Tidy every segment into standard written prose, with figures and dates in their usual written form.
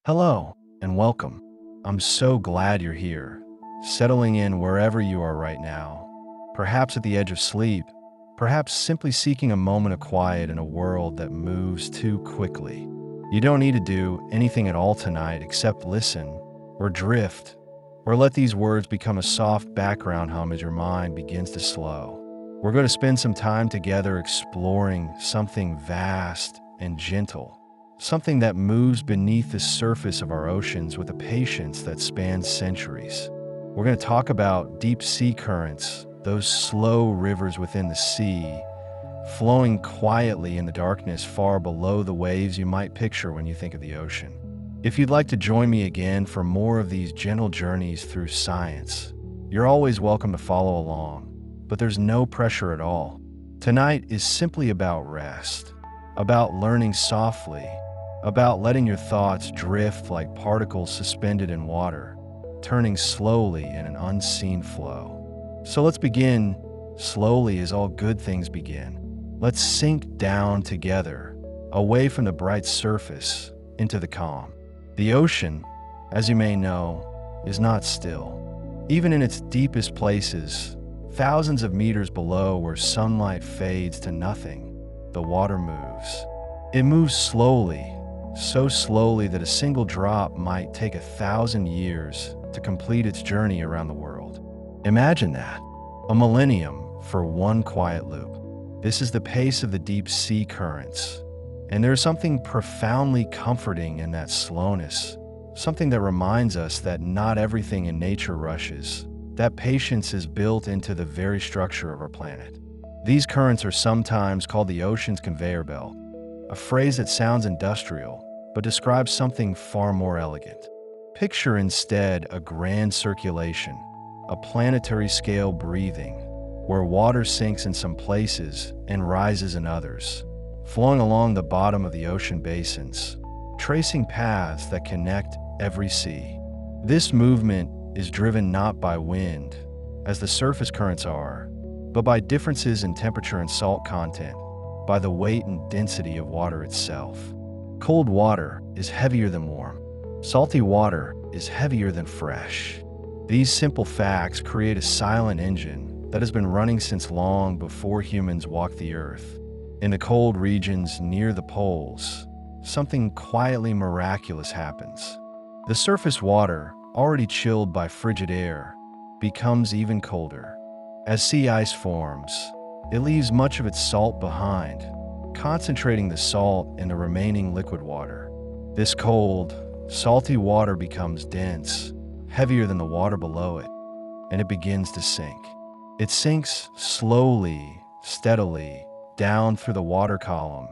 Hello and welcome. I'm so glad you're here, settling in wherever you are right now, perhaps at the edge of sleep, perhaps simply seeking a moment of quiet in a world that moves too quickly. You don't need to do anything at all tonight except listen, or drift, or let these words become a soft background hum as your mind begins to slow. We're going to spend some time together exploring something vast and gentle. Something that moves beneath the surface of our oceans with a patience that spans centuries. We're going to talk about deep sea currents, those slow rivers within the sea, flowing quietly in the darkness far below the waves you might picture when you think of the ocean. If you'd like to join me again for more of these gentle journeys through science, you're always welcome to follow along, but there's no pressure at all. Tonight is simply about rest, about learning softly, about letting your thoughts drift like particles suspended in water, turning slowly in an unseen flow. So let's begin slowly as all good things begin. Let's sink down together, away from the bright surface, into the calm. The ocean, as you may know, is not still. Even in its deepest places, thousands of meters below where sunlight fades to nothing, the water moves. It moves slowly, so slowly that a single drop might take 1,000 years to complete its journey around the world. Imagine that, a millennium for one quiet loop. This is the pace of the deep sea currents, and there's something profoundly comforting in that slowness, something that reminds us that not everything in nature rushes, that patience is built into the very structure of our planet. These currents are sometimes called the ocean's conveyor belt, a phrase that sounds industrial, but describes something far more elegant. Picture instead a grand circulation, a planetary scale breathing, where water sinks in some places and rises in others, flowing along the bottom of the ocean basins, tracing paths that connect every sea. This movement is driven not by wind, as the surface currents are, but by differences in temperature and salt content, by the weight and density of water itself. Cold water is heavier than warm. Salty water is heavier than fresh. These simple facts create a silent engine that has been running since long before humans walked the earth. In the cold regions near the poles, something quietly miraculous happens. The surface water, already chilled by frigid air, becomes even colder. As sea ice forms, it leaves much of its salt behind, concentrating the salt in the remaining liquid water. This cold, salty water becomes dense, heavier than the water below it, and it begins to sink. It sinks slowly, steadily, down through the water column,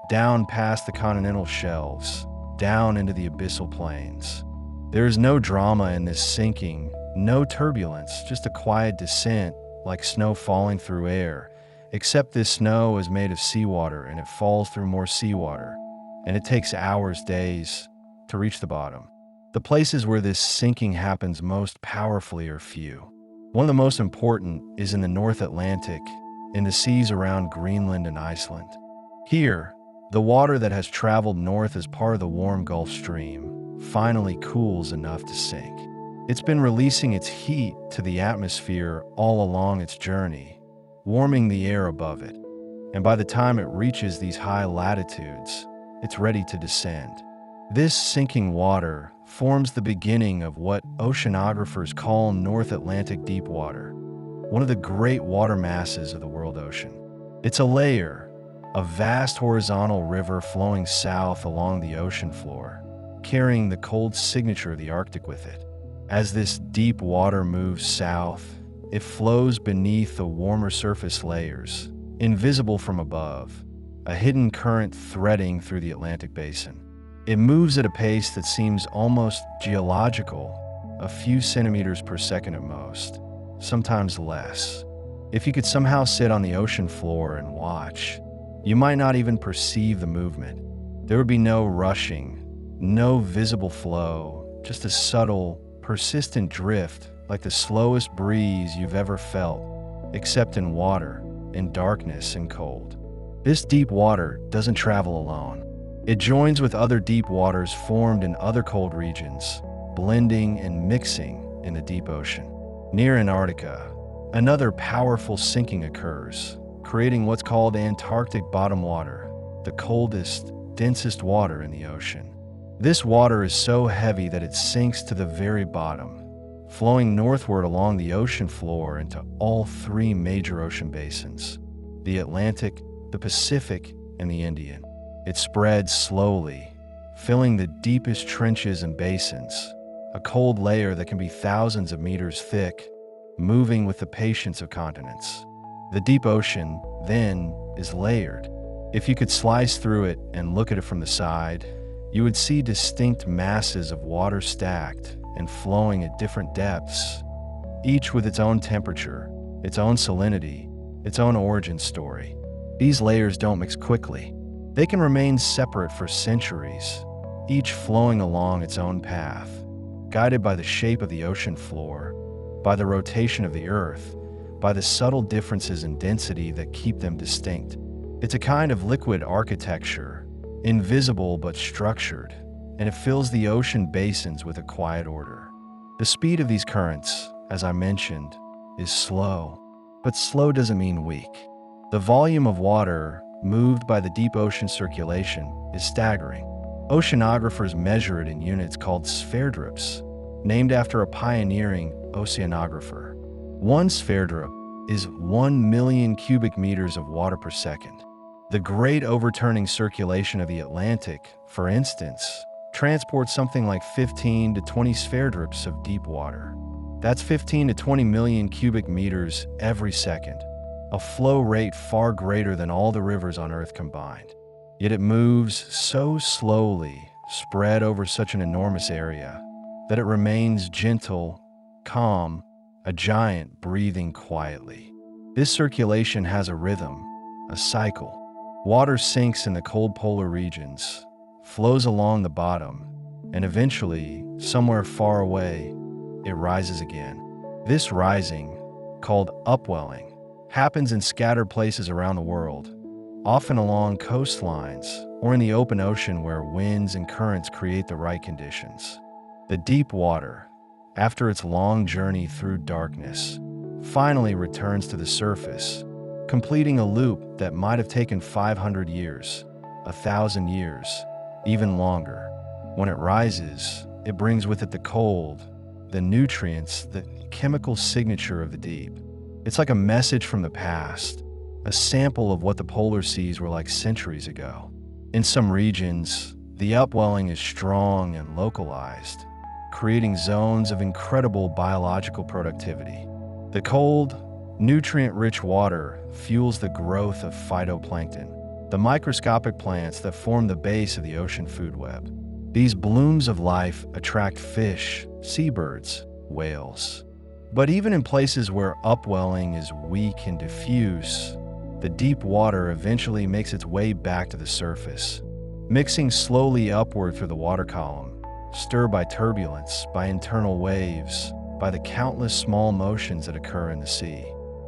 down past the continental shelves, down into the abyssal plains. There is no drama in this sinking, no turbulence, just a quiet descent like snow falling through air. Except this snow is made of seawater and it falls through more seawater, and it takes hours, days, to reach the bottom. The places where this sinking happens most powerfully are few. One of the most important is in the North Atlantic, in the seas around Greenland and Iceland. Here, the water that has traveled north as part of the warm Gulf Stream finally cools enough to sink. It's been releasing its heat to the atmosphere all along its journey, warming the air above it, and by the time it reaches these high latitudes, it's ready to descend. This sinking water forms the beginning of what oceanographers call North Atlantic deep water, one of the great water masses of the world ocean. It's a layer, a vast horizontal river flowing south along the ocean floor, carrying the cold signature of the Arctic with it. As this deep water moves south, it flows beneath the warmer surface layers, invisible from above, a hidden current threading through the Atlantic basin. It moves at a pace that seems almost geological, a few centimeters per second at most, sometimes less. If you could somehow sit on the ocean floor and watch, you might not even perceive the movement. There would be no rushing, no visible flow, just a subtle, persistent drift like the slowest breeze you've ever felt, except in water, in darkness and cold. This deep water doesn't travel alone. It joins with other deep waters formed in other cold regions, blending and mixing in the deep ocean. Near Antarctica, another powerful sinking occurs, creating what's called Antarctic Bottom Water, the coldest, densest water in the ocean. This water is so heavy that it sinks to the very bottom, flowing northward along the ocean floor into all three major ocean basins: the Atlantic, the Pacific, and the Indian. It spreads slowly, filling the deepest trenches and basins, a cold layer that can be thousands of meters thick, moving with the patience of continents. The deep ocean, then, is layered. If you could slice through it and look at it from the side, you would see distinct masses of water stacked and flowing at different depths, each with its own temperature, its own salinity, its own origin story. These layers don't mix quickly. They can remain separate for centuries, each flowing along its own path, guided by the shape of the ocean floor, by the rotation of the Earth, by the subtle differences in density that keep them distinct. It's a kind of liquid architecture, invisible but structured, and it fills the ocean basins with a quiet order. The speed of these currents, as I mentioned, is slow, but slow doesn't mean weak. The volume of water moved by the deep ocean circulation is staggering. Oceanographers measure it in units called spheredrips, named after a pioneering oceanographer. One spheredrip is 1 million cubic meters of water per second. The great overturning circulation of the Atlantic, for instance, transports something like 15 to 20 spheredrips of deep water. That's 15 to 20 million cubic meters every second, a flow rate far greater than all the rivers on Earth combined. Yet it moves so slowly, spread over such an enormous area, that it remains gentle, calm, a giant breathing quietly. This circulation has a rhythm, a cycle. Water sinks in the cold polar regions, flows along the bottom, and eventually, somewhere far away, it rises again. This rising, called upwelling, happens in scattered places around the world, often along coastlines or in the open ocean where winds and currents create the right conditions. The deep water, after its long journey through darkness, finally returns to the surface, completing a loop that might have taken 500 years, 1,000 years, even longer. When it rises, it brings with it the cold, the nutrients, the chemical signature of the deep. It's like a message from the past, a sample of what the polar seas were like centuries ago. In some regions, the upwelling is strong and localized, creating zones of incredible biological productivity. The cold, nutrient-rich water fuels the growth of phytoplankton, the microscopic plants that form the base of the ocean food web. These blooms of life attract fish, seabirds, whales. But even in places where upwelling is weak and diffuse, the deep water eventually makes its way back to the surface, mixing slowly upward through the water column, stirred by turbulence, by internal waves, by the countless small motions that occur in the sea.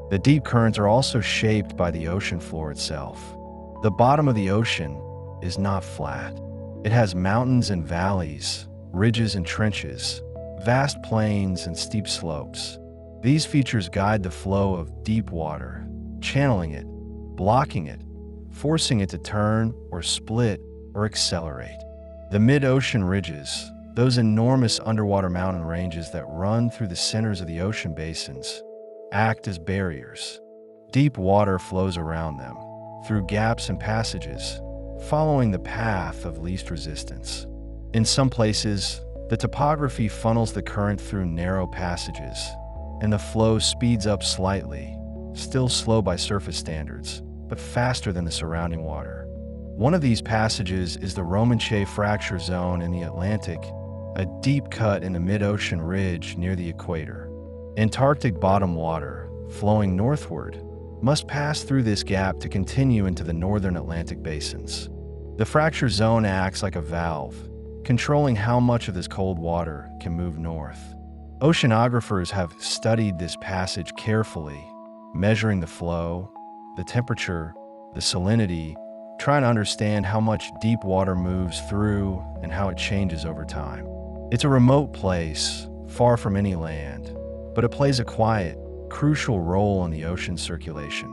The deep currents are also shaped by the ocean floor itself. The bottom of the ocean is not flat. It has mountains and valleys, ridges and trenches, vast plains and steep slopes. These features guide the flow of deep water, channeling it, blocking it, forcing it to turn or split or accelerate. The mid-ocean ridges, those enormous underwater mountain ranges that run through the centers of the ocean basins, act as barriers. Deep water flows around them, through gaps and passages, following the path of least resistance. In some places, the topography funnels the current through narrow passages, and the flow speeds up slightly, still slow by surface standards, but faster than the surrounding water. One of these passages is the Romanche Fracture Zone in the Atlantic, a deep cut in the mid-ocean ridge near the equator. Antarctic bottom water, flowing northward, must pass through this gap to continue into the northern Atlantic basins. The fracture zone acts like a valve, controlling how much of this cold water can move north. Oceanographers have studied this passage carefully, measuring the flow, the temperature, the salinity, trying to understand how much deep water moves through and how it changes over time. It's a remote place, far from any land, but it plays a quiet, crucial role in the ocean's circulation.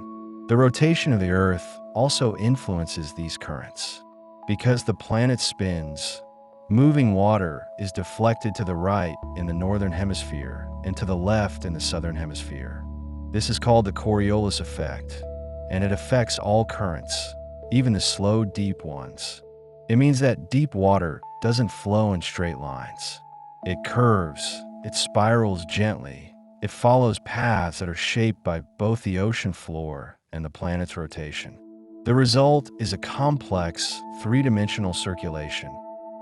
The rotation of the Earth also influences these currents. Because the planet spins, moving water is deflected to the right in the northern hemisphere and to the left in the southern hemisphere. This is called the Coriolis effect, and it affects all currents, even the slow, deep ones. It means that deep water doesn't flow in straight lines. It curves, it spirals gently, it follows paths that are shaped by both the ocean floor and the planet's rotation. The result is a complex, three-dimensional circulation,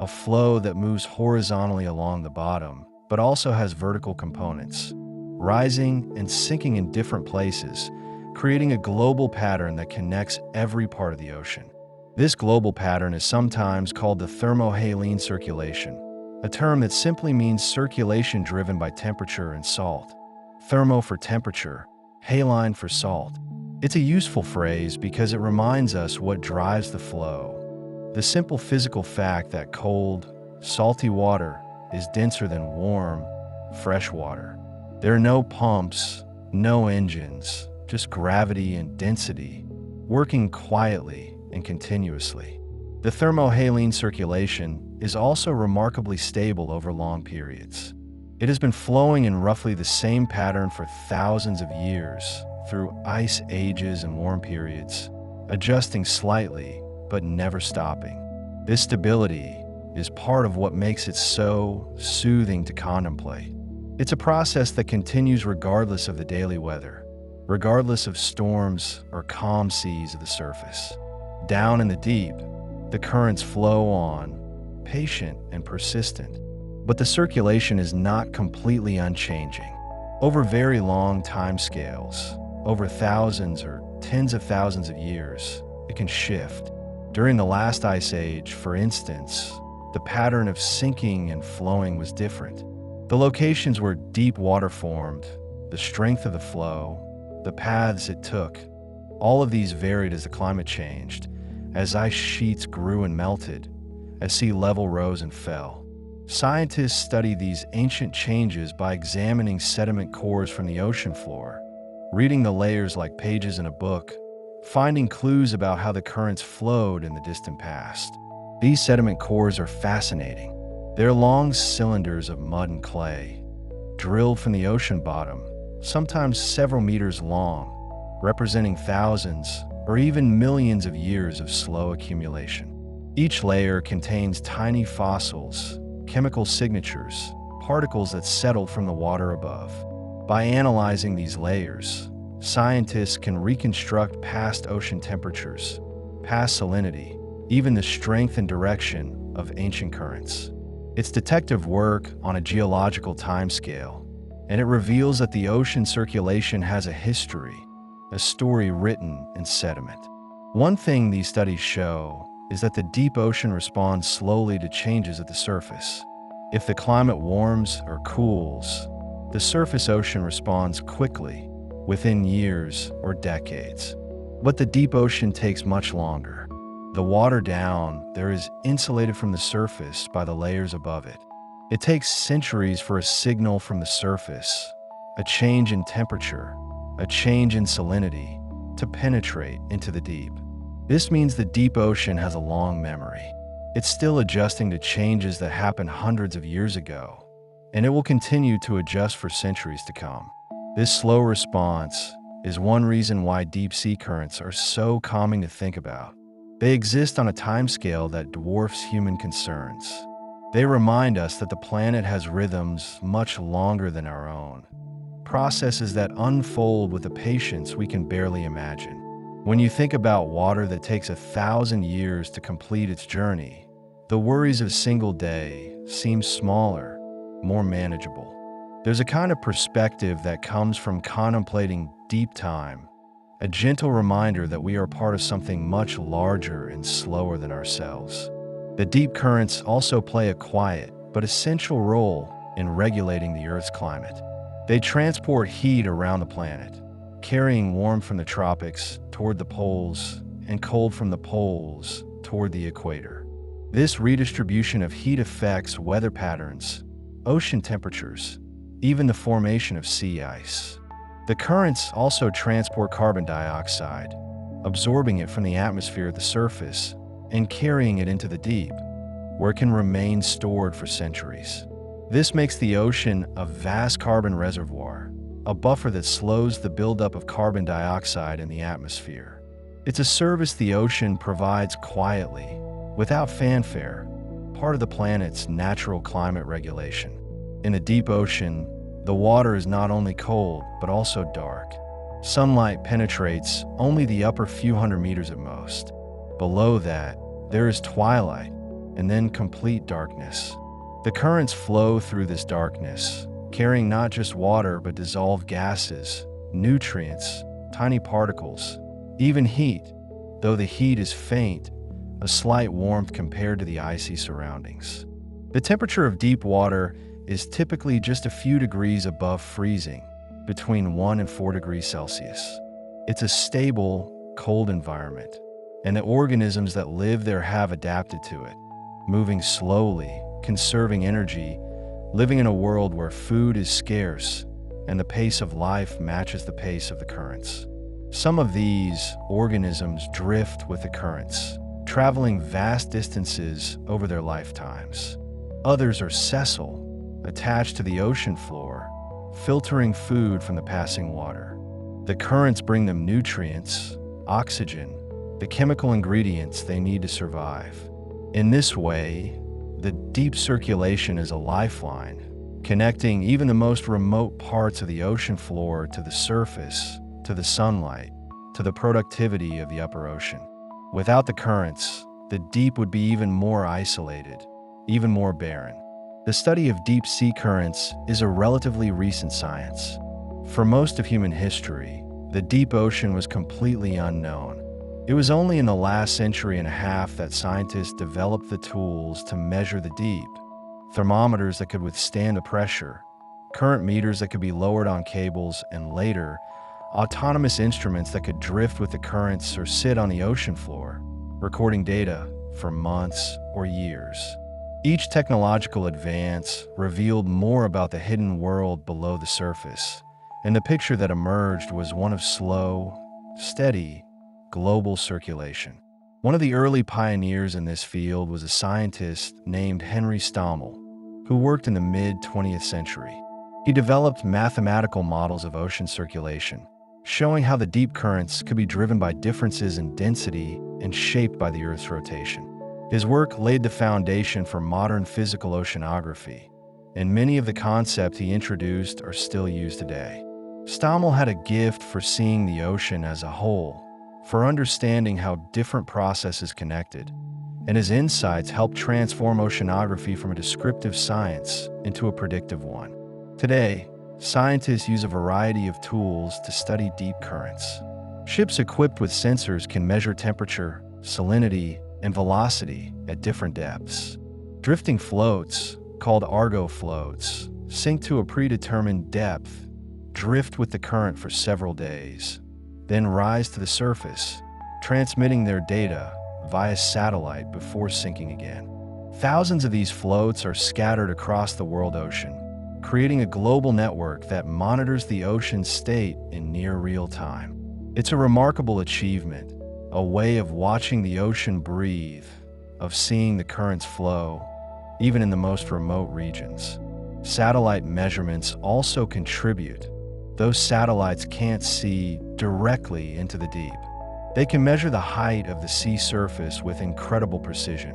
a flow that moves horizontally along the bottom, but also has vertical components, rising and sinking in different places, creating a global pattern that connects every part of the ocean. This global pattern is sometimes called the thermohaline circulation, a term that simply means circulation driven by temperature and salt. Thermo for temperature, haline for salt. It's a useful phrase because it reminds us what drives the flow. The simple physical fact that cold, salty water is denser than warm, fresh water. There are no pumps, no engines, just gravity and density, working quietly and continuously. The thermohaline circulation is also remarkably stable over long periods. It has been flowing in roughly the same pattern for thousands of years, through ice ages and warm periods, adjusting slightly but never stopping. This stability is part of what makes it so soothing to contemplate. It's a process that continues regardless of the daily weather, regardless of storms or calm seas of the surface. Down in the deep, the currents flow on, patient and persistent, but the circulation is not completely unchanging. Over very long time scales, over thousands or tens of thousands of years, it can shift. During the last ice age, for instance, the pattern of sinking and flowing was different. The locations where deep water formed, the strength of the flow, the paths it took, all of these varied as the climate changed, as ice sheets grew and melted, as sea level rose and fell. Scientists study these ancient changes by examining sediment cores from the ocean floor, reading the layers like pages in a book, finding clues about how the currents flowed in the distant past. These sediment cores are fascinating. They're long cylinders of mud and clay, drilled from the ocean bottom, sometimes several meters long, representing thousands or even millions of years of slow accumulation. Each layer contains tiny fossils, chemical signatures, particles that settled from the water above. By analyzing these layers, scientists can reconstruct past ocean temperatures, past salinity, even the strength and direction of ancient currents. It's detective work on a geological timescale, and it reveals that the ocean circulation has a history, a story written in sediment. One thing these studies show is that the deep ocean responds slowly to changes at the surface. If the climate warms or cools, the surface ocean responds quickly, within years or decades. But the deep ocean takes much longer. The water down there is insulated from the surface by the layers above it. It takes centuries for a signal from the surface, a change in temperature, a change in salinity, to penetrate into the deep. This means the deep ocean has a long memory. It's still adjusting to changes that happened hundreds of years ago, and it will continue to adjust for centuries to come. This slow response is one reason why deep sea currents are so calming to think about. They exist on a timescale that dwarfs human concerns. They remind us that the planet has rhythms much longer than our own, processes that unfold with a patience we can barely imagine. When you think about water that takes 1,000 years to complete its journey, the worries of a single day seem smaller, more manageable. There's a kind of perspective that comes from contemplating deep time, a gentle reminder that we are part of something much larger and slower than ourselves. The deep currents also play a quiet but essential role in regulating the Earth's climate. They transport heat around the planet, carrying warmth from the tropics toward the poles and cold from the poles toward the equator. This redistribution of heat affects weather patterns, ocean temperatures, even the formation of sea ice. The currents also transport carbon dioxide, absorbing it from the atmosphere at the surface and carrying it into the deep, where it can remain stored for centuries. This makes the ocean a vast carbon reservoir, a buffer that slows the buildup of carbon dioxide in the atmosphere. It's a service the ocean provides quietly, without fanfare, part of the planet's natural climate regulation. In the deep ocean, the water is not only cold, but also dark. Sunlight penetrates only the upper few hundred meters at most. Below that, there is twilight, and then complete darkness. The currents flow through this darkness, carrying not just water but dissolved gases, nutrients, tiny particles, even heat, though the heat is faint, a slight warmth compared to the icy surroundings. The temperature of deep water is typically just a few degrees above freezing, between 1 and 4 degrees Celsius. It's a stable, cold environment, and the organisms that live there have adapted to it, moving slowly, conserving energy, living in a world where food is scarce and the pace of life matches the pace of the currents. Some of these organisms drift with the currents, traveling vast distances over their lifetimes. Others are sessile, attached to the ocean floor, filtering food from the passing water. The currents bring them nutrients, oxygen, the chemical ingredients they need to survive. In this way, the deep circulation is a lifeline, connecting even the most remote parts of the ocean floor to the surface, to the sunlight, to the productivity of the upper ocean. Without the currents, the deep would be even more isolated, even more barren. The study of deep sea currents is a relatively recent science. For most of human history, the deep ocean was completely unknown. It was only in the last century and a half that scientists developed the tools to measure the deep, thermometers that could withstand the pressure, current meters that could be lowered on cables, and later, autonomous instruments that could drift with the currents or sit on the ocean floor, recording data for months or years. Each technological advance revealed more about the hidden world below the surface, and the picture that emerged was one of slow, steady, global circulation. One of the early pioneers in this field was a scientist named Henry Stommel, who worked in the mid-20th century. He developed mathematical models of ocean circulation, showing how the deep currents could be driven by differences in density and shaped by the Earth's rotation. His work laid the foundation for modern physical oceanography, and many of the concepts he introduced are still used today. Stommel had a gift for seeing the ocean as a whole, for understanding how different processes connected, and his insights helped transform oceanography from a descriptive science into a predictive one. Today, scientists use a variety of tools to study deep currents. Ships equipped with sensors can measure temperature, salinity, and velocity at different depths. Drifting floats, called Argo floats, sink to a predetermined depth, drift with the current for several days, then rise to the surface, transmitting their data via satellite before sinking again. Thousands of these floats are scattered across the world ocean, creating a global network that monitors the ocean's state in near real time. It's a remarkable achievement, a way of watching the ocean breathe, of seeing the currents flow, even in the most remote regions. Satellite measurements also contribute. Those satellites can't see directly into the deep. They can measure the height of the sea surface with incredible precision.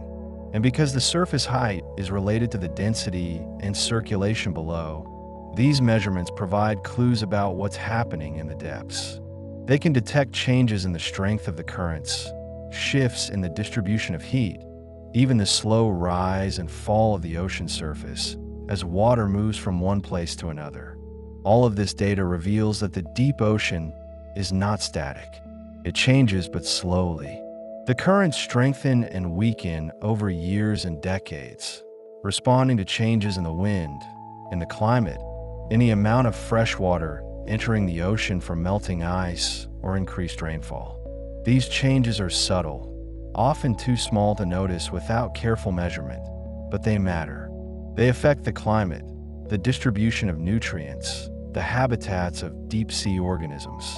And because the surface height is related to the density and circulation below, these measurements provide clues about what's happening in the depths. They can detect changes in the strength of the currents, shifts in the distribution of heat, even the slow rise and fall of the ocean surface as water moves from one place to another. All of this data reveals that the deep ocean is not static. It changes, but slowly. The currents strengthen and weaken over years and decades, responding to changes in the wind, in the climate, in the amount of fresh water entering the ocean from melting ice or increased rainfall. These changes are subtle, often too small to notice without careful measurement, but they matter. They affect the climate, the distribution of nutrients, the habitats of deep-sea organisms.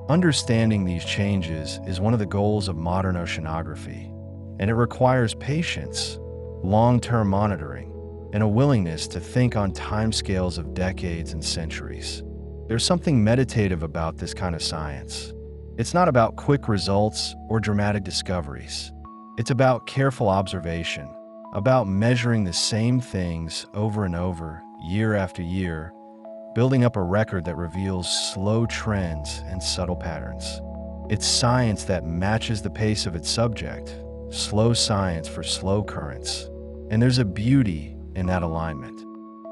Understanding these changes is one of the goals of modern oceanography, and it requires patience, long-term monitoring, and a willingness to think on timescales of decades and centuries. There's something meditative about this kind of science. It's not about quick results or dramatic discoveries. It's about careful observation, about measuring the same things over and over, year after year, building up a record that reveals slow trends and subtle patterns. It's science that matches the pace of its subject, slow science for slow currents. And there's a beauty in that alignment.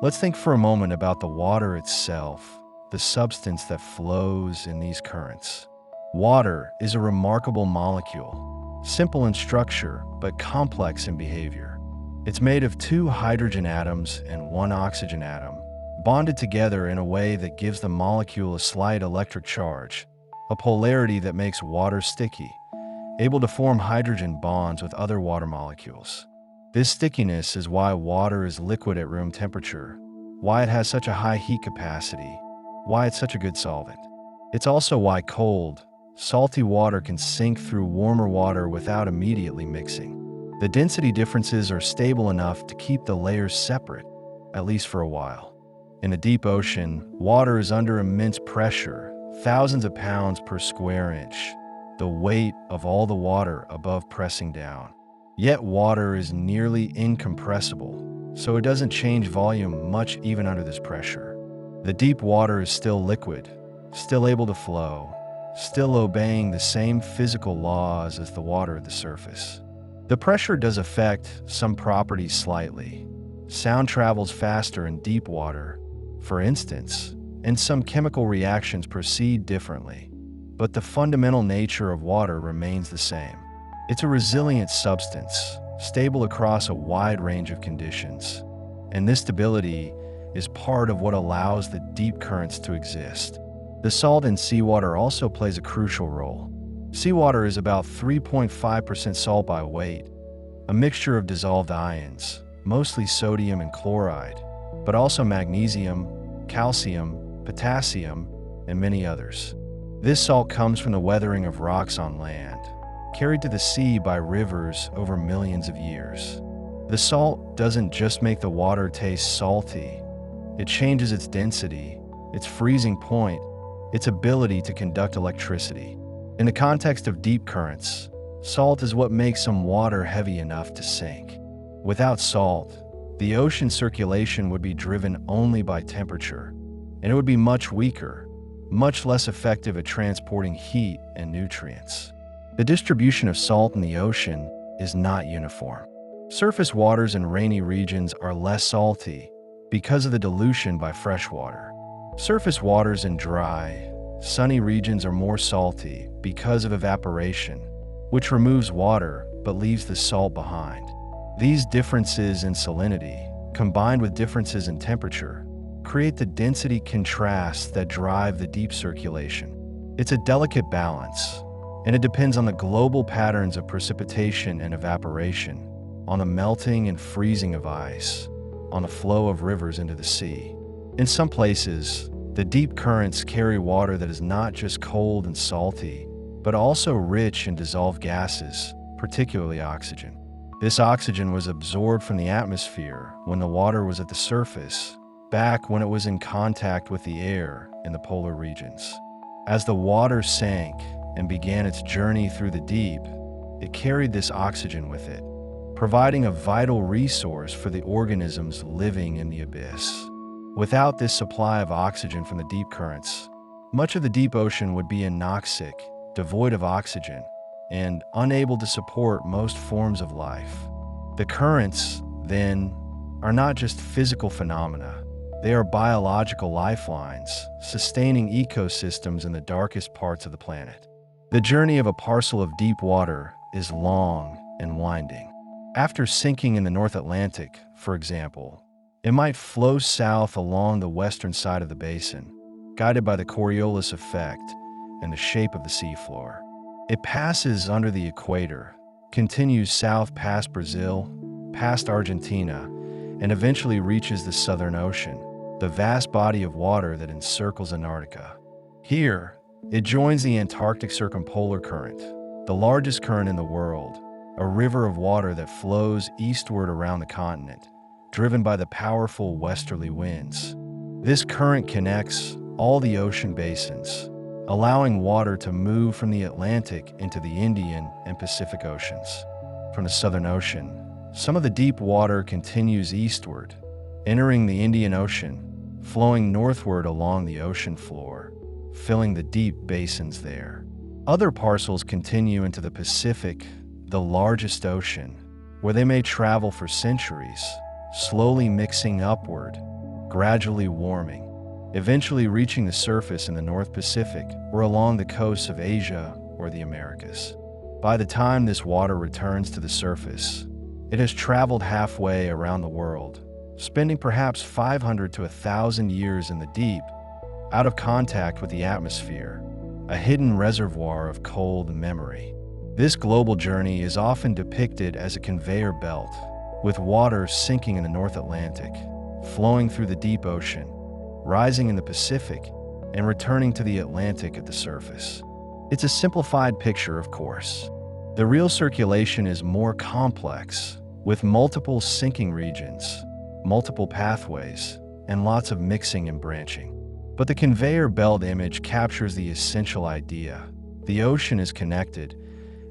Let's think for a moment about the water itself, the substance that flows in these currents. Water is a remarkable molecule, simple in structure but complex in behavior. It's made of 2 hydrogen atoms and 1 oxygen atom, bonded together in a way that gives the molecule a slight electric charge, a polarity that makes water sticky, able to form hydrogen bonds with other water molecules. This stickiness is why water is liquid at room temperature, why it has such a high heat capacity, why it's such a good solvent. It's also why cold, salty water can sink through warmer water without immediately mixing. The density differences are stable enough to keep the layers separate, at least for a while. In the deep ocean, water is under immense pressure, thousands of pounds per square inch, the weight of all the water above pressing down. Yet water is nearly incompressible, so it doesn't change volume much even under this pressure. The deep water is still liquid, still able to flow, still obeying the same physical laws as the water at the surface. The pressure does affect some properties slightly. Sound travels faster in deep water, for instance, and some chemical reactions proceed differently. But the fundamental nature of water remains the same. It's a resilient substance, stable across a wide range of conditions. And this stability is part of what allows the deep currents to exist. The salt in seawater also plays a crucial role. Seawater is about 3.5% salt by weight, a mixture of dissolved ions, mostly sodium and chloride, but also magnesium, calcium, potassium, and many others. This salt comes from the weathering of rocks on land, carried to the sea by rivers over millions of years. The salt doesn't just make the water taste salty, it changes its density, its freezing point, its ability to conduct electricity. In the context of deep currents, salt is what makes some water heavy enough to sink. Without salt, the ocean circulation would be driven only by temperature, and it would be much weaker, much less effective at transporting heat and nutrients. The distribution of salt in the ocean is not uniform. Surface waters in rainy regions are less salty because of the dilution by fresh water. Surface waters in dry, sunny regions are more salty because of evaporation, which removes water but leaves the salt behind. These differences in salinity, combined with differences in temperature, create the density contrasts that drive the deep circulation. It's a delicate balance, and it depends on the global patterns of precipitation and evaporation, on the melting and freezing of ice, on the flow of rivers into the sea. In some places, the deep currents carry water that is not just cold and salty, but also rich in dissolved gases, particularly oxygen. This oxygen was absorbed from the atmosphere when the water was at the surface, back when it was in contact with the air in the polar regions. As the water sank and began its journey through the deep, it carried this oxygen with it, providing a vital resource for the organisms living in the abyss. Without this supply of oxygen from the deep currents, much of the deep ocean would be anoxic, devoid of oxygen, and unable to support most forms of life. The currents, then, are not just physical phenomena. They are biological lifelines, sustaining ecosystems in the darkest parts of the planet. The journey of a parcel of deep water is long and winding. After sinking in the North Atlantic, for example, it might flow south along the western side of the basin, guided by the Coriolis effect and the shape of the seafloor. It passes under the equator, continues south past Brazil, past Argentina, and eventually reaches the Southern Ocean, the vast body of water that encircles Antarctica. Here, it joins the Antarctic Circumpolar Current, the largest current in the world, a river of water that flows eastward around the continent, driven by the powerful westerly winds. This current connects all the ocean basins, allowing water to move from the Atlantic into the Indian and Pacific Oceans. From the Southern Ocean, some of the deep water continues eastward, entering the Indian Ocean, flowing northward along the ocean floor, filling the deep basins there. Other parcels continue into the Pacific, the largest ocean, where they may travel for centuries, slowly mixing upward, gradually warming, eventually reaching the surface in the North Pacific or along the coasts of Asia or the Americas. By the time this water returns to the surface, it has traveled halfway around the world, spending perhaps 500 to 1,000 years in the deep, out of contact with the atmosphere, a hidden reservoir of cold memory. This global journey is often depicted as a conveyor belt, with water sinking in the North Atlantic, flowing through the deep ocean, rising in the Pacific, and returning to the Atlantic at the surface. It's a simplified picture, of course. The real circulation is more complex, with multiple sinking regions, multiple pathways, and lots of mixing and branching. But the conveyor belt image captures the essential idea. The ocean is connected,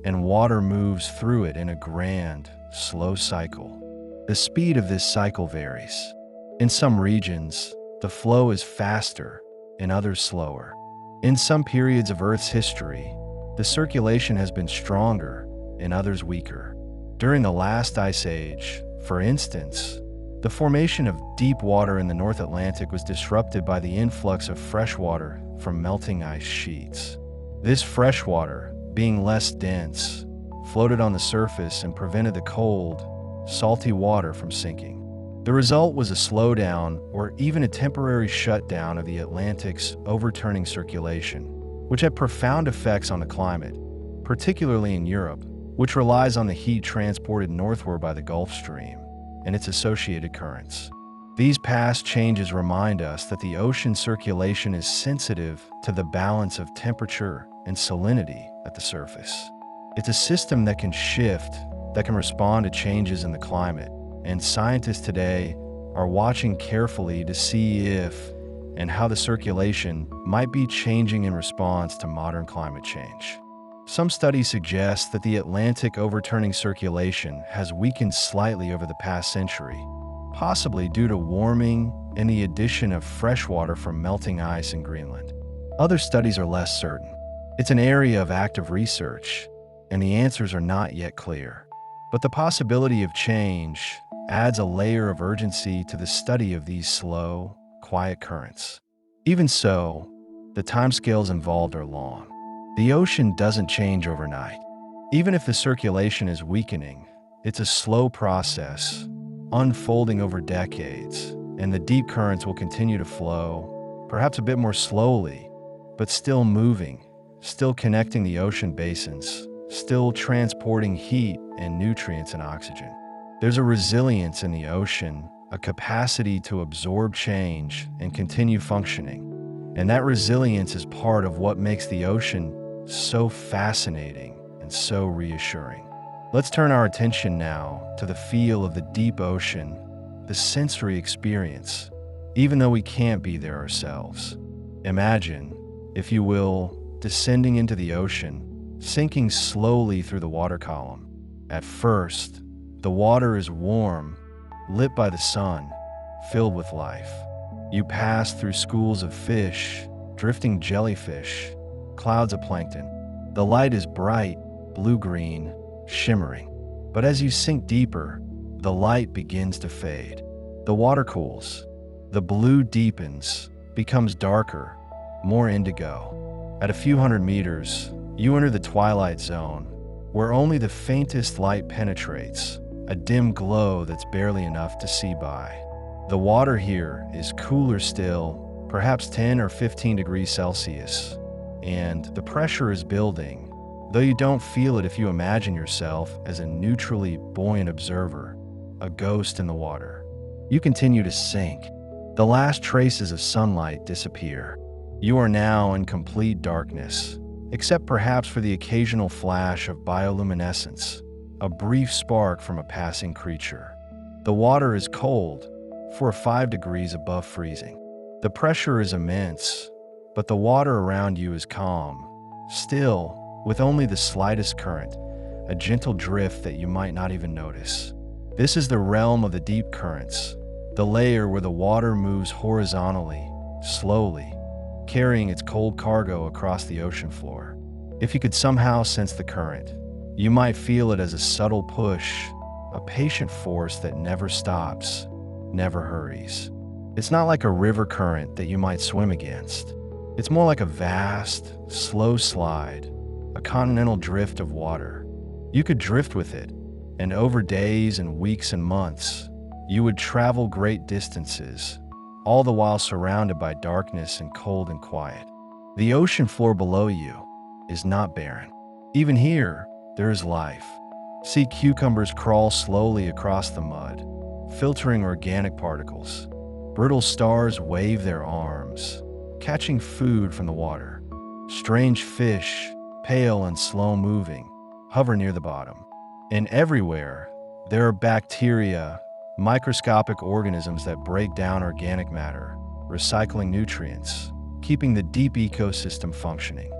and water moves through it in a grand, slow cycle. The speed of this cycle varies. In some regions, the flow is faster, in others slower. In some periods of Earth's history, the circulation has been stronger, in others weaker. During the last ice age, for instance, the formation of deep water in the North Atlantic was disrupted by the influx of fresh water from melting ice sheets. This fresh water, being less dense, floated on the surface and prevented the cold, salty water from sinking. The result was a slowdown or even a temporary shutdown of the Atlantic's overturning circulation, which had profound effects on the climate, particularly in Europe, which relies on the heat transported northward by the Gulf Stream and its associated currents. These past changes remind us that the ocean circulation is sensitive to the balance of temperature and salinity at the surface. It's a system that can shift, that can respond to changes in the climate, and scientists today are watching carefully to see if and how the circulation might be changing in response to modern climate change. Some studies suggest that the Atlantic overturning circulation has weakened slightly over the past century, possibly due to warming and the addition of fresh water from melting ice in Greenland. Other studies are less certain. It's an area of active research, and the answers are not yet clear. But the possibility of change adds a layer of urgency to the study of these slow, quiet currents. Even so, the timescales involved are long. The ocean doesn't change overnight. Even if the circulation is weakening, it's a slow process, unfolding over decades, and the deep currents will continue to flow, perhaps a bit more slowly, but still moving, still connecting the ocean basins, still transporting heat and nutrients and oxygen. There's a resilience in the ocean, a capacity to absorb change and continue functioning. And that resilience is part of what makes the ocean so fascinating and so reassuring. Let's turn our attention now to the feel of the deep ocean, the sensory experience, even though we can't be there ourselves. Imagine, if you will, descending into the ocean, sinking slowly through the water column. At first, the water is warm, lit by the sun, filled with life. You pass through schools of fish, drifting jellyfish, clouds of plankton. The light is bright, blue-green, shimmering. But as you sink deeper, the light begins to fade. The water cools. The blue deepens, becomes darker, more indigo. At a few hundred meters, you enter the twilight zone, where only the faintest light penetrates, a dim glow that's barely enough to see by. The water here is cooler still, perhaps 10 or 15 degrees Celsius, and the pressure is building. though you don't feel it if you imagine yourself as a neutrally buoyant observer, a ghost in the water. You continue to sink. The last traces of sunlight disappear. You are now in complete darkness, except perhaps for the occasional flash of bioluminescence, a brief spark from a passing creature. The water is cold, 4 or 5 degrees above freezing. The pressure is immense, but the water around you is calm, still, with only the slightest current, a gentle drift that you might not even notice. This is the realm of the deep currents, the layer where the water moves horizontally, slowly, carrying its cold cargo across the ocean floor. If you could somehow sense the current, you might feel it as a subtle push, a patient force that never stops, never hurries. It's not like a river current that you might swim against. It's more like a vast, slow slide, a continental drift of water. You could drift with it, and over days and weeks and months, you would travel great distances, all the while surrounded by darkness and cold and quiet. The ocean floor below you is not barren. Even here, there is life. Sea cucumbers crawl slowly across the mud, filtering organic particles. Brittle stars wave their arms, catching food from the water. Strange fish, pale and slow-moving, hover near the bottom. And everywhere, there are bacteria, microscopic organisms that break down organic matter, recycling nutrients, keeping the deep ecosystem functioning.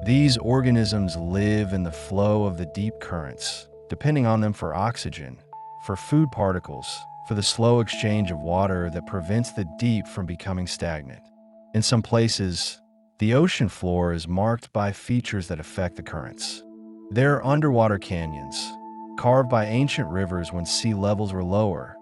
These organisms live in the flow of the deep currents, depending on them for oxygen, for food particles, for the slow exchange of water that prevents the deep from becoming stagnant. In some places, the ocean floor is marked by features that affect the currents. There are underwater canyons, carved by ancient rivers when sea levels were lower,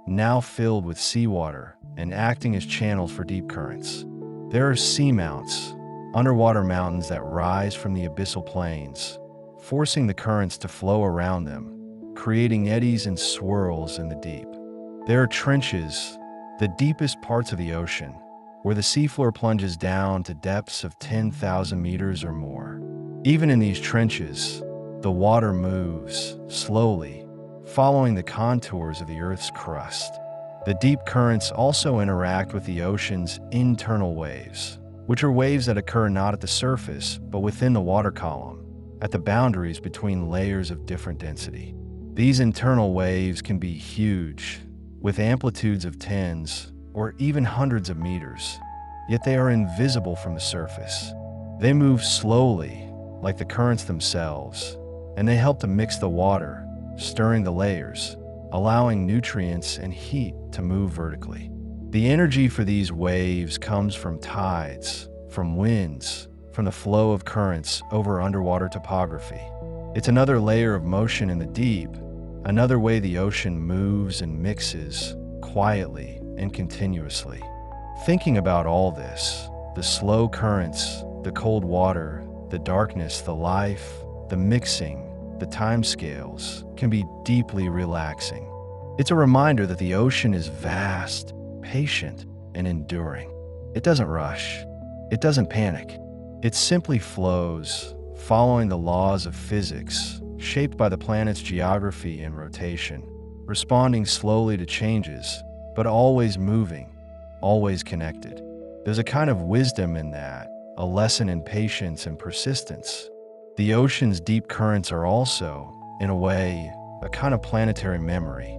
now filled with seawater and acting as channels for deep currents. There are seamounts, underwater mountains that rise from the abyssal plains, forcing the currents to flow around them, creating eddies and swirls in the deep. There are trenches, the deepest parts of the ocean, where the seafloor plunges down to depths of 10,000 meters or more. Even in these trenches, the water moves slowly, following the contours of the Earth's crust. The deep currents also interact with the ocean's internal waves, which are waves that occur not at the surface, but within the water column, at the boundaries between layers of different density. These internal waves can be huge, with amplitudes of tens or even hundreds of meters, yet they are invisible from the surface. They move slowly, like the currents themselves, and they help to mix the water, stirring the layers, allowing nutrients and heat to move vertically. The energy for these waves comes from tides, from winds, from the flow of currents over underwater topography. It's another layer of motion in the deep, another way the ocean moves and mixes, quietly and continuously. Thinking about all this, the slow currents, the cold water, the darkness, the life, the mixing, the timescales, can be deeply relaxing. It's a reminder that the ocean is vast, patient, and enduring. It doesn't rush. It doesn't panic. It simply flows, following the laws of physics, shaped by the planet's geography and rotation, responding slowly to changes, but always moving, always connected. There's a kind of wisdom in that, a lesson in patience and persistence. The ocean's deep currents are also, in a way, a kind of planetary memory.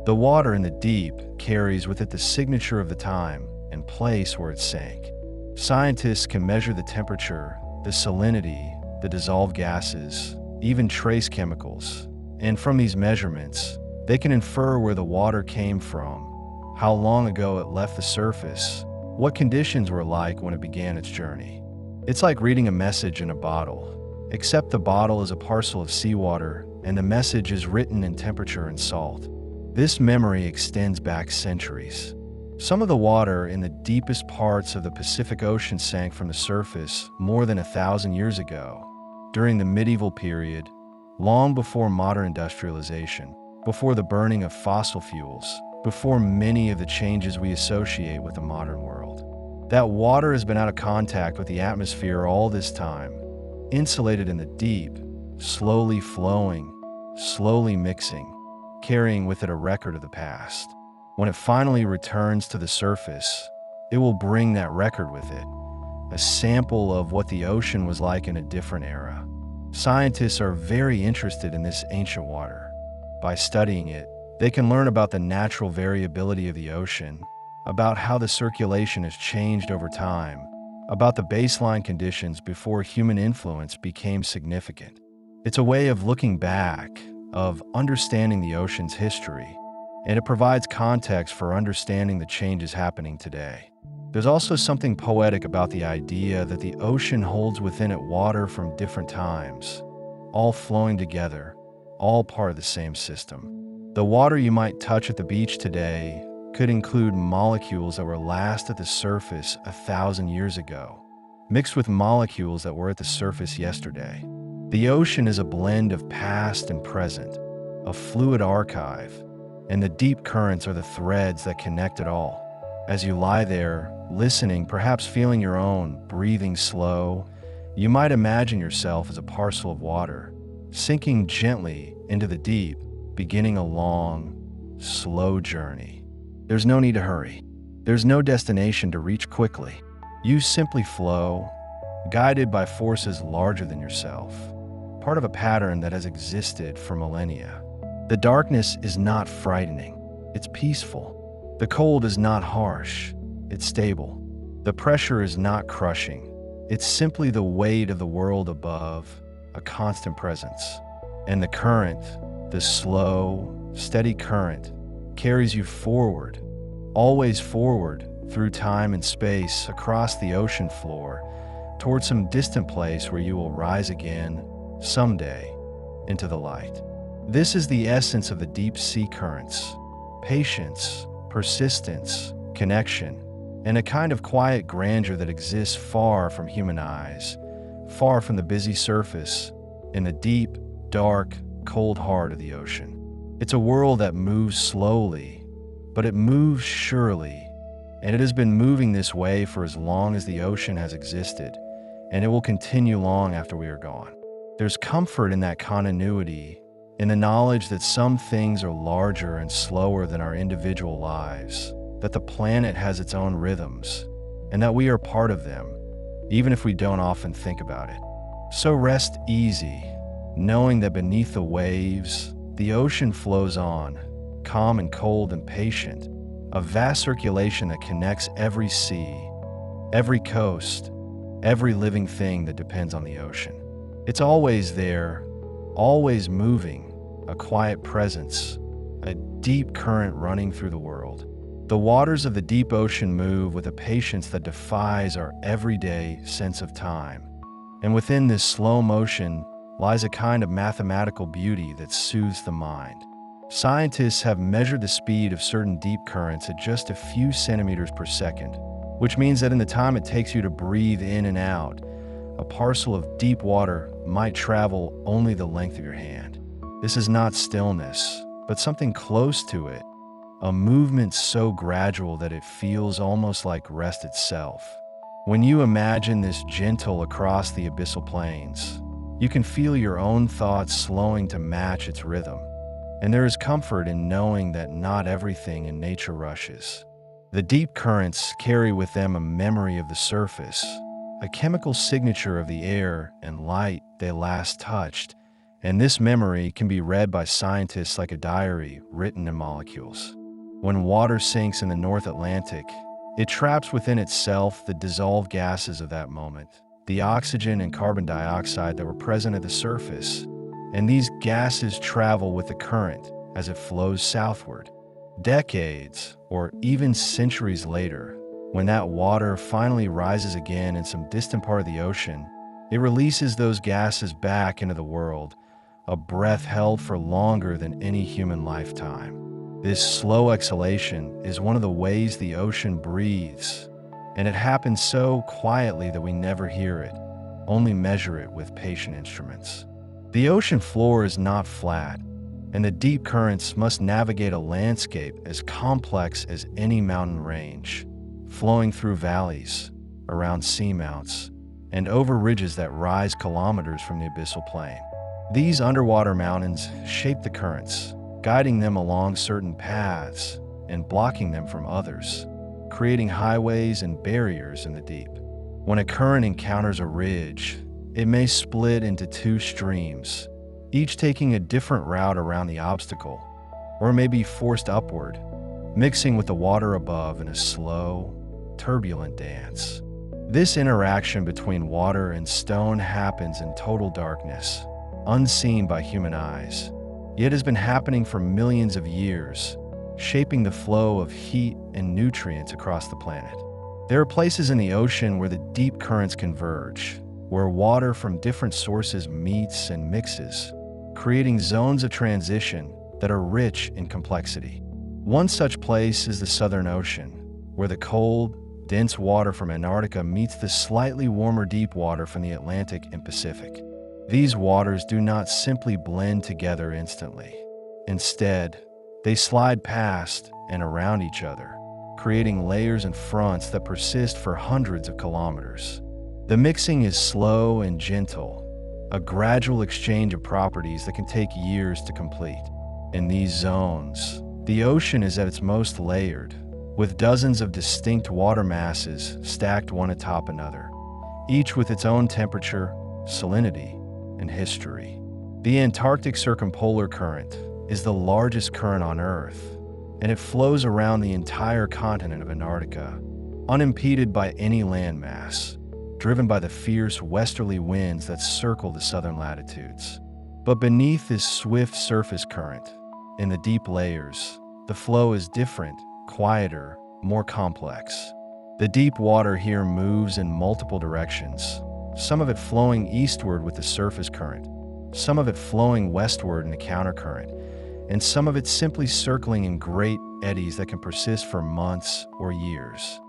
The water in the deep carries with it the signature of the time and place where it sank. Scientists can measure the temperature, the salinity, the dissolved gases, even trace chemicals, and from these measurements, they can infer where the water came from, how long ago it left the surface, what conditions were like when it began its journey. It's like reading a message in a bottle, except the bottle is a parcel of seawater and the message is written in temperature and salt. This memory extends back centuries. Some of the water in the deepest parts of the Pacific Ocean sank from the surface more than 1,000 years ago, during the medieval period, long before modern industrialization, before the burning of fossil fuels, before many of the changes we associate with the modern world. That water has been out of contact with the atmosphere all this time, insulated in the deep, slowly flowing, slowly mixing, carrying with it a record of the past. When it finally returns to the surface, it will bring that record with it, a sample of what the ocean was like in a different era. Scientists are very interested in this ancient water. By studying it, they can learn about the natural variability of the ocean, about how the circulation has changed over time, about the baseline conditions before human influence became significant. It's a way of looking back, of understanding the ocean's history, and it provides context for understanding the changes happening today. There's also something poetic about the idea that the ocean holds within it water from different times, all flowing together, all part of the same system. The water you might touch at the beach today could include molecules that were last at the surface 1,000 years ago, mixed with molecules that were at the surface yesterday. The ocean is a blend of past and present, a fluid archive, and the deep currents are the threads that connect it all. As you lie there, listening, perhaps feeling your own breathing slow, you might imagine yourself as a parcel of water, sinking gently into the deep, beginning a long, slow journey. There's no need to hurry. There's no destination to reach quickly. You simply flow, guided by forces larger than yourself, part of a pattern that has existed for millennia. The darkness is not frightening, it's peaceful. The cold is not harsh, it's stable. The pressure is not crushing, it's simply the weight of the world above, a constant presence. And the current, the slow, steady current, carries you forward, always forward, through time and space, across the ocean floor, towards some distant place where you will rise again, someday, into the light. This is the essence of the deep sea currents: patience, persistence, connection, and a kind of quiet grandeur that exists far from human eyes, far from the busy surface, in the deep, dark, cold heart of the ocean. It's a world that moves slowly, but it moves surely, and it has been moving this way for as long as the ocean has existed, and it will continue long after we are gone. There's comfort in that continuity, in the knowledge that some things are larger and slower than our individual lives, that the planet has its own rhythms, and that we are part of them, even if we don't often think about it. So rest easy, knowing that beneath the waves, the ocean flows on, calm and cold and patient, a vast circulation that connects every sea, every coast, every living thing that depends on the ocean. It's always there, always moving, a quiet presence, a deep current running through the world. The waters of the deep ocean move with a patience that defies our everyday sense of time. And within this slow motion lies a kind of mathematical beauty that soothes the mind. Scientists have measured the speed of certain deep currents at just a few centimeters per second, which means that in the time it takes you to breathe in and out, a parcel of deep water might travel only the length of your hand. This is not stillness, but something close to it, a movement so gradual that it feels almost like rest itself. When you imagine this gentle across the abyssal plains, you can feel your own thoughts slowing to match its rhythm. And there is comfort in knowing that not everything in nature rushes. The deep currents carry with them a memory of the surface, a chemical signature of the air and light they last touched, and this memory can be read by scientists like a diary written in molecules. When water sinks in the North Atlantic, it traps within itself the dissolved gases of that moment, the oxygen and carbon dioxide that were present at the surface, and these gases travel with the current as it flows southward. Decades, or even centuries later, when that water finally rises again in some distant part of the ocean, it releases those gases back into the world, a breath held for longer than any human lifetime. This slow exhalation is one of the ways the ocean breathes, and it happens so quietly that we never hear it, only measure it with patient instruments. The ocean floor is not flat, and the deep currents must navigate a landscape as complex as any mountain range, flowing through valleys, around seamounts, and over ridges that rise kilometers from the abyssal plain. These underwater mountains shape the currents, guiding them along certain paths and blocking them from others, creating highways and barriers in the deep. When a current encounters a ridge, it may split into two streams, each taking a different route around the obstacle, or it may be forced upward, mixing with the water above in a slow, turbulent dance. This interaction between water and stone happens in total darkness, unseen by human eyes, yet has been happening for millions of years, shaping the flow of heat and nutrients across the planet. There are places in the ocean where the deep currents converge, where water from different sources meets and mixes, creating zones of transition that are rich in complexity. One such place is the Southern Ocean, where the cold, dense water from Antarctica meets the slightly warmer deep water from the Atlantic and Pacific. These waters do not simply blend together instantly. Instead, they slide past and around each other, creating layers and fronts that persist for hundreds of kilometers. The mixing is slow and gentle, a gradual exchange of properties that can take years to complete. In these zones, the ocean is at its most layered, with dozens of distinct water masses stacked one atop another, each with its own temperature, salinity, and history. The Antarctic Circumpolar Current is the largest current on Earth, and it flows around the entire continent of Antarctica, unimpeded by any landmass, driven by the fierce westerly winds that circle the southern latitudes. But beneath this swift surface current, in the deep layers, the flow is different, quieter, more complex. The deep water here moves in multiple directions, some of it flowing eastward with the surface current, some of it flowing westward in a countercurrent, and some of it simply circling in great eddies that can persist for months or years.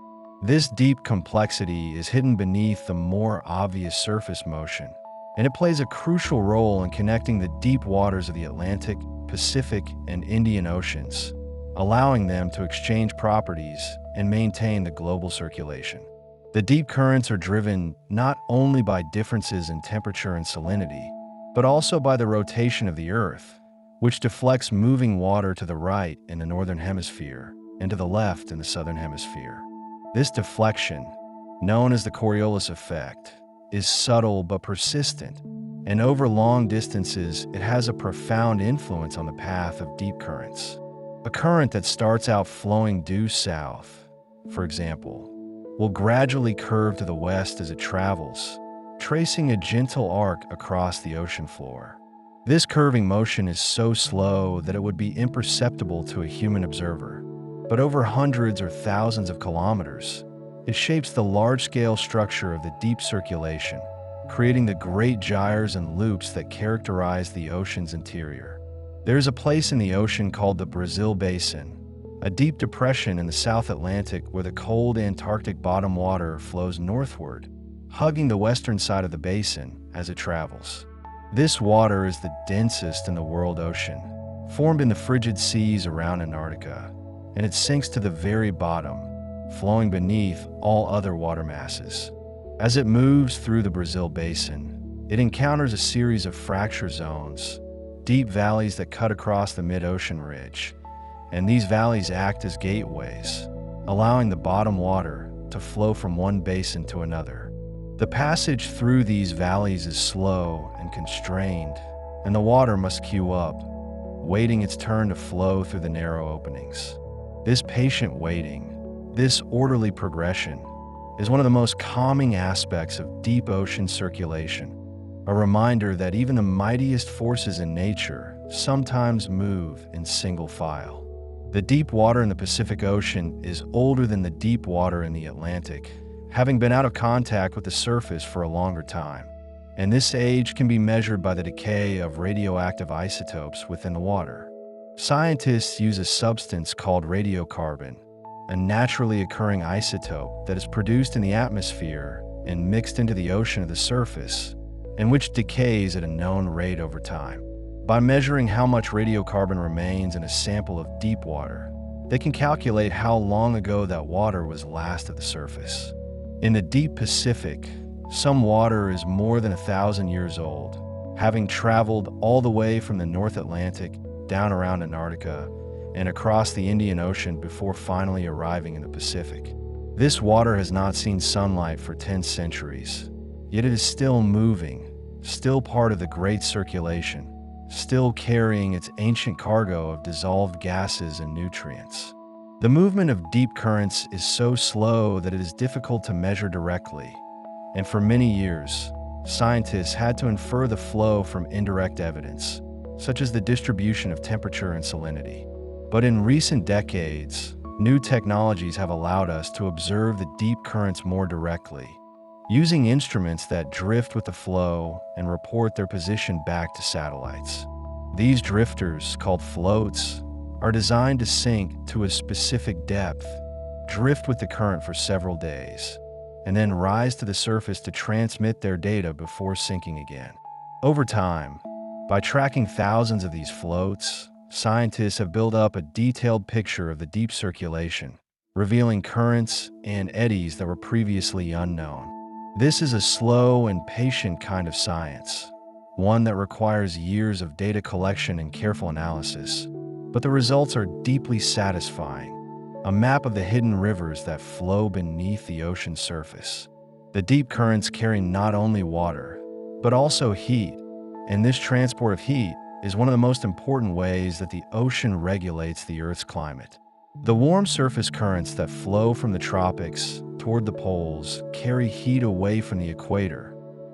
This deep complexity is hidden beneath the more obvious surface motion, and it plays a crucial role in connecting the deep waters of the Atlantic, Pacific, and Indian Oceans, allowing them to exchange properties and maintain the global circulation. The deep currents are driven not only by differences in temperature and salinity, but also by the rotation of the Earth, which deflects moving water to the right in the northern hemisphere and to the left in the southern hemisphere. This deflection, known as the Coriolis effect, is subtle but persistent, and over long distances it has a profound influence on the path of deep currents. A current that starts out flowing due south, for example, will gradually curve to the west as it travels, tracing a gentle arc across the ocean floor. This curving motion is so slow that it would be imperceptible to a human observer, but over hundreds or thousands of kilometers, it shapes the large-scale structure of the deep circulation, creating the great gyres and loops that characterize the ocean's interior. There is a place in the ocean called the Brazil Basin, a deep depression in the South Atlantic where the cold Antarctic bottom water flows northward, hugging the western side of the basin as it travels. This water is the densest in the world ocean, formed in the frigid seas around Antarctica, and it sinks to the very bottom, flowing beneath all other water masses. As it moves through the Brazil Basin, it encounters a series of fracture zones, deep valleys that cut across the mid-ocean ridge, and these valleys act as gateways, allowing the bottom water to flow from one basin to another. The passage through these valleys is slow and constrained, and the water must queue up, waiting its turn to flow through the narrow openings. This patient waiting, this orderly progression, is one of the most calming aspects of deep ocean circulation, a reminder that even the mightiest forces in nature sometimes move in single file. The deep water in the Pacific Ocean is older than the deep water in the Atlantic, having been out of contact with the surface for a longer time, and this age can be measured by the decay of radioactive isotopes within the water. Scientists use a substance called radiocarbon, a naturally occurring isotope that is produced in the atmosphere and mixed into the ocean at the surface, and which decays at a known rate over time. By measuring how much radiocarbon remains in a sample of deep water, they can calculate how long ago that water was last at the surface. In the deep Pacific, some water is more than 1,000 years old, having traveled all the way from the North Atlantic down around Antarctica and across the Indian Ocean before finally arriving in the Pacific. This water has not seen sunlight for 10 centuries, yet it is still moving, still part of the Great Circulation, still carrying its ancient cargo of dissolved gases and nutrients. The movement of deep currents is so slow that it is difficult to measure directly, and for many years, scientists had to infer the flow from indirect evidence, such as the distribution of temperature and salinity. But in recent decades, new technologies have allowed us to observe the deep currents more directly, using instruments that drift with the flow and report their position back to satellites. These drifters, called floats, are designed to sink to a specific depth, drift with the current for several days, and then rise to the surface to transmit their data before sinking again. Over time, by tracking thousands of these floats, scientists have built up a detailed picture of the deep circulation, revealing currents and eddies that were previously unknown. This is a slow and patient kind of science, one that requires years of data collection and careful analysis, but the results are deeply satisfying. A map of the hidden rivers that flow beneath the ocean's surface. The deep currents carry not only water, but also heat, and this transport of heat is one of the most important ways that the ocean regulates the Earth's climate. The warm surface currents that flow from the tropics toward the poles carry heat away from the equator,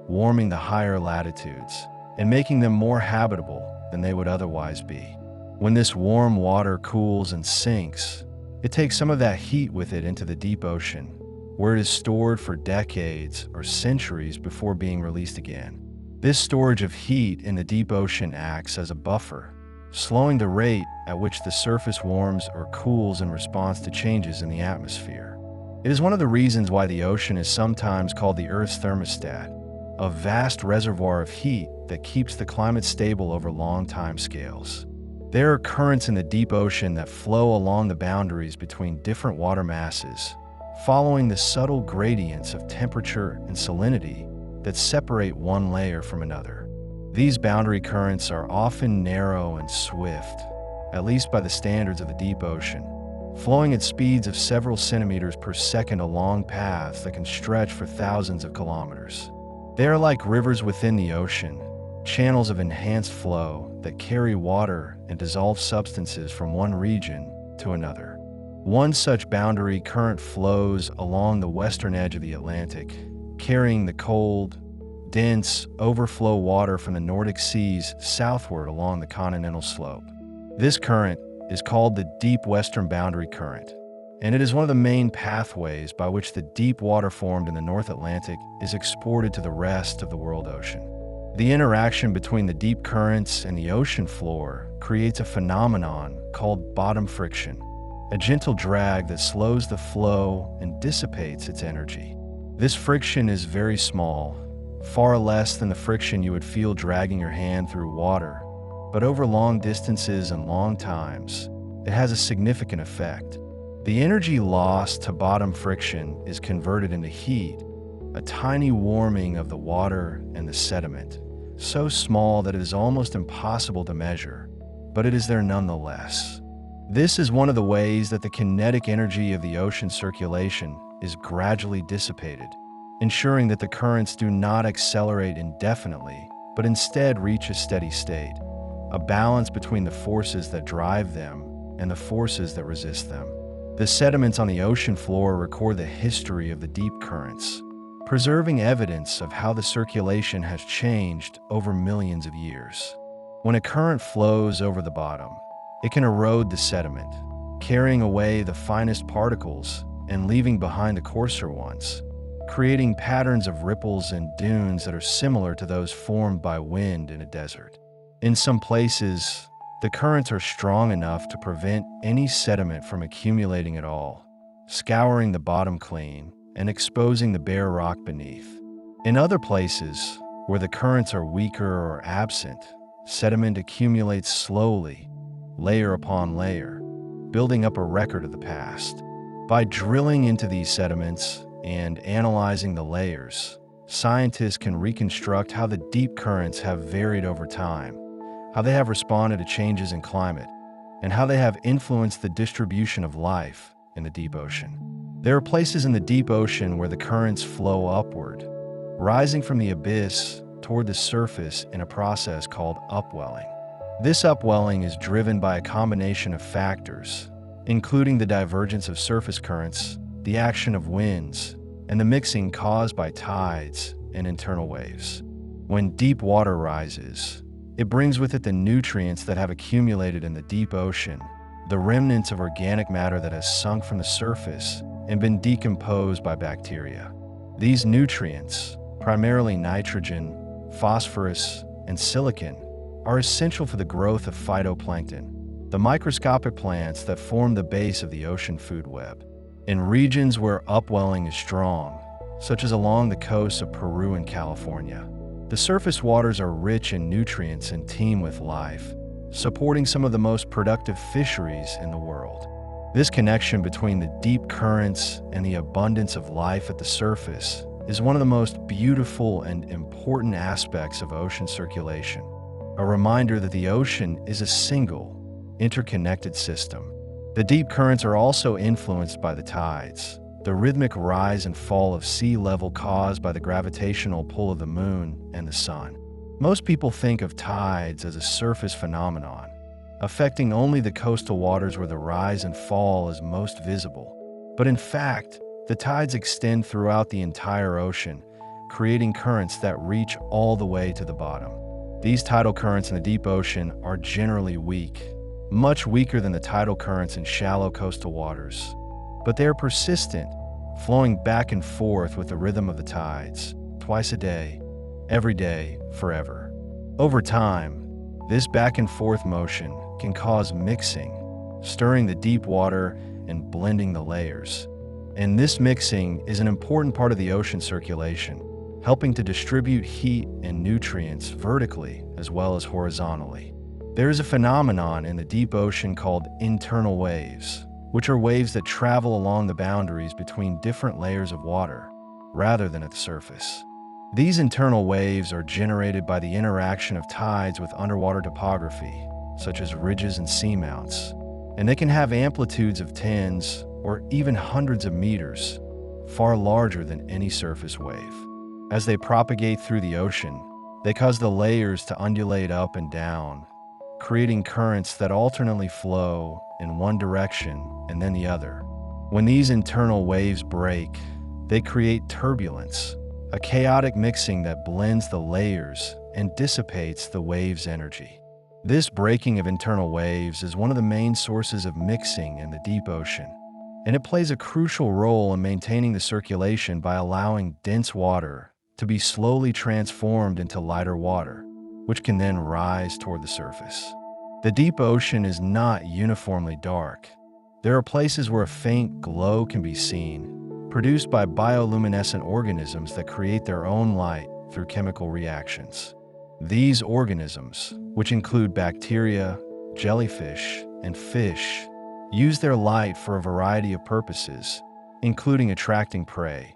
warming the higher latitudes and making them more habitable than they would otherwise be. When this warm water cools and sinks, it takes some of that heat with it into the deep ocean, where it is stored for decades or centuries before being released again. This storage of heat in the deep ocean acts as a buffer, slowing the rate at which the surface warms or cools in response to changes in the atmosphere. It is one of the reasons why the ocean is sometimes called the Earth's thermostat, a vast reservoir of heat that keeps the climate stable over long time scales. There are currents in the deep ocean that flow along the boundaries between different water masses, following the subtle gradients of temperature and salinity that separate one layer from another. These boundary currents are often narrow and swift, at least by the standards of the deep ocean, flowing at speeds of several centimeters per second along paths that can stretch for thousands of kilometers. They are like rivers within the ocean, channels of enhanced flow that carry water and dissolved substances from one region to another. One such boundary current flows along the western edge of the Atlantic, carrying the cold, dense, overflow water from the Nordic seas southward along the continental slope. This current is called the Deep Western Boundary Current, and it is one of the main pathways by which the deep water formed in the North Atlantic is exported to the rest of the world ocean. The interaction between the deep currents and the ocean floor creates a phenomenon called bottom friction, a gentle drag that slows the flow and dissipates its energy. This friction is very small, far less than the friction you would feel dragging your hand through water, but over long distances and long times, it has a significant effect. The energy lost to bottom friction is converted into heat, a tiny warming of the water and the sediment, so small that it is almost impossible to measure, but it is there nonetheless. This is one of the ways that the kinetic energy of the ocean circulation is gradually dissipated, ensuring that the currents do not accelerate indefinitely, but instead reach a steady state, a balance between the forces that drive them and the forces that resist them. The sediments on the ocean floor record the history of the deep currents, preserving evidence of how the circulation has changed over millions of years. When a current flows over the bottom, it can erode the sediment, carrying away the finest particles and leaving behind the coarser ones, creating patterns of ripples and dunes that are similar to those formed by wind in a desert. In some places, the currents are strong enough to prevent any sediment from accumulating at all, scouring the bottom clean and exposing the bare rock beneath. In other places, where the currents are weaker or absent, sediment accumulates slowly, layer upon layer, building up a record of the past. By drilling into these sediments and analyzing the layers, scientists can reconstruct how the deep currents have varied over time, how they have responded to changes in climate, and how they have influenced the distribution of life in the deep ocean. There are places in the deep ocean where the currents flow upward, rising from the abyss toward the surface in a process called upwelling. This upwelling is driven by a combination of factors, including the divergence of surface currents, the action of winds, and the mixing caused by tides and internal waves. When deep water rises, it brings with it the nutrients that have accumulated in the deep ocean, the remnants of organic matter that has sunk from the surface and been decomposed by bacteria. These nutrients, primarily nitrogen, phosphorus, and silicon, are essential for the growth of phytoplankton, the microscopic plants that form the base of the ocean food web. In regions where upwelling is strong, such as along the coasts of Peru and California, the surface waters are rich in nutrients and teem with life, supporting some of the most productive fisheries in the world. This connection between the deep currents and the abundance of life at the surface is one of the most beautiful and important aspects of ocean circulation, a reminder that the ocean is a single, interconnected system. The deep currents are also influenced by the tides, the rhythmic rise and fall of sea level caused by the gravitational pull of the moon and the sun. Most people think of tides as a surface phenomenon, affecting only the coastal waters where the rise and fall is most visible. But in fact, the tides extend throughout the entire ocean, creating currents that reach all the way to the bottom. These tidal currents in the deep ocean are generally weak, much weaker than the tidal currents in shallow coastal waters. But they are persistent, flowing back and forth with the rhythm of the tides, twice a day, every day, forever. Over time, this back and forth motion can cause mixing, stirring the deep water and blending the layers. And this mixing is an important part of the ocean circulation, helping to distribute heat and nutrients vertically as well as horizontally. There is a phenomenon in the deep ocean called internal waves, which are waves that travel along the boundaries between different layers of water, rather than at the surface. These internal waves are generated by the interaction of tides with underwater topography, such as ridges and seamounts, and they can have amplitudes of tens or even hundreds of meters, far larger than any surface wave. As they propagate through the ocean, they cause the layers to undulate up and down, creating currents that alternately flow in one direction and then the other. When these internal waves break, they create turbulence, a chaotic mixing that blends the layers and dissipates the wave's energy. This breaking of internal waves is one of the main sources of mixing in the deep ocean, and it plays a crucial role in maintaining the circulation by allowing dense water to be slowly transformed into lighter water, which can then rise toward the surface. The deep ocean is not uniformly dark. There are places where a faint glow can be seen, produced by bioluminescent organisms that create their own light through chemical reactions. These organisms, which include bacteria, jellyfish, and fish, use their light for a variety of purposes, including attracting prey,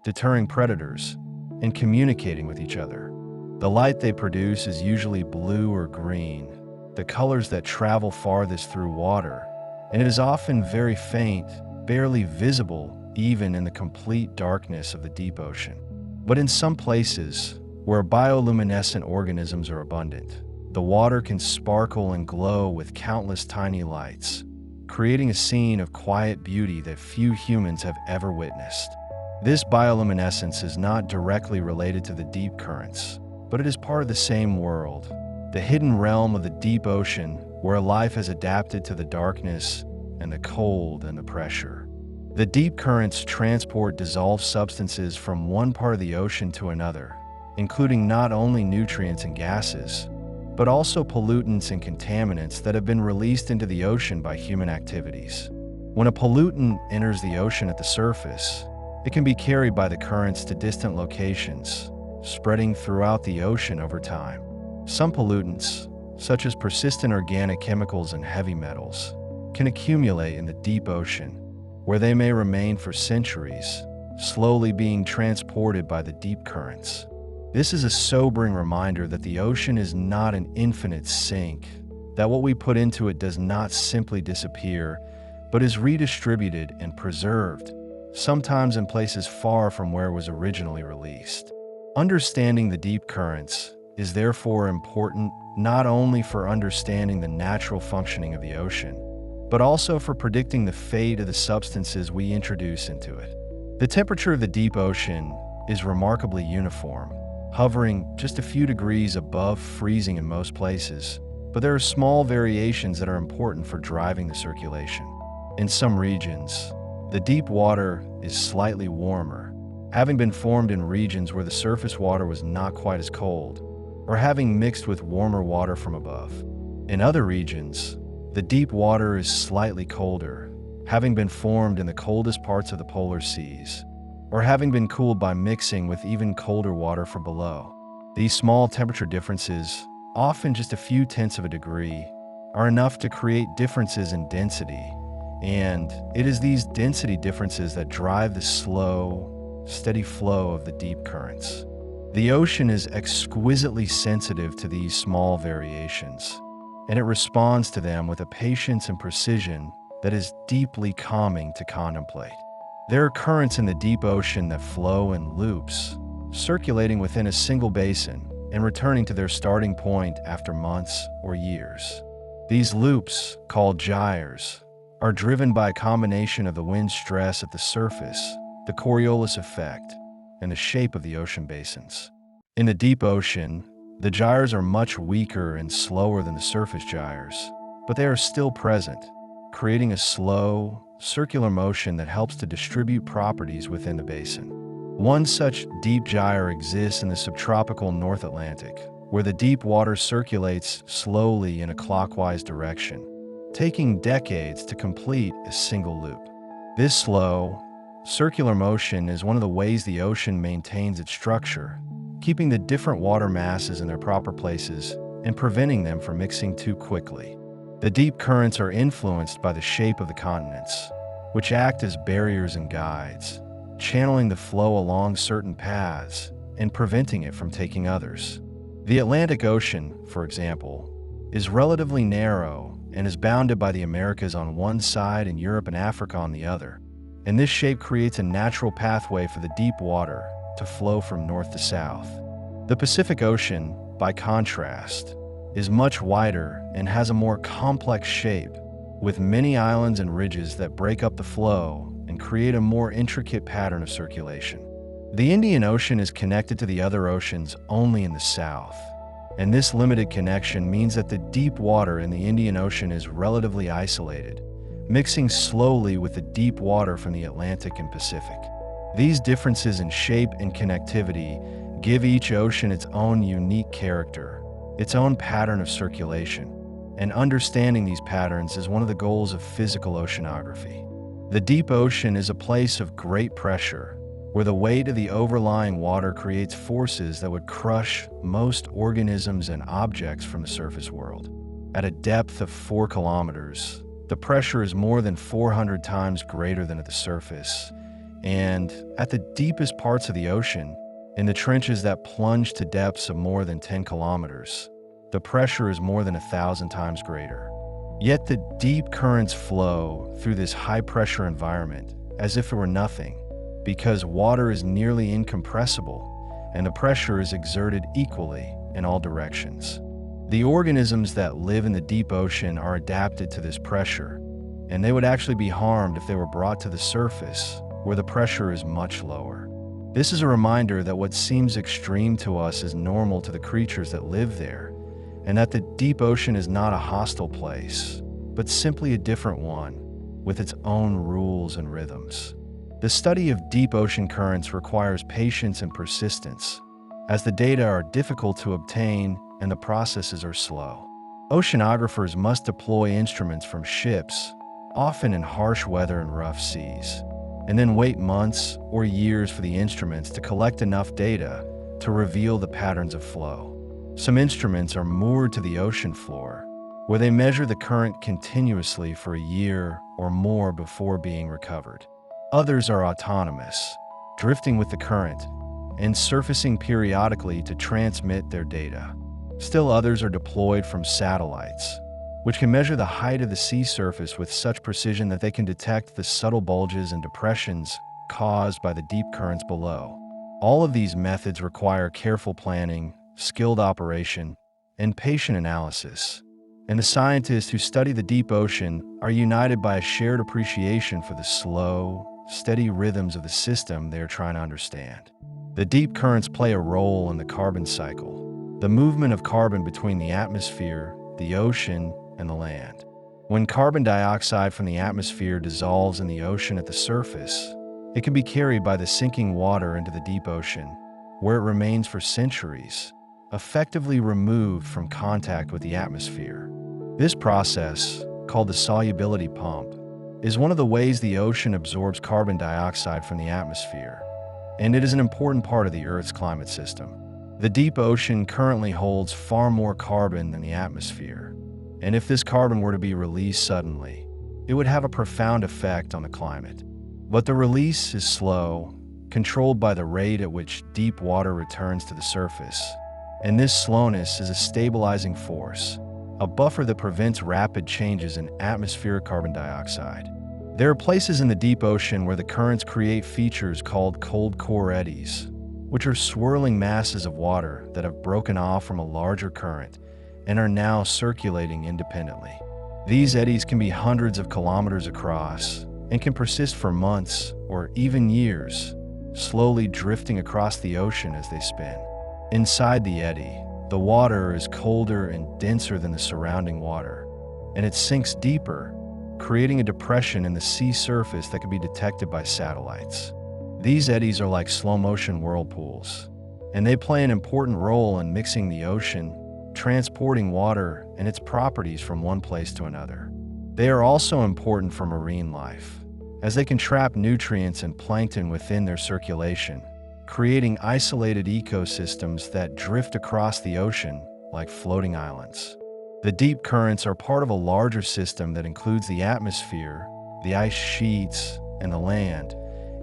deterring predators, and communicating with each other. The light they produce is usually blue or green, the colors that travel farthest through water, and it is often very faint, barely visible even in the complete darkness of the deep ocean. But in some places, where bioluminescent organisms are abundant, the water can sparkle and glow with countless tiny lights, creating a scene of quiet beauty that few humans have ever witnessed. This bioluminescence is not directly related to the deep currents, but it is part of the same world, the hidden realm of the deep ocean where life has adapted to the darkness and the cold and the pressure. The deep currents transport dissolved substances from one part of the ocean to another, including not only nutrients and gases, but also pollutants and contaminants that have been released into the ocean by human activities. When a pollutant enters the ocean at the surface, it can be carried by the currents to distant locations, spreading throughout the ocean over time. Some pollutants, such as persistent organic chemicals and heavy metals, can accumulate in the deep ocean, where they may remain for centuries, slowly being transported by the deep currents. This is a sobering reminder that the ocean is not an infinite sink, that what we put into it does not simply disappear, but is redistributed and preserved, sometimes in places far from where it was originally released. Understanding the deep currents is therefore important not only for understanding the natural functioning of the ocean, but also for predicting the fate of the substances we introduce into it. The temperature of the deep ocean is remarkably uniform, hovering just a few degrees above freezing in most places, but there are small variations that are important for driving the circulation. In some regions, the deep water is slightly warmer, having been formed in regions where the surface water was not quite as cold, or having mixed with warmer water from above. In other regions, the deep water is slightly colder, having been formed in the coldest parts of the polar seas, or having been cooled by mixing with even colder water from below. These small temperature differences, often just a few tenths of a degree, are enough to create differences in density, and it is these density differences that drive the slow, steady flow of the deep currents. The ocean is exquisitely sensitive to these small variations, and it responds to them with a patience and precision that is deeply calming to contemplate. There are currents in the deep ocean that flow in loops, circulating within a single basin and returning to their starting point after months or years. These loops, called gyres, are driven by a combination of the wind stress at the surface, the Coriolis effect, and the shape of the ocean basins. In the deep ocean, the gyres are much weaker and slower than the surface gyres, but they are still present, creating a slow, circular motion that helps to distribute properties within the basin. One such deep gyre exists in the subtropical North Atlantic, where the deep water circulates slowly in a clockwise direction, taking decades to complete a single loop. This slow, circular motion is one of the ways the ocean maintains its structure, keeping the different water masses in their proper places and preventing them from mixing too quickly. The deep currents are influenced by the shape of the continents, which act as barriers and guides, channeling the flow along certain paths and preventing it from taking others. The Atlantic Ocean, for example, is relatively narrow and is bounded by the Americas on one side and Europe and Africa on the other, and this shape creates a natural pathway for the deep water to flow from north to south. The Pacific Ocean, by contrast, is much wider and has a more complex shape, with many islands and ridges that break up the flow and create a more intricate pattern of circulation. The Indian Ocean is connected to the other oceans only in the south, and this limited connection means that the deep water in the Indian Ocean is relatively isolated, mixing slowly with the deep water from the Atlantic and Pacific. These differences in shape and connectivity give each ocean its own unique character, its own pattern of circulation, and understanding these patterns is one of the goals of physical oceanography. The deep ocean is a place of great pressure, where the weight of the overlying water creates forces that would crush most organisms and objects from the surface world. At a depth of 4 kilometers, the pressure is more than 400 times greater than at the surface, and at the deepest parts of the ocean, in the trenches that plunge to depths of more than 10 kilometers, the pressure is more than 1,000 times greater. Yet the deep currents flow through this high-pressure environment as if it were nothing, because water is nearly incompressible and the pressure is exerted equally in all directions. The organisms that live in the deep ocean are adapted to this pressure, and they would actually be harmed if they were brought to the surface, where the pressure is much lower. This is a reminder that what seems extreme to us is normal to the creatures that live there, and that the deep ocean is not a hostile place, but simply a different one, with its own rules and rhythms. The study of deep ocean currents requires patience and persistence, as the data are difficult to obtain and the processes are slow. Oceanographers must deploy instruments from ships, often in harsh weather and rough seas, and then wait months or years for the instruments to collect enough data to reveal the patterns of flow. Some instruments are moored to the ocean floor, where they measure the current continuously for a year or more before being recovered. Others are autonomous, drifting with the current, and surfacing periodically to transmit their data. Still others are deployed from satellites, which can measure the height of the sea surface with such precision that they can detect the subtle bulges and depressions caused by the deep currents below. All of these methods require careful planning, skilled operation, and patient analysis. And the scientists who study the deep ocean are united by a shared appreciation for the slow, steady rhythms of the system they are trying to understand. The deep currents play a role in the carbon cycle, the movement of carbon between the atmosphere, the ocean, and the land. When carbon dioxide from the atmosphere dissolves in the ocean at the surface, it can be carried by the sinking water into the deep ocean, where it remains for centuries, effectively removed from contact with the atmosphere. This process, called the solubility pump, is one of the ways the ocean absorbs carbon dioxide from the atmosphere, and it is an important part of the Earth's climate system. The deep ocean currently holds far more carbon than the atmosphere, and if this carbon were to be released suddenly, it would have a profound effect on the climate. But the release is slow, controlled by the rate at which deep water returns to the surface, and this slowness is a stabilizing force, a buffer that prevents rapid changes in atmospheric carbon dioxide. There are places in the deep ocean where the currents create features called cold core eddies, which are swirling masses of water that have broken off from a larger current and are now circulating independently. These eddies can be hundreds of kilometers across and can persist for months or even years, slowly drifting across the ocean as they spin. Inside the eddy, the water is colder and denser than the surrounding water, and it sinks deeper, creating a depression in the sea surface that can be detected by satellites. These eddies are like slow-motion whirlpools, and they play an important role in mixing the ocean, transporting water and its properties from one place to another. They are also important for marine life, as they can trap nutrients and plankton within their circulation, creating isolated ecosystems that drift across the ocean like floating islands. The deep currents are part of a larger system that includes the atmosphere, the ice sheets, and the land,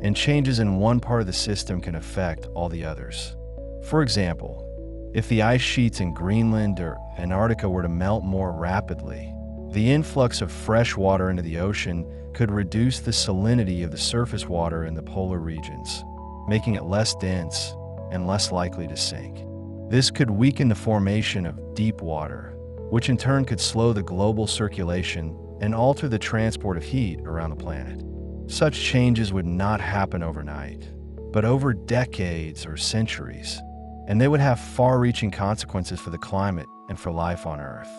and changes in one part of the system can affect all the others. For example, if the ice sheets in Greenland or Antarctica were to melt more rapidly, the influx of fresh water into the ocean could reduce the salinity of the surface water in the polar regions, making it less dense and less likely to sink. This could weaken the formation of deep water, which in turn could slow the global circulation and alter the transport of heat around the planet. Such changes would not happen overnight, but over decades or centuries, and they would have far-reaching consequences for the climate and for life on Earth.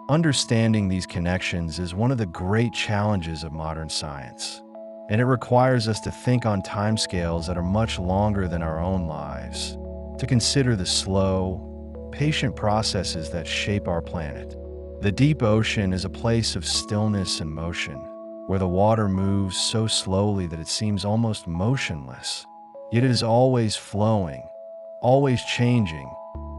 Understanding these connections is one of the great challenges of modern science, and it requires us to think on timescales that are much longer than our own lives, to consider the slow, patient processes that shape our planet. The deep ocean is a place of stillness and motion, where the water moves so slowly that it seems almost motionless, yet it is always flowing, always changing,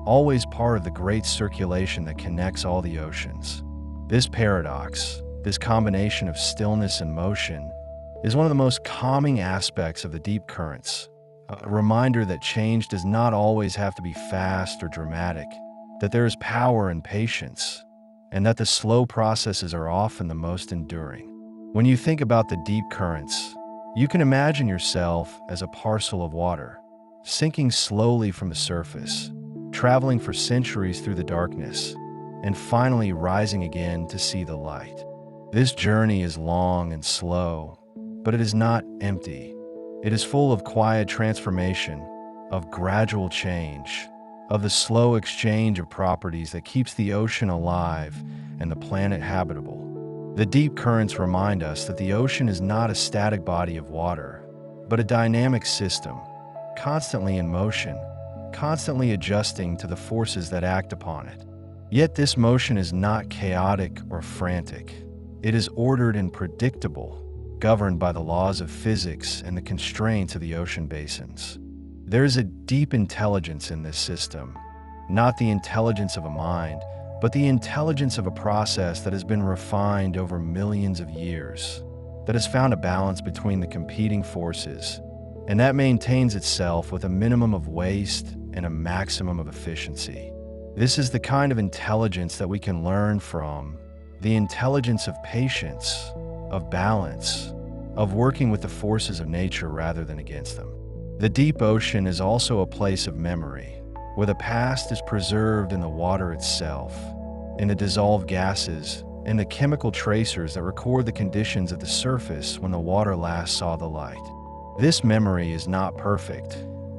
always part of the great circulation that connects all the oceans. This paradox, this combination of stillness and motion, is one of the most calming aspects of the deep currents, a reminder that change does not always have to be fast or dramatic, that there is power in patience, and that the slow processes are often the most enduring. When you think about the deep currents, you can imagine yourself as a parcel of water, sinking slowly from the surface, traveling for centuries through the darkness, and finally rising again to see the light. This journey is long and slow, but it is not empty. It is full of quiet transformation, of gradual change, of the slow exchange of properties that keeps the ocean alive and the planet habitable. The deep currents remind us that the ocean is not a static body of water, but a dynamic system, constantly in motion, constantly adjusting to the forces that act upon it. Yet this motion is not chaotic or frantic. It is ordered and predictable, governed by the laws of physics and the constraints of the ocean basins. There is a deep intelligence in this system, not the intelligence of a mind, but the intelligence of a process that has been refined over millions of years, that has found a balance between the competing forces, and that maintains itself with a minimum of waste and a maximum of efficiency. This is the kind of intelligence that we can learn from, the intelligence of patience, of balance, of working with the forces of nature rather than against them. The deep ocean is also a place of memory, where the past is preserved in the water itself, in the dissolved gases, and the chemical tracers that record the conditions at the surface when the water last saw the light. This memory is not perfect,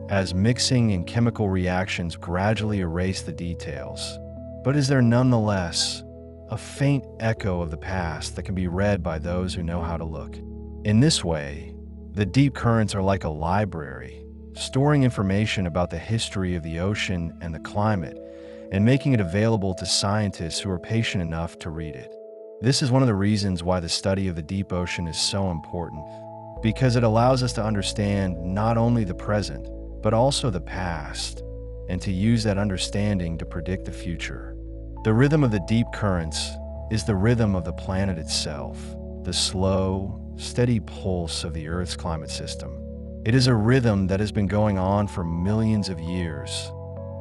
as mixing and chemical reactions gradually erase the details, but is there nonetheless a faint echo of the past that can be read by those who know how to look. In this way, the deep currents are like a library, storing information about the history of the ocean and the climate, and making it available to scientists who are patient enough to read it. This is one of the reasons why the study of the deep ocean is so important, because it allows us to understand not only the present, but also the past, and to use that understanding to predict the future. The rhythm of the deep currents is the rhythm of the planet itself, the slow, steady pulse of the Earth's climate system. It is a rhythm that has been going on for millions of years,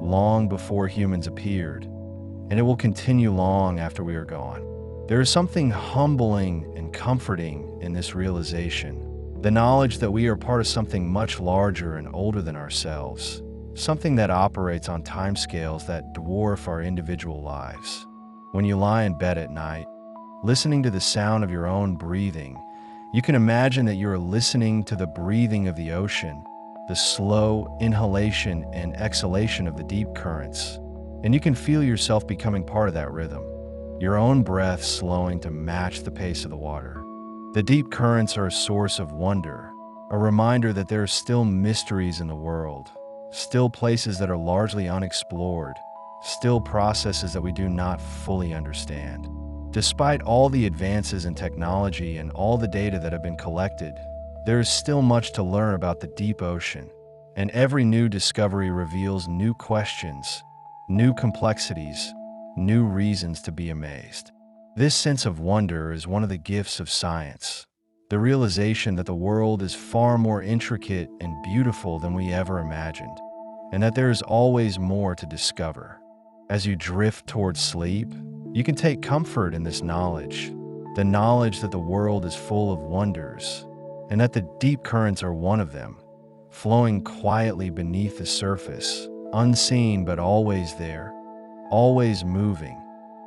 long before humans appeared, and it will continue long after we are gone. There is something humbling and comforting in this realization, the knowledge that we are part of something much larger and older than ourselves, something that operates on timescales that dwarf our individual lives. When you lie in bed at night, listening to the sound of your own breathing, you can imagine that you are listening to the breathing of the ocean, the slow inhalation and exhalation of the deep currents, and you can feel yourself becoming part of that rhythm, your own breath slowing to match the pace of the water. The deep currents are a source of wonder, a reminder that there are still mysteries in the world, still places that are largely unexplored, still processes that we do not fully understand. Despite all the advances in technology and all the data that have been collected, there is still much to learn about the deep ocean, and every new discovery reveals new questions, new complexities, new reasons to be amazed. This sense of wonder is one of the gifts of science, the realization that the world is far more intricate and beautiful than we ever imagined, and that there is always more to discover. As you drift towards sleep, you can take comfort in this knowledge, the knowledge that the world is full of wonders, and that the deep currents are one of them, flowing quietly beneath the surface, unseen but always there, always moving,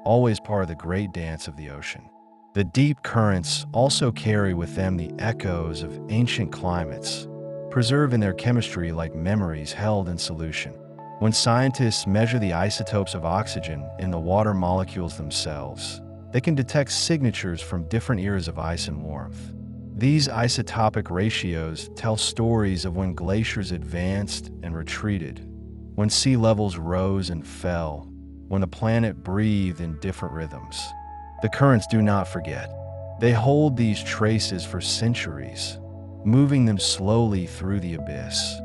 always part of the great dance of the ocean. The deep currents also carry with them the echoes of ancient climates, preserved in their chemistry like memories held in solution. When scientists measure the isotopes of oxygen in the water molecules themselves, they can detect signatures from different eras of ice and warmth. These isotopic ratios tell stories of when glaciers advanced and retreated, when sea levels rose and fell, when the planet breathed in different rhythms. The currents do not forget. They hold these traces for centuries, moving them slowly through the abyss,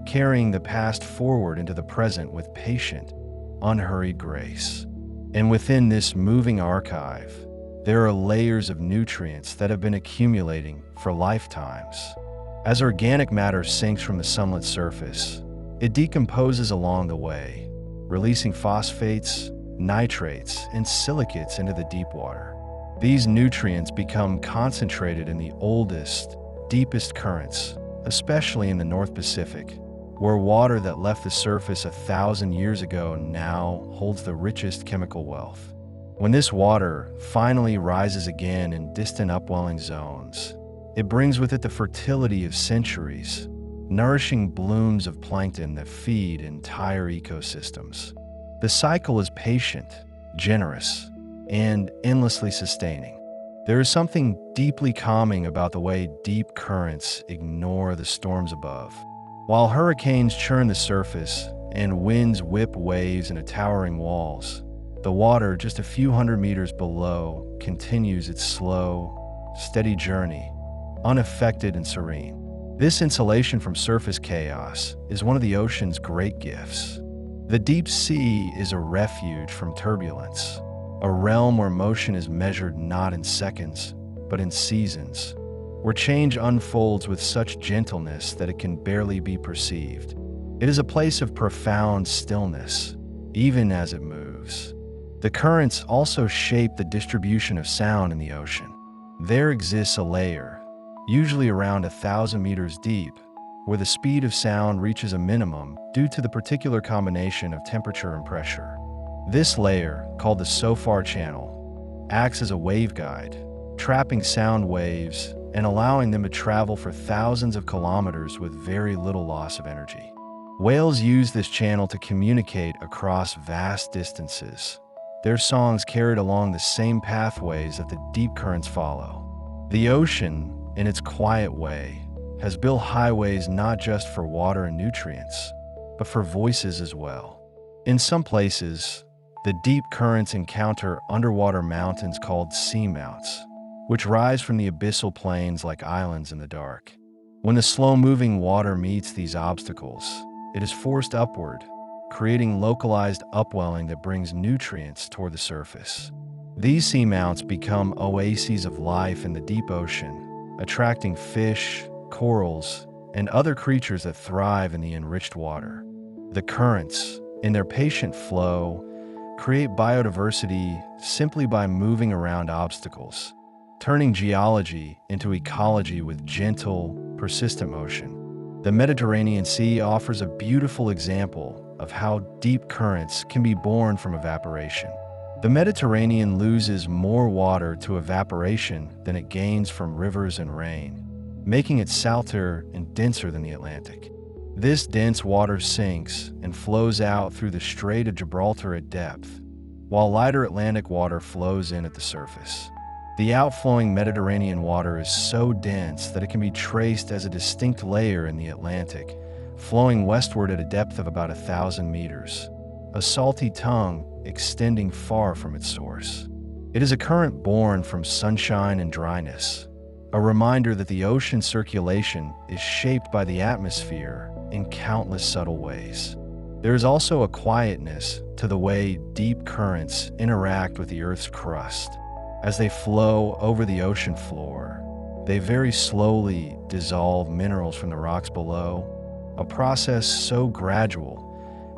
carrying the past forward into the present with patient, unhurried grace. And within this moving archive, there are layers of nutrients that have been accumulating for lifetimes. As organic matter sinks from the sunlit surface, it decomposes along the way, releasing phosphates, nitrates, and silicates into the deep water. These nutrients become concentrated in the oldest, deepest currents, especially in the North Pacific, where water that left the surface 1,000 years ago now holds the richest chemical wealth. When this water finally rises again in distant upwelling zones, it brings with it the fertility of centuries, nourishing blooms of plankton that feed entire ecosystems. The cycle is patient, generous, and endlessly sustaining. There is something deeply calming about the way deep currents ignore the storms above. While hurricanes churn the surface and winds whip waves into towering walls, the water just a few hundred meters below continues its slow, steady journey, unaffected and serene. This insulation from surface chaos is one of the ocean's great gifts. The deep sea is a refuge from turbulence, a realm where motion is measured not in seconds, but in seasons, where change unfolds with such gentleness that it can barely be perceived. It is a place of profound stillness, even as it moves. The currents also shape the distribution of sound in the ocean. There exists a layer, usually around 1,000 meters deep, where the speed of sound reaches a minimum due to the particular combination of temperature and pressure. This layer, called the seafloor channel, acts as a waveguide, trapping sound waves and allowing them to travel for thousands of kilometers with very little loss of energy. Whales use this channel to communicate across vast distances, their songs carried along the same pathways that the deep currents follow. The ocean, in its quiet way, has built highways not just for water and nutrients, but for voices as well. In some places, the deep currents encounter underwater mountains called seamounts, which rise from the abyssal plains like islands in the dark. When the slow-moving water meets these obstacles, it is forced upward, creating localized upwelling that brings nutrients toward the surface. These seamounts become oases of life in the deep ocean, attracting fish, corals, and other creatures that thrive in the enriched water. The currents, in their patient flow, create biodiversity simply by moving around obstacles, turning geology into ecology with gentle, persistent motion. The Mediterranean Sea offers a beautiful example of how deep currents can be born from evaporation. The Mediterranean loses more water to evaporation than it gains from rivers and rain, making it salter and denser than the Atlantic. This dense water sinks and flows out through the Strait of Gibraltar at depth, while lighter Atlantic water flows in at the surface. The outflowing Mediterranean water is so dense that it can be traced as a distinct layer in the Atlantic, flowing westward at a depth of about 1,000 meters, a salty tongue extending far from its source. It is a current born from sunshine and dryness, a reminder that the ocean circulation is shaped by the atmosphere in countless subtle ways. There is also a quietness to the way deep currents interact with the Earth's crust. As they flow over the ocean floor, they very slowly dissolve minerals from the rocks below, a process so gradual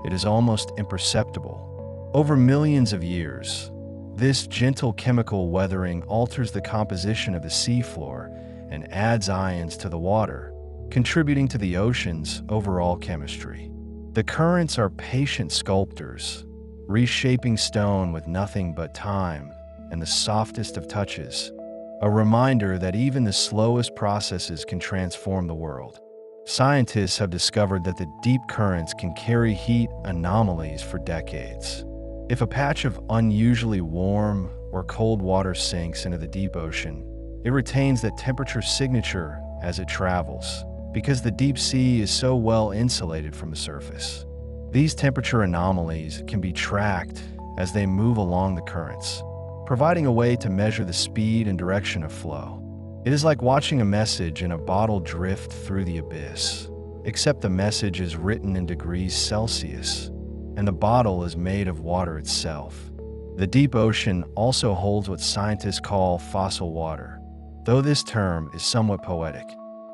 it is almost imperceptible. Over millions of years, this gentle chemical weathering alters the composition of the seafloor and adds ions to the water, contributing to the ocean's overall chemistry. The currents are patient sculptors, reshaping stone with nothing but time and the softest of touches, a reminder that even the slowest processes can transform the world. Scientists have discovered that the deep currents can carry heat anomalies for decades. If a patch of unusually warm or cold water sinks into the deep ocean, it retains that temperature signature as it travels, because the deep sea is so well insulated from the surface. These temperature anomalies can be tracked as they move along the currents, providing a way to measure the speed and direction of flow. It is like watching a message in a bottle drift through the abyss, except the message is written in degrees Celsius, and the bottle is made of water itself. The deep ocean also holds what scientists call fossil water, though this term is somewhat poetic.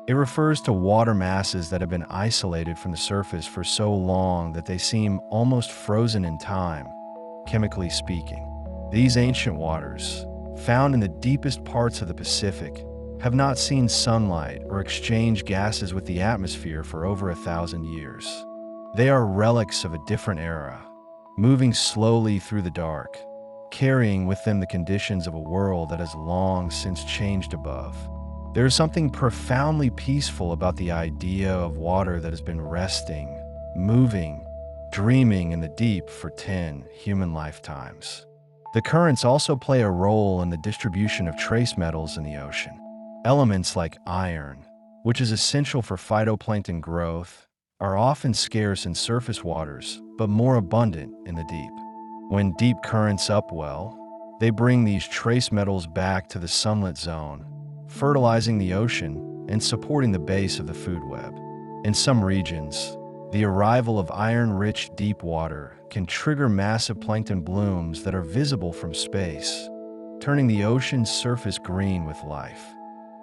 It refers to water masses that have been isolated from the surface for so long that they seem almost frozen in time, chemically speaking. These ancient waters, found in the deepest parts of the Pacific, have not seen sunlight or exchanged gases with the atmosphere for over 1,000 years. They are relics of a different era, moving slowly through the dark, carrying with them the conditions of a world that has long since changed above. There is something profoundly peaceful about the idea of water that has been resting, moving, dreaming in the deep for 10 human lifetimes. The currents also play a role in the distribution of trace metals in the ocean. Elements like iron, which is essential for phytoplankton growth, are often scarce in surface waters, but more abundant in the deep. When deep currents upwell, they bring these trace metals back to the sunlit zone, fertilizing the ocean and supporting the base of the food web. In some regions, the arrival of iron-rich deep water can trigger massive plankton blooms that are visible from space, turning the ocean's surface green with life.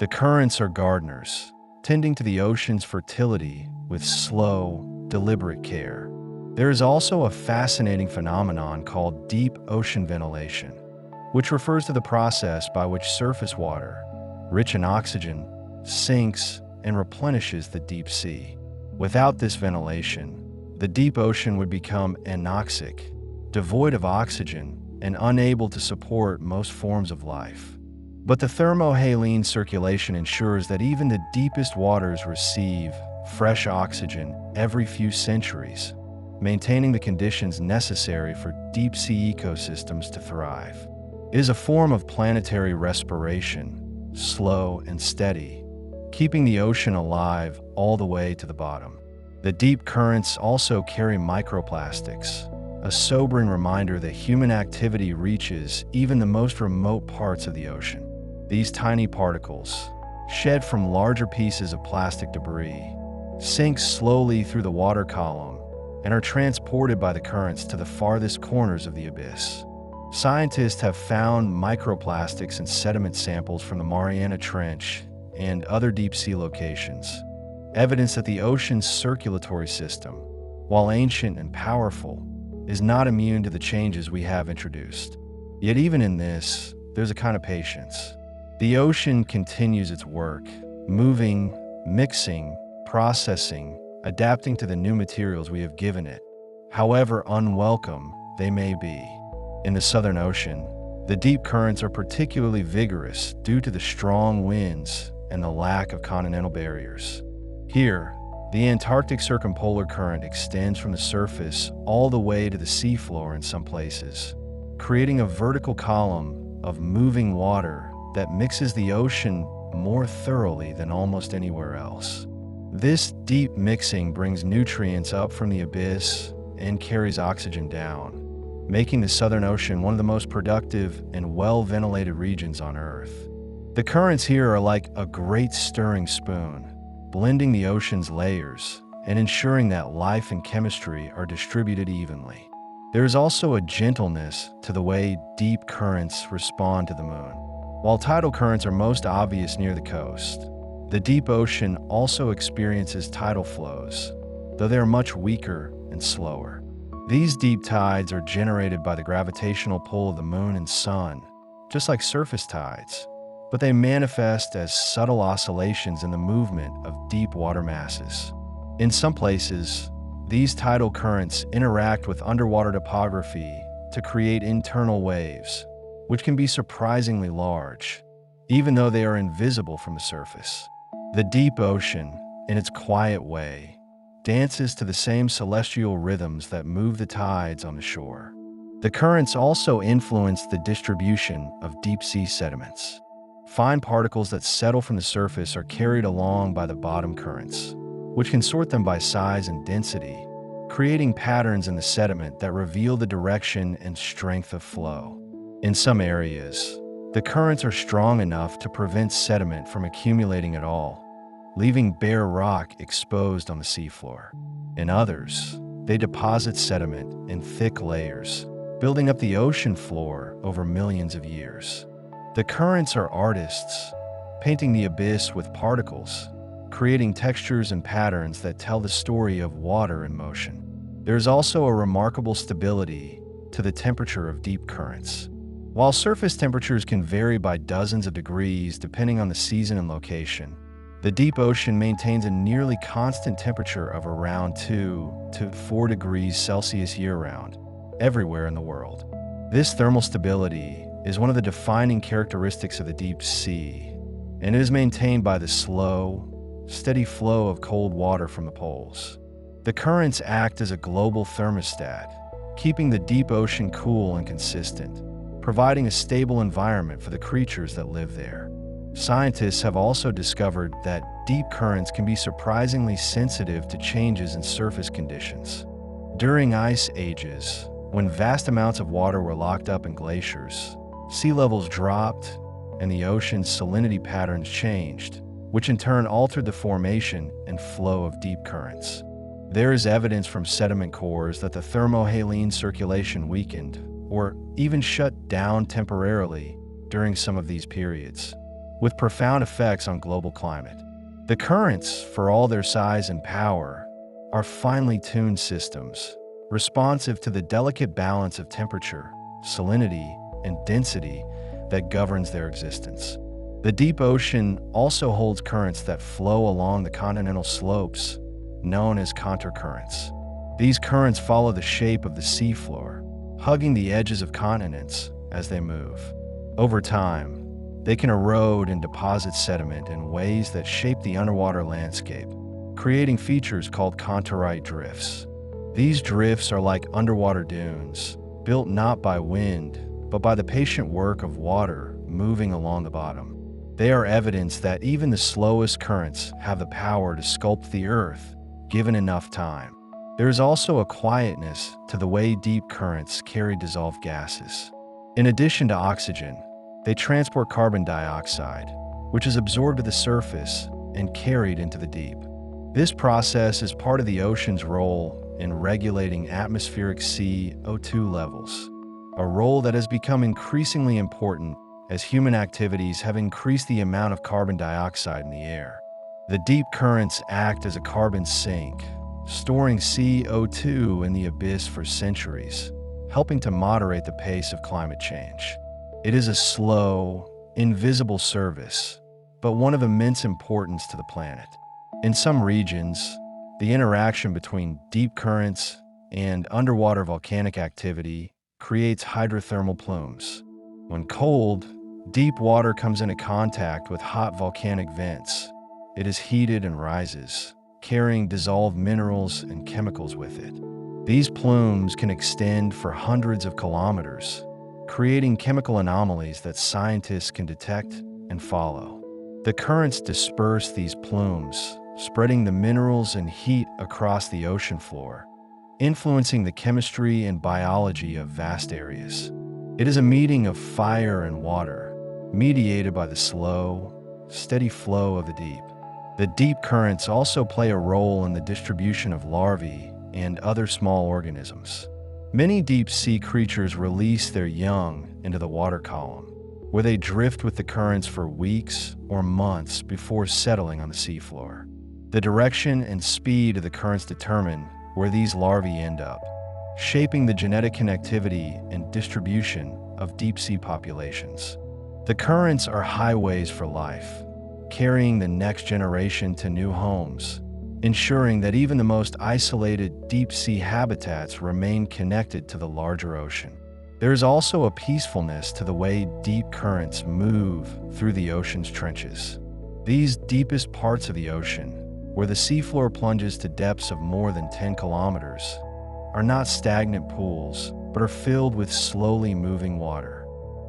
The currents are gardeners, tending to the ocean's fertility with slow, deliberate care. There is also a fascinating phenomenon called deep ocean ventilation, which refers to the process by which surface water, rich in oxygen, sinks and replenishes the deep sea. Without this ventilation, the deep ocean would become anoxic, devoid of oxygen, and unable to support most forms of life. But the thermohaline circulation ensures that even the deepest waters receive fresh oxygen every few centuries, maintaining the conditions necessary for deep-sea ecosystems to thrive. It is a form of planetary respiration, slow and steady, keeping the ocean alive all the way to the bottom. The deep currents also carry microplastics, a sobering reminder that human activity reaches even the most remote parts of the ocean. These tiny particles, shed from larger pieces of plastic debris, sink slowly through the water column and are transported by the currents to the farthest corners of the abyss. Scientists have found microplastics in sediment samples from the Mariana Trench and other deep-sea locations, evidence that the ocean's circulatory system, while ancient and powerful, is not immune to the changes we have introduced. Yet even in this, there's a kind of patience. The ocean continues its work, moving, mixing, processing, adapting to the new materials we have given it, however unwelcome they may be. In the Southern Ocean, the deep currents are particularly vigorous due to the strong winds and the lack of continental barriers. Here, the Antarctic circumpolar current extends from the surface all the way to the seafloor in some places, creating a vertical column of moving water that mixes the ocean more thoroughly than almost anywhere else. This deep mixing brings nutrients up from the abyss and carries oxygen down, making the Southern Ocean one of the most productive and well-ventilated regions on Earth. The currents here are like a great stirring spoon, blending the ocean's layers and ensuring that life and chemistry are distributed evenly. There is also a gentleness to the way deep currents respond to the moon. While tidal currents are most obvious near the coast, the deep ocean also experiences tidal flows, though they are much weaker and slower. These deep tides are generated by the gravitational pull of the moon and sun, just like surface tides, but they manifest as subtle oscillations in the movement of deep water masses. In some places, these tidal currents interact with underwater topography to create internal waves, which can be surprisingly large, even though they are invisible from the surface. The deep ocean, in its quiet way, dances to the same celestial rhythms that move the tides on the shore. The currents also influence the distribution of deep-sea sediments. Fine particles that settle from the surface are carried along by the bottom currents, which can sort them by size and density, creating patterns in the sediment that reveal the direction and strength of flow. In some areas, the currents are strong enough to prevent sediment from accumulating at all, leaving bare rock exposed on the seafloor. In others, they deposit sediment in thick layers, building up the ocean floor over millions of years. The currents are artists, painting the abyss with particles, creating textures and patterns that tell the story of water in motion. There is also a remarkable stability to the temperature of deep currents. While surface temperatures can vary by dozens of degrees depending on the season and location, the deep ocean maintains a nearly constant temperature of around 2 to 4 degrees Celsius year-round, everywhere in the world. This thermal stability is one of the defining characteristics of the deep sea, and it is maintained by the slow, steady flow of cold water from the poles. The currents act as a global thermostat, keeping the deep ocean cool and consistent, providing a stable environment for the creatures that live there. Scientists have also discovered that deep currents can be surprisingly sensitive to changes in surface conditions. During ice ages, when vast amounts of water were locked up in glaciers, sea levels dropped and the ocean's salinity patterns changed, which in turn altered the formation and flow of deep currents. There is evidence from sediment cores that the thermohaline circulation weakened or even shut down temporarily during some of these periods, with profound effects on global climate. The currents, for all their size and power, are finely tuned systems, responsive to the delicate balance of temperature, salinity, and density that governs their existence. The deep ocean also holds currents that flow along the continental slopes, known as contour-currents. These currents follow the shape of the seafloor, hugging the edges of continents as they move. Over time, they can erode and deposit sediment in ways that shape the underwater landscape, creating features called contourite drifts. These drifts are like underwater dunes, built not by wind, but by the patient work of water moving along the bottom. They are evidence that even the slowest currents have the power to sculpt the earth, given enough time. There is also a quietness to the way deep currents carry dissolved gases. In addition to oxygen, they transport carbon dioxide, which is absorbed at the surface and carried into the deep. This process is part of the ocean's role in regulating atmospheric CO2 levels, a role that has become increasingly important as human activities have increased the amount of carbon dioxide in the air. The deep currents act as a carbon sink, storing CO2 in the abyss for centuries, helping to moderate the pace of climate change. It is a slow, invisible service, but one of immense importance to the planet. In some regions, the interaction between deep currents and underwater volcanic activity creates hydrothermal plumes. When cold, deep water comes into contact with hot volcanic vents, it is heated and rises, carrying dissolved minerals and chemicals with it. These plumes can extend for hundreds of kilometers, creating chemical anomalies that scientists can detect and follow. The currents disperse these plumes, spreading the minerals and heat across the ocean floor, influencing the chemistry and biology of vast areas. It is a meeting of fire and water, mediated by the slow, steady flow of the deep. The deep currents also play a role in the distribution of larvae and other small organisms. Many deep-sea creatures release their young into the water column, where they drift with the currents for weeks or months before settling on the seafloor. The direction and speed of the currents determine where these larvae end up, shaping the genetic connectivity and distribution of deep-sea populations. The currents are highways for life, carrying the next generation to new homes, ensuring that even the most isolated deep-sea habitats remain connected to the larger ocean. There is also a peacefulness to the way deep currents move through the ocean's trenches. These deepest parts of the ocean, where the seafloor plunges to depths of more than 10 kilometers, are not stagnant pools, but are filled with slowly moving water.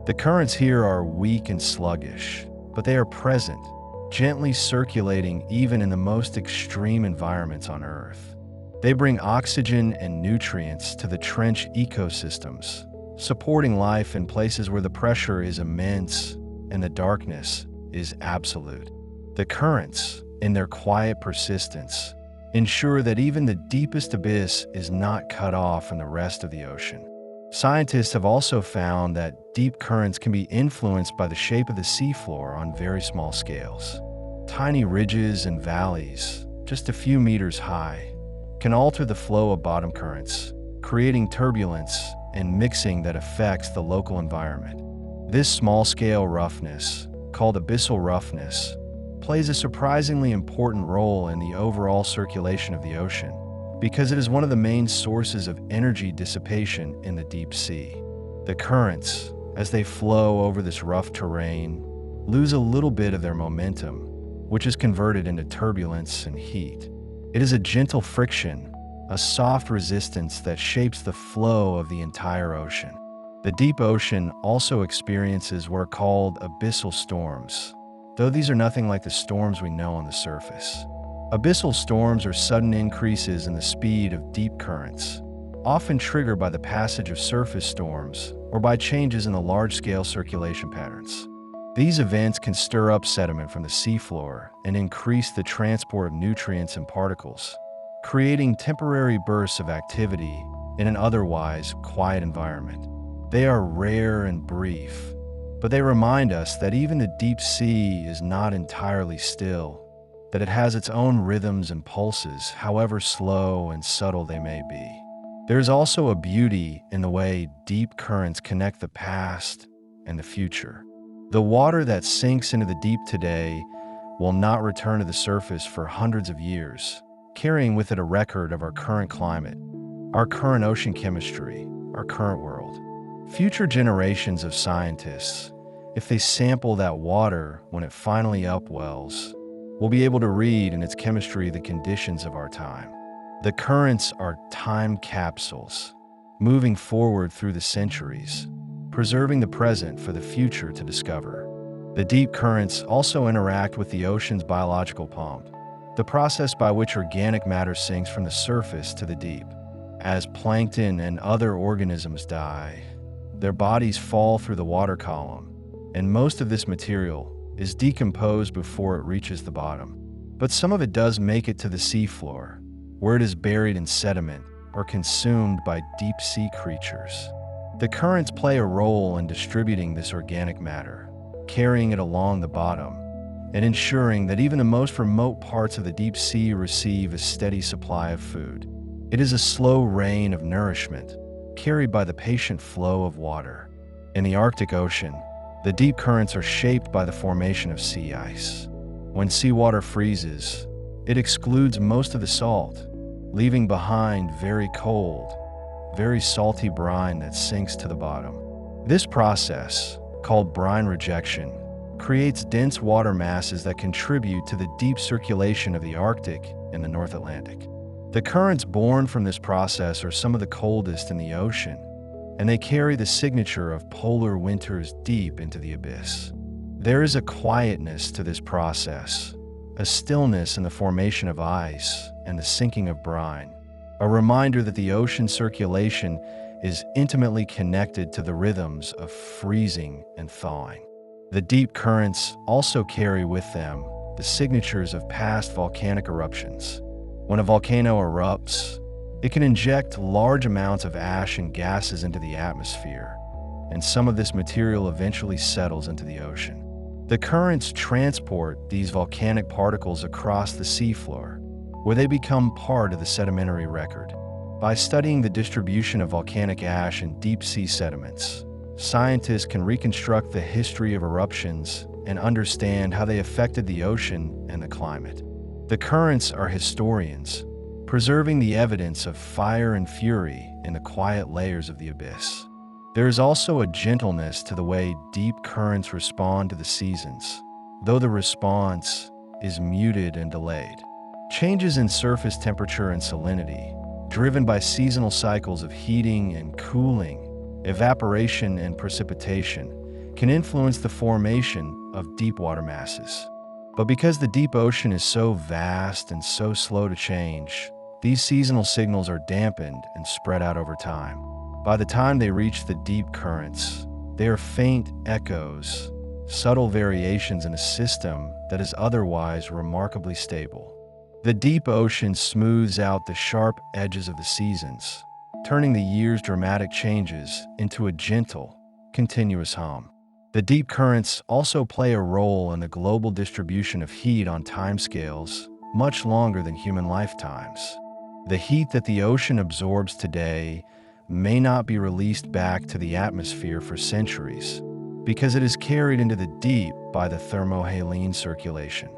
The currents here are weak and sluggish, but they are present, gently circulating even in the most extreme environments on Earth. They bring oxygen and nutrients to the trench ecosystems, supporting life in places where the pressure is immense and the darkness is absolute. The currents, in their quiet persistence, ensure that even the deepest abyss is not cut off from the rest of the ocean. Scientists have also found that deep currents can be influenced by the shape of the seafloor on very small scales. Tiny ridges and valleys, just a few meters high, can alter the flow of bottom currents, creating turbulence and mixing that affects the local environment. This small-scale roughness, called abyssal roughness, plays a surprisingly important role in the overall circulation of the ocean, because it is one of the main sources of energy dissipation in the deep sea. The currents, as they flow over this rough terrain, lose a little bit of their momentum, which is converted into turbulence and heat. It is a gentle friction, a soft resistance that shapes the flow of the entire ocean. The deep ocean also experiences what are called abyssal storms, though these are nothing like the storms we know on the surface. Abyssal storms are sudden increases in the speed of deep currents, often triggered by the passage of surface storms or by changes in the large-scale circulation patterns. These events can stir up sediment from the seafloor and increase the transport of nutrients and particles, creating temporary bursts of activity in an otherwise quiet environment. They are rare and brief, but they remind us that even the deep sea is not entirely still, that it has its own rhythms and pulses, however slow and subtle they may be. There is also a beauty in the way deep currents connect the past and the future. The water that sinks into the deep today will not return to the surface for hundreds of years, carrying with it a record of our current climate, our current ocean chemistry, our current world. Future generations of scientists, if they sample that water when it finally upwells, will be able to read in its chemistry the conditions of our time. The currents are time capsules, moving forward through the centuries, preserving the present for the future to discover. The deep currents also interact with the ocean's biological pump, the process by which organic matter sinks from the surface to the deep. As plankton and other organisms die, their bodies fall through the water column, and most of this material is decomposed before it reaches the bottom. But some of it does make it to the seafloor, where it is buried in sediment or consumed by deep-sea creatures. The currents play a role in distributing this organic matter, carrying it along the bottom, and ensuring that even the most remote parts of the deep sea receive a steady supply of food. It is a slow rain of nourishment, carried by the patient flow of water. In the Arctic Ocean, the deep currents are shaped by the formation of sea ice. When seawater freezes, it excludes most of the salt, leaving behind very cold, very salty brine that sinks to the bottom. This process, called brine rejection, creates dense water masses that contribute to the deep circulation of the Arctic and the North Atlantic. The currents born from this process are some of the coldest in the ocean, and they carry the signature of polar winters deep into the abyss. There is a quietness to this process, a stillness in the formation of ice and the sinking of brine, a reminder that the ocean circulation is intimately connected to the rhythms of freezing and thawing. The deep currents also carry with them the signatures of past volcanic eruptions. When a volcano erupts, it can inject large amounts of ash and gases into the atmosphere, and some of this material eventually settles into the ocean. The currents transport these volcanic particles across the seafloor, where they become part of the sedimentary record. By studying the distribution of volcanic ash in deep-sea sediments, scientists can reconstruct the history of eruptions and understand how they affected the ocean and the climate. The currents are historians, preserving the evidence of fire and fury in the quiet layers of the abyss. There is also a gentleness to the way deep currents respond to the seasons, though the response is muted and delayed. Changes in surface temperature and salinity, driven by seasonal cycles of heating and cooling, evaporation and precipitation, can influence the formation of deep water masses. But because the deep ocean is so vast and so slow to change, these seasonal signals are dampened and spread out over time. By the time they reach the deep currents, they are faint echoes, subtle variations in a system that is otherwise remarkably stable. The deep ocean smooths out the sharp edges of the seasons, turning the year's dramatic changes into a gentle, continuous hum. The deep currents also play a role in the global distribution of heat on timescales much longer than human lifetimes. The heat that the ocean absorbs today may not be released back to the atmosphere for centuries, because it is carried into the deep by the thermohaline circulation.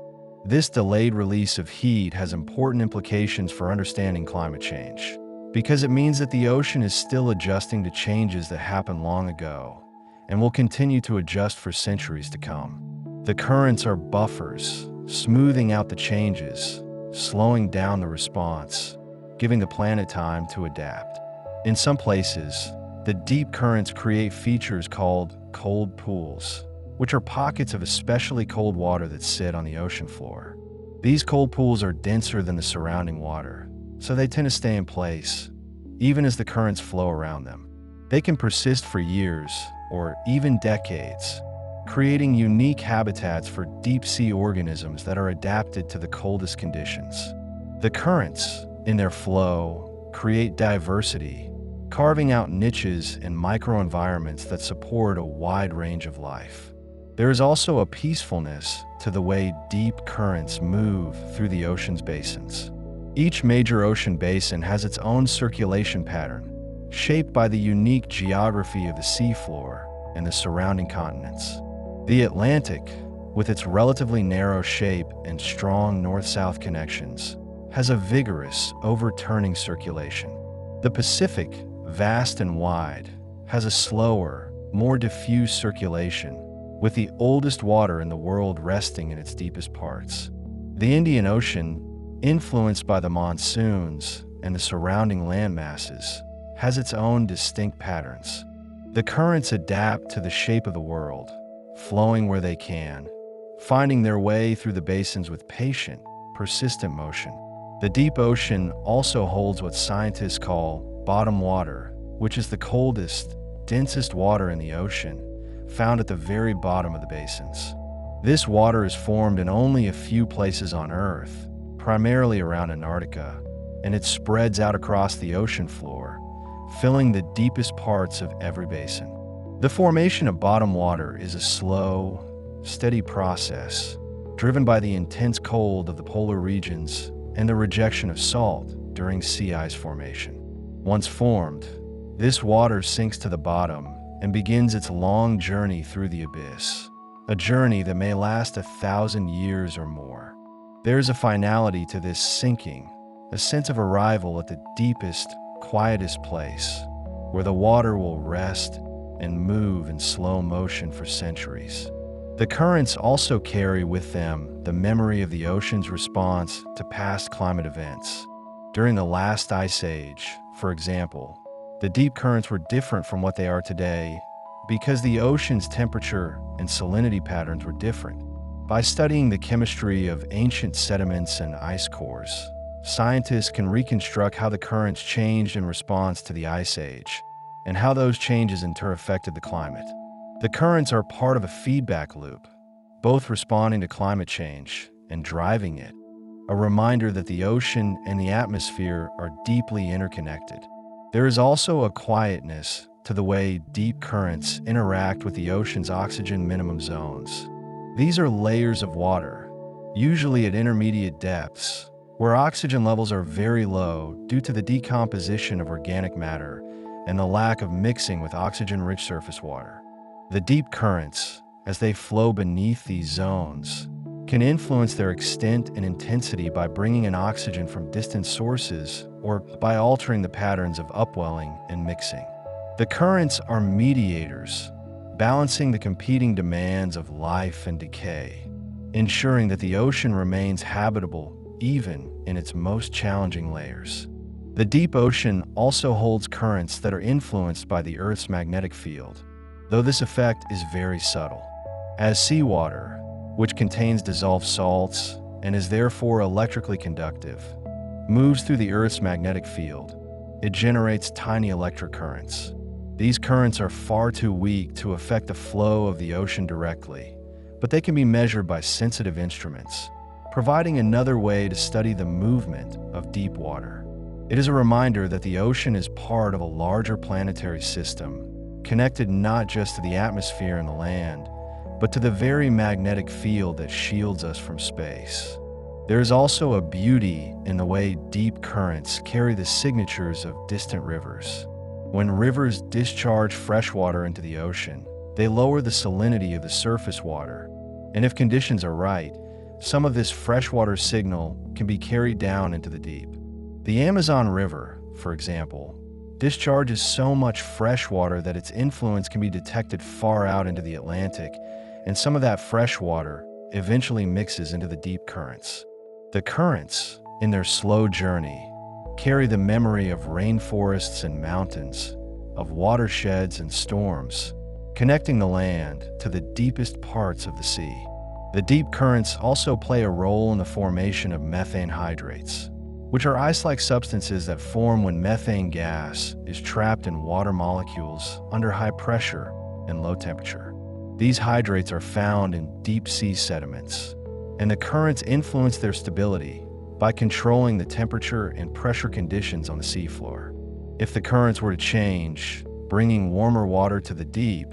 This delayed release of heat has important implications for understanding climate change, because it means that the ocean is still adjusting to changes that happened long ago and will continue to adjust for centuries to come. The currents are buffers, smoothing out the changes, slowing down the response, giving the planet time to adapt. In some places, the deep currents create features called cold pools, which are pockets of especially cold water that sit on the ocean floor. These cold pools are denser than the surrounding water, so they tend to stay in place, even as the currents flow around them. They can persist for years, or even decades, creating unique habitats for deep-sea organisms that are adapted to the coldest conditions. The currents, in their flow, create diversity, carving out niches and microenvironments that support a wide range of life. There is also a peacefulness to the way deep currents move through the ocean's basins. Each major ocean basin has its own circulation pattern, shaped by the unique geography of the seafloor and the surrounding continents. The Atlantic, with its relatively narrow shape and strong north-south connections, has a vigorous, overturning circulation. The Pacific, vast and wide, has a slower, more diffuse circulation, with the oldest water in the world resting in its deepest parts. The Indian Ocean, influenced by the monsoons and the surrounding land masses, has its own distinct patterns. The currents adapt to the shape of the world, flowing where they can, finding their way through the basins with patient, persistent motion. The deep ocean also holds what scientists call bottom water, which is the coldest, densest water in the ocean, found at the very bottom of the basins. This water is formed in only a few places on Earth, primarily around Antarctica, and it spreads out across the ocean floor, filling the deepest parts of every basin. The formation of bottom water is a slow, steady process, driven by the intense cold of the polar regions and the rejection of salt during sea ice formation. Once formed, this water sinks to the bottom and begins its long journey through the abyss, a journey that may last 1,000 years or more. There is a finality to this sinking, a sense of arrival at the deepest, quietest place, where the water will rest and move in slow motion for centuries. The currents also carry with them the memory of the ocean's response to past climate events. During the last ice age, for example, the deep currents were different from what they are today because the ocean's temperature and salinity patterns were different. By studying the chemistry of ancient sediments and ice cores, scientists can reconstruct how the currents changed in response to the ice age and how those changes in turn affected the climate. The currents are part of a feedback loop, both responding to climate change and driving it, a reminder that the ocean and the atmosphere are deeply interconnected. There is also a quietness to the way deep currents interact with the ocean's oxygen minimum zones. These are layers of water, usually at intermediate depths, where oxygen levels are very low due to the decomposition of organic matter and the lack of mixing with oxygen-rich surface water. The deep currents, as they flow beneath these zones, can influence their extent and intensity by bringing in oxygen from distant sources or by altering the patterns of upwelling and mixing. The currents are mediators, balancing the competing demands of life and decay, ensuring that the ocean remains habitable even in its most challenging layers. The deep ocean also holds currents that are influenced by the Earth's magnetic field, though this effect is very subtle. As seawater, which contains dissolved salts and is therefore electrically conductive, moves through the Earth's magnetic field, it generates tiny electric currents. These currents are far too weak to affect the flow of the ocean directly, but they can be measured by sensitive instruments, providing another way to study the movement of deep water. It is a reminder that the ocean is part of a larger planetary system, connected not just to the atmosphere and the land, but to the very magnetic field that shields us from space. There is also a beauty in the way deep currents carry the signatures of distant rivers. When rivers discharge fresh water into the ocean, they lower the salinity of the surface water, and if conditions are right, some of this freshwater signal can be carried down into the deep. The Amazon River, for example, discharges so much fresh water that its influence can be detected far out into the Atlantic, and some of that fresh water eventually mixes into the deep currents. The currents, in their slow journey, carry the memory of rainforests and mountains, of watersheds and storms, connecting the land to the deepest parts of the sea. The deep currents also play a role in the formation of methane hydrates, which are ice-like substances that form when methane gas is trapped in water molecules under high pressure and low temperature. These hydrates are found in deep sea sediments, and the currents influence their stability by controlling the temperature and pressure conditions on the seafloor. If the currents were to change, bringing warmer water to the deep,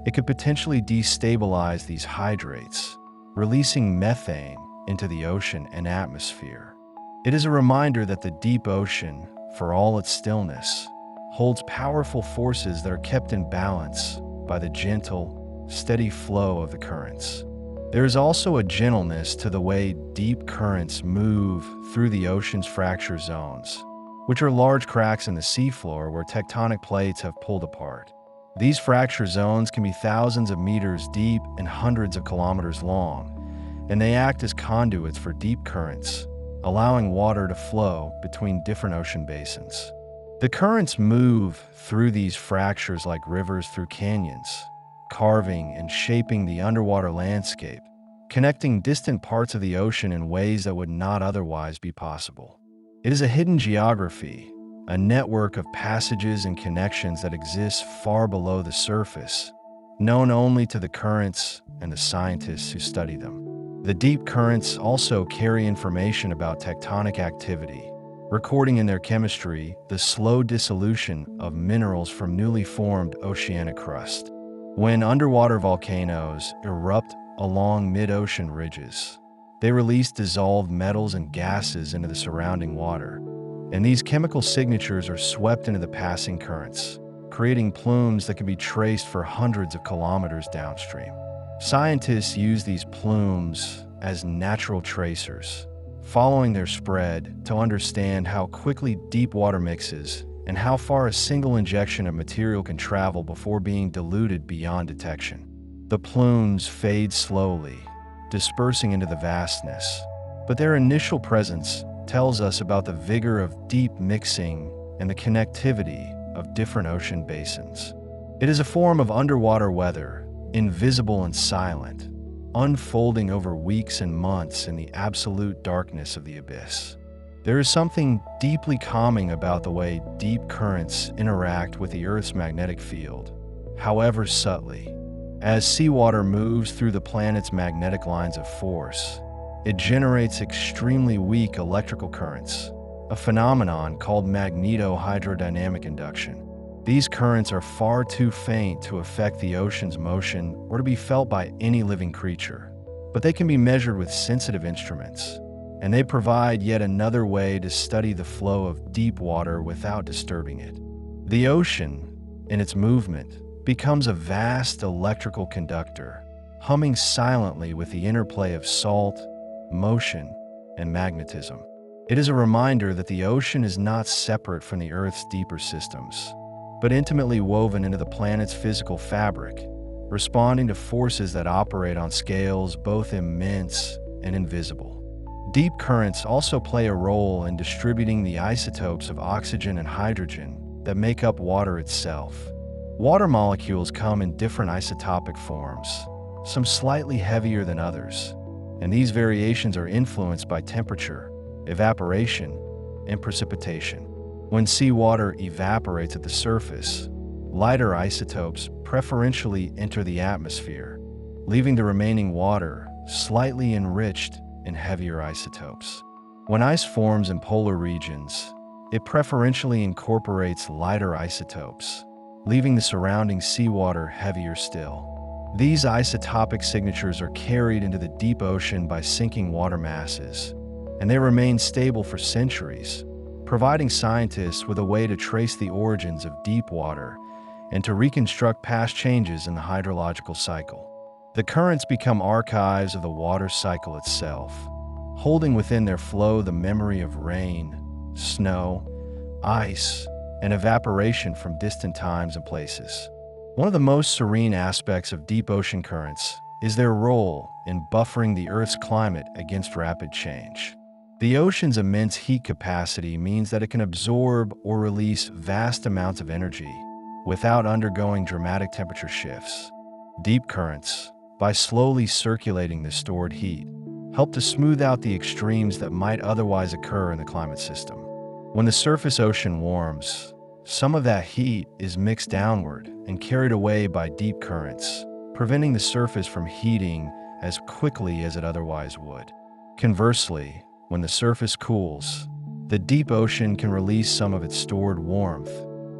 it could potentially destabilize these hydrates, releasing methane into the ocean and atmosphere. It is a reminder that the deep ocean, for all its stillness, holds powerful forces that are kept in balance by the gentle, steady flow of the currents. There is also a gentleness to the way deep currents move through the ocean's fracture zones, which are large cracks in the seafloor where tectonic plates have pulled apart. These fracture zones can be thousands of meters deep and hundreds of kilometers long, and they act as conduits for deep currents, allowing water to flow between different ocean basins. The currents move through these fractures like rivers through canyons, carving and shaping the underwater landscape, connecting distant parts of the ocean in ways that would not otherwise be possible. It is a hidden geography, a network of passages and connections that exists far below the surface, known only to the currents and the scientists who study them. The deep currents also carry information about tectonic activity, recording in their chemistry the slow dissolution of minerals from newly formed oceanic crust. When underwater volcanoes erupt along mid-ocean ridges, they release dissolved metals and gases into the surrounding water, and these chemical signatures are swept into the passing currents, creating plumes that can be traced for hundreds of kilometers downstream. Scientists use these plumes as natural tracers, following their spread to understand how quickly deep water mixes and how far a single injection of material can travel before being diluted beyond detection. The plumes fade slowly, dispersing into the vastness, but their initial presence tells us about the vigor of deep mixing and the connectivity of different ocean basins. It is a form of underwater weather, invisible and silent, unfolding over weeks and months in the absolute darkness of the abyss. There is something deeply calming about the way deep currents interact with the Earth's magnetic field, however subtly. As seawater moves through the planet's magnetic lines of force, it generates extremely weak electrical currents, a phenomenon called magneto-hydrodynamic induction. These currents are far too faint to affect the ocean's motion or to be felt by any living creature, but they can be measured with sensitive instruments, and they provide yet another way to study the flow of deep water without disturbing it. The ocean, in its movement, becomes a vast electrical conductor, humming silently with the interplay of salt, motion, and magnetism. It is a reminder that the ocean is not separate from the Earth's deeper systems, but intimately woven into the planet's physical fabric, responding to forces that operate on scales both immense and invisible. Deep currents also play a role in distributing the isotopes of oxygen and hydrogen that make up water itself. Water molecules come in different isotopic forms, some slightly heavier than others, and these variations are influenced by temperature, evaporation, and precipitation. When seawater evaporates at the surface, lighter isotopes preferentially enter the atmosphere, leaving the remaining water slightly enriched in heavier isotopes. When ice forms in polar regions, it preferentially incorporates lighter isotopes, leaving the surrounding seawater heavier still. These isotopic signatures are carried into the deep ocean by sinking water masses, and they remain stable for centuries, providing scientists with a way to trace the origins of deep water and to reconstruct past changes in the hydrological cycle. The currents become archives of the water cycle itself, holding within their flow the memory of rain, snow, ice, and evaporation from distant times and places. One of the most serene aspects of deep ocean currents is their role in buffering the Earth's climate against rapid change. The ocean's immense heat capacity means that it can absorb or release vast amounts of energy without undergoing dramatic temperature shifts. Deep currents, by slowly circulating the stored heat, help to smooth out the extremes that might otherwise occur in the climate system. When the surface ocean warms, some of that heat is mixed downward and carried away by deep currents, preventing the surface from heating as quickly as it otherwise would. Conversely, when the surface cools, The deep ocean can release some of its stored warmth,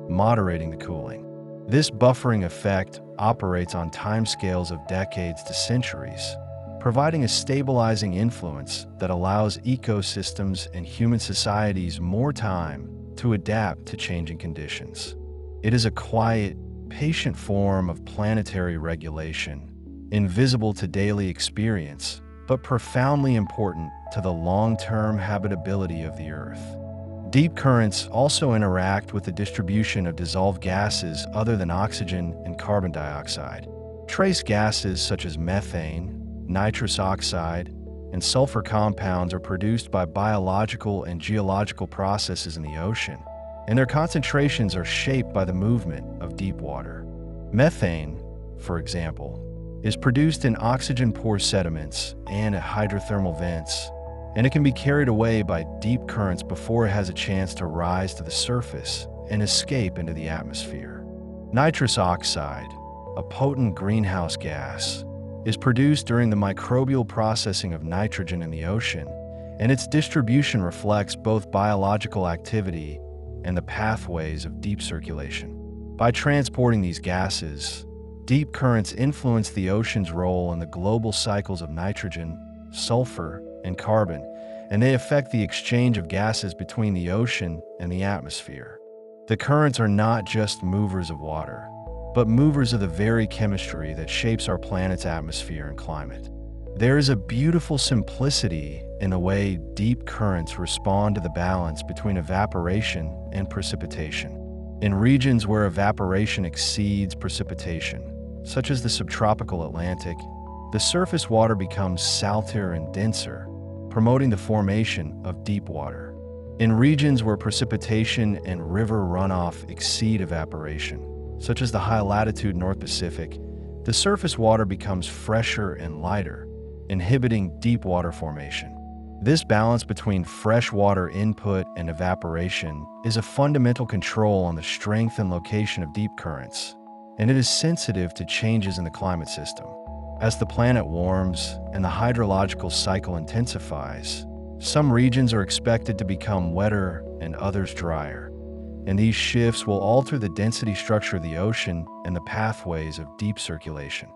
moderating the cooling. This buffering effect operates on timescales of decades to centuries, providing a stabilizing influence that allows ecosystems and human societies more time to adapt to changing conditions. It is a quiet, patient form of planetary regulation, invisible to daily experience, but profoundly important to the long-term habitability of the Earth. Deep currents also interact with the distribution of dissolved gases other than oxygen and carbon dioxide. Trace gases such as methane, nitrous oxide, and sulfur compounds are produced by biological and geological processes in the ocean, and their concentrations are shaped by the movement of deep water. Methane, for example, is produced in oxygen-poor sediments and at hydrothermal vents, and it can be carried away by deep currents before it has a chance to rise to the surface and escape into the atmosphere. Nitrous oxide, a potent greenhouse gas, is produced during the microbial processing of nitrogen in the ocean, and its distribution reflects both biological activity and the pathways of deep circulation. By transporting these gases, deep currents influence the ocean's role in the global cycles of nitrogen, sulfur, and carbon, and they affect the exchange of gases between the ocean and the atmosphere. The currents are not just movers of water, but movers of the very chemistry that shapes our planet's atmosphere and climate. There is a beautiful simplicity in the way deep currents respond to the balance between evaporation and precipitation. In regions where evaporation exceeds precipitation, such as the subtropical Atlantic, the surface water becomes saltier and denser, promoting the formation of deep water. In regions where precipitation and river runoff exceed evaporation, such as the high-latitude North Pacific, the surface water becomes fresher and lighter, inhibiting deep water formation. This balance between freshwater input and evaporation is a fundamental control on the strength and location of deep currents, and it is sensitive to changes in the climate system. As the planet warms and the hydrological cycle intensifies, some regions are expected to become wetter and others drier, and these shifts will alter the density structure of the ocean and the pathways of deep circulation.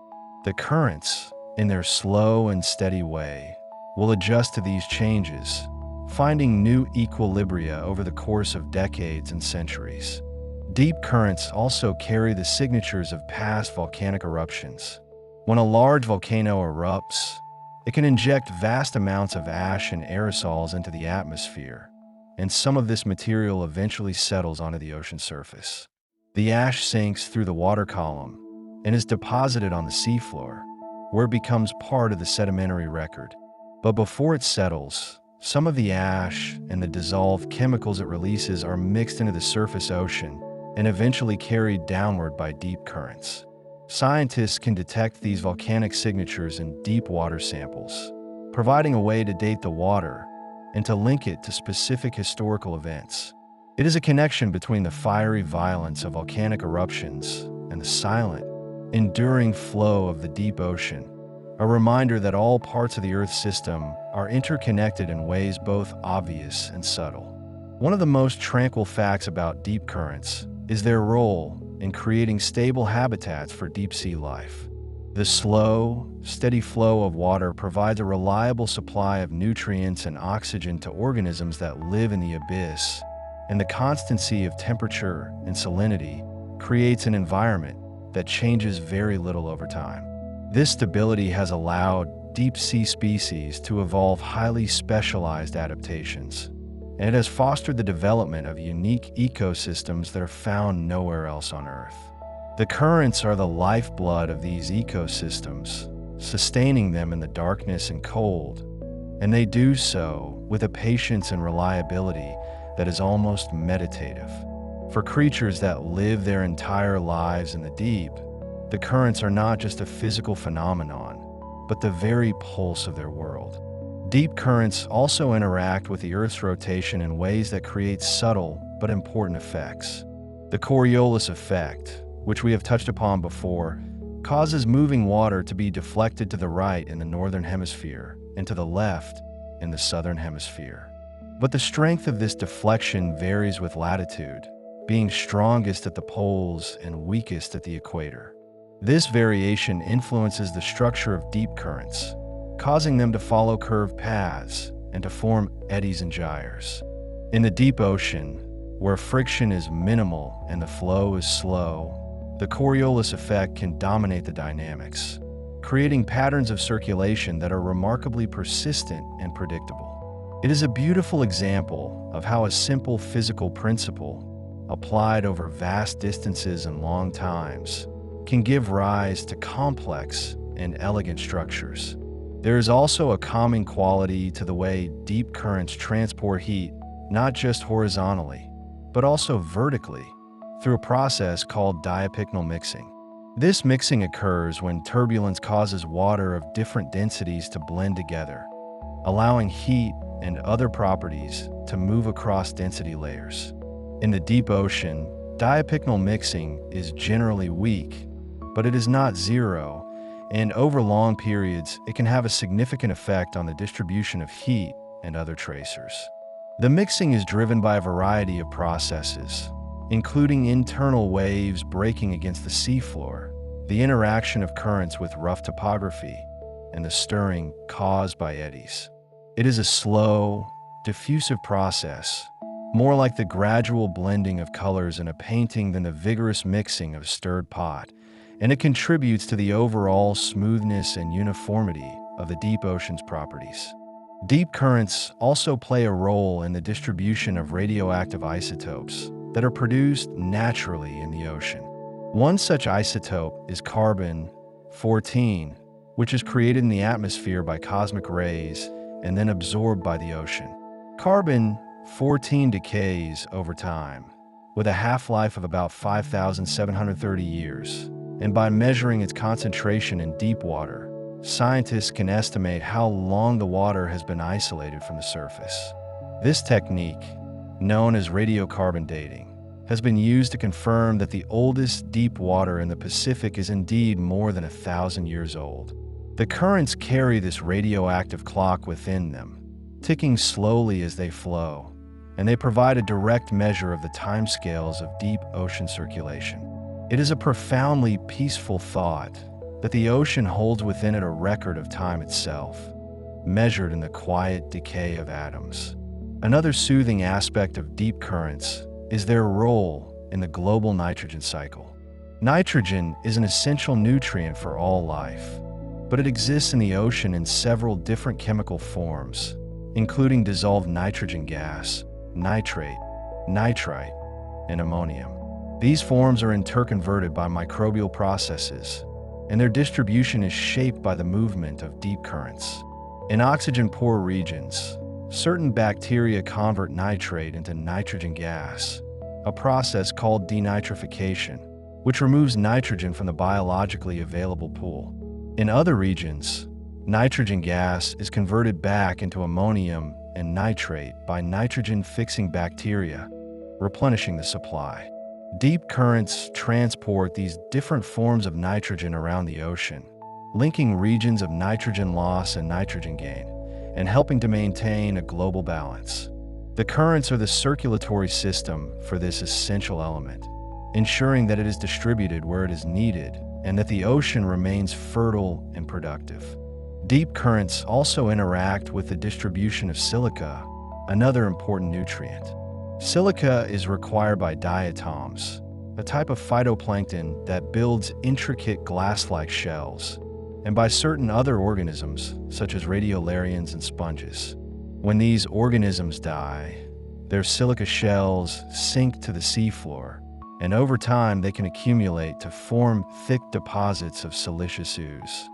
The currents, in their slow and steady way, will adjust to these changes, finding new equilibria over the course of decades and centuries. Deep currents also carry the signatures of past volcanic eruptions. When a large volcano erupts, it can inject vast amounts of ash and aerosols into the atmosphere, and some of this material eventually settles onto the ocean surface. The ash sinks through the water column and is deposited on the seafloor, where it becomes part of the sedimentary record. But before it settles, some of the ash and the dissolved chemicals it releases are mixed into the surface ocean and eventually carried downward by deep currents. Scientists can detect these volcanic signatures in deep water samples, providing a way to date the water and to link it to specific historical events. It is a connection between the fiery violence of volcanic eruptions and the silent, enduring flow of the deep ocean, a reminder that all parts of the Earth's system are interconnected in ways both obvious and subtle. One of the most tranquil facts about deep currents is their role in creating stable habitats for deep-sea life. The slow, steady flow of water provides a reliable supply of nutrients and oxygen to organisms that live in the abyss, and the constancy of temperature and salinity creates an environment that changes very little over time. This stability has allowed deep-sea species to evolve highly specialized adaptations, and it has fostered the development of unique ecosystems that are found nowhere else on Earth. The currents are the lifeblood of these ecosystems, sustaining them in the darkness and cold, and they do so with a patience and reliability that is almost meditative. For creatures that live their entire lives in the deep, the currents are not just a physical phenomenon, but the very pulse of their world. Deep currents also interact with the Earth's rotation in ways that create subtle but important effects. The Coriolis effect, which we have touched upon before, causes moving water to be deflected to the right in the northern hemisphere and to the left in the southern hemisphere. But the strength of this deflection varies with latitude, being strongest at the poles and weakest at the equator. This variation influences the structure of deep currents, causing them to follow curved paths and to form eddies and gyres. In the deep ocean, where friction is minimal and the flow is slow, the Coriolis effect can dominate the dynamics, creating patterns of circulation that are remarkably persistent and predictable. It is a beautiful example of how a simple physical principle, applied over vast distances and long times, can give rise to complex and elegant structures. There is also a calming quality to the way deep currents transport heat, not just horizontally, but also vertically, through a process called diapicnal mixing. This mixing occurs when turbulence causes water of different densities to blend together, allowing heat and other properties to move across density layers. In the deep ocean, diapicnal mixing is generally weak, but it is not zero, and over long periods, it can have a significant effect on the distribution of heat and other tracers. The mixing is driven by a variety of processes, including internal waves breaking against the seafloor, the interaction of currents with rough topography, and the stirring caused by eddies. It is a slow, diffusive process, more like the gradual blending of colors in a painting than the vigorous mixing of a stirred pot, and it contributes to the overall smoothness and uniformity of the deep ocean's properties. Deep currents also play a role in the distribution of radioactive isotopes that are produced naturally in the ocean. One such isotope is carbon-14, which is created in the atmosphere by cosmic rays and then absorbed by the ocean. Carbon-14 decays over time, with a half-life of about 5,730 years, and by measuring its concentration in deep water, scientists can estimate how long the water has been isolated from the surface. This technique, known as radiocarbon dating, has been used to confirm that the oldest deep water in the Pacific is indeed more than 1,000 years old. The currents carry this radioactive clock within them, ticking slowly as they flow, and they provide a direct measure of the timescales of deep ocean circulation. It is a profoundly peaceful thought that the ocean holds within it a record of time itself, measured in the quiet decay of atoms. Another soothing aspect of deep currents is their role in the global nitrogen cycle. Nitrogen is an essential nutrient for all life, but it exists in the ocean in several different chemical forms, including dissolved nitrogen gas, nitrate, nitrite, and ammonium. These forms are interconverted by microbial processes, and their distribution is shaped by the movement of deep currents. In oxygen-poor regions, certain bacteria convert nitrate into nitrogen gas, a process called denitrification, which removes nitrogen from the biologically available pool. In other regions, nitrogen gas is converted back into ammonium and nitrate by nitrogen-fixing bacteria, replenishing the supply. Deep currents transport these different forms of nitrogen around the ocean, linking regions of nitrogen loss and nitrogen gain, and helping to maintain a global balance. The currents are the circulatory system for this essential element, ensuring that it is distributed where it is needed and that the ocean remains fertile and productive. Deep currents also interact with the distribution of silica, another important nutrient. Silica is required by diatoms, a type of phytoplankton that builds intricate glass-like shells, and by certain other organisms, such as radiolarians and sponges. When these organisms die, their silica shells sink to the seafloor, and over time they can accumulate to form thick deposits of siliceous ooze.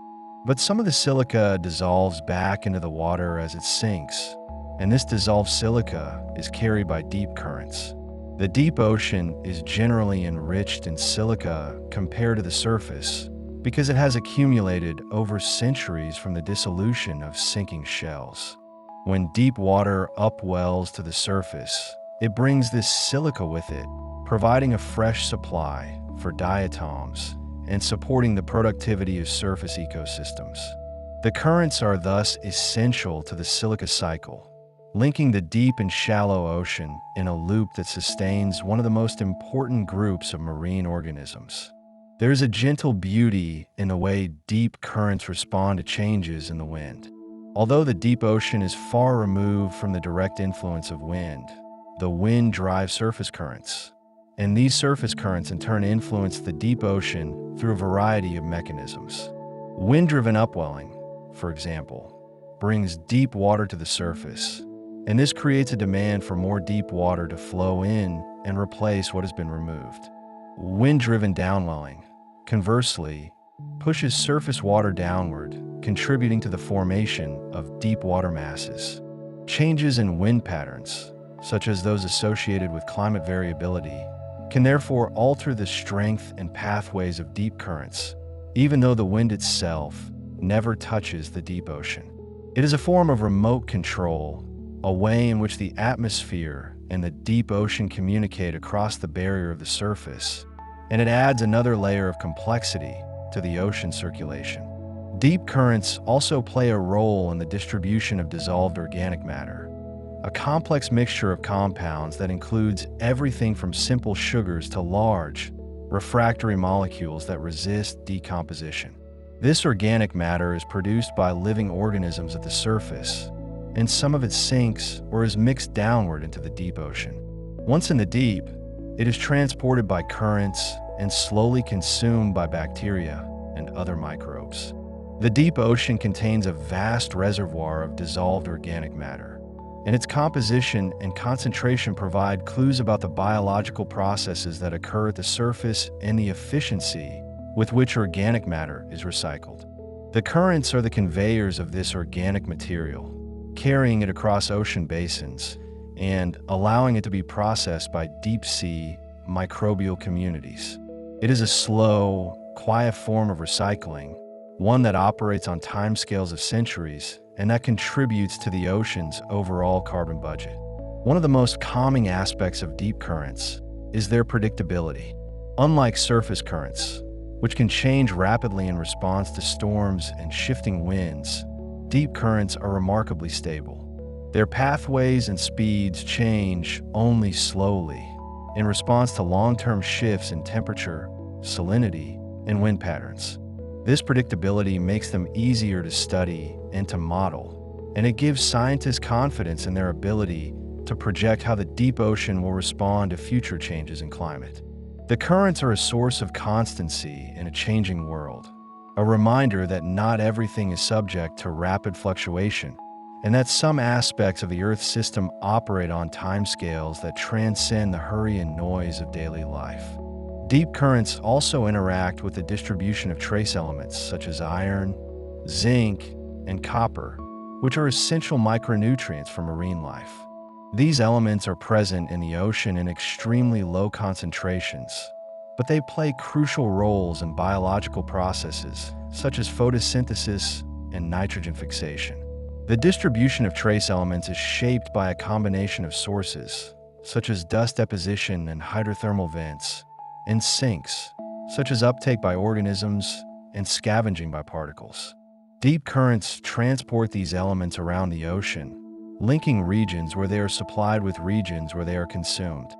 But some of the silica dissolves back into the water as it sinks, and this dissolved silica is carried by deep currents. The deep ocean is generally enriched in silica compared to the surface because it has accumulated over centuries from the dissolution of sinking shells. When deep water upwells to the surface, it brings this silica with it, providing a fresh supply for diatoms and supporting the productivity of surface ecosystems. The currents are thus essential to the silica cycle, linking the deep and shallow ocean in a loop that sustains one of the most important groups of marine organisms. There's a gentle beauty in the way deep currents respond to changes in the wind. Although the deep ocean is far removed from the direct influence of wind, the wind drives surface currents. And these surface currents in turn influence the deep ocean through a variety of mechanisms. Wind-driven upwelling, for example, brings deep water to the surface, and this creates a demand for more deep water to flow in and replace what has been removed. Wind-driven downwelling, conversely, pushes surface water downward, contributing to the formation of deep water masses. Changes in wind patterns, such as those associated with climate variability, can therefore alter the strength and pathways of deep currents, even though the wind itself never touches the deep ocean. It is a form of remote control, a way in which the atmosphere and the deep ocean communicate across the barrier of the surface, and it adds another layer of complexity to the ocean circulation. Deep currents also play a role in the distribution of dissolved organic matter, a complex mixture of compounds that includes everything from simple sugars to large, refractory molecules that resist decomposition. This organic matter is produced by living organisms at the surface, and some of it sinks or is mixed downward into the deep ocean. Once in the deep, it is transported by currents and slowly consumed by bacteria and other microbes. The deep ocean contains a vast reservoir of dissolved organic matter, and its composition and concentration provide clues about the biological processes that occur at the surface and the efficiency with which organic matter is recycled. The currents are the conveyors of this organic material, carrying it across ocean basins and allowing it to be processed by deep-sea microbial communities. It is a slow, quiet form of recycling, one that operates on timescales of centuries and that contributes to the ocean's overall carbon budget. One of the most calming aspects of deep currents is their predictability. Unlike surface currents, which can change rapidly in response to storms and shifting winds, deep currents are remarkably stable. Their pathways and speeds change only slowly in response to long-term shifts in temperature, salinity, and wind patterns. This predictability makes them easier to study and to model, and it gives scientists confidence in their ability to project how the deep ocean will respond to future changes in climate. The currents are a source of constancy in a changing world, a reminder that not everything is subject to rapid fluctuation, and that some aspects of the Earth's system operate on timescales that transcend the hurry and noise of daily life. Deep currents also interact with the distribution of trace elements such as iron, zinc, and copper, which are essential micronutrients for marine life. These elements are present in the ocean in extremely low concentrations, but they play crucial roles in biological processes such as photosynthesis and nitrogen fixation. The distribution of trace elements is shaped by a combination of sources, such as dust deposition and hydrothermal vents, and sinks, such as uptake by organisms and scavenging by particles. Deep currents transport these elements around the ocean, linking regions where they are supplied with regions where they are consumed.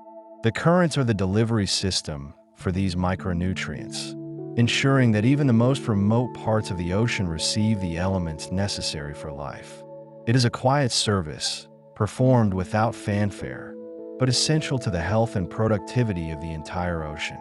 The currents are the delivery system for these micronutrients, ensuring that even the most remote parts of the ocean receive the elements necessary for life. It is a quiet service, performed without fanfare, but essential to the health and productivity of the entire ocean.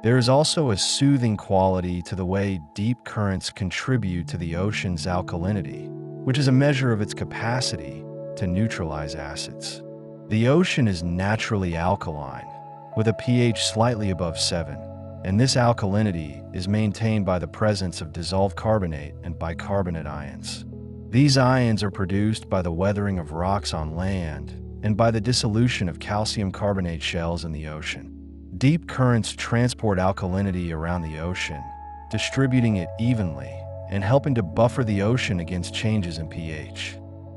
There is also a soothing quality to the way deep currents contribute to the ocean's alkalinity, which is a measure of its capacity to neutralize acids. The ocean is naturally alkaline, with a pH slightly above 7, and this alkalinity is maintained by the presence of dissolved carbonate and bicarbonate ions. These ions are produced by the weathering of rocks on land and by the dissolution of calcium carbonate shells in the ocean. Deep currents transport alkalinity around the ocean, distributing it evenly and helping to buffer the ocean against changes in pH.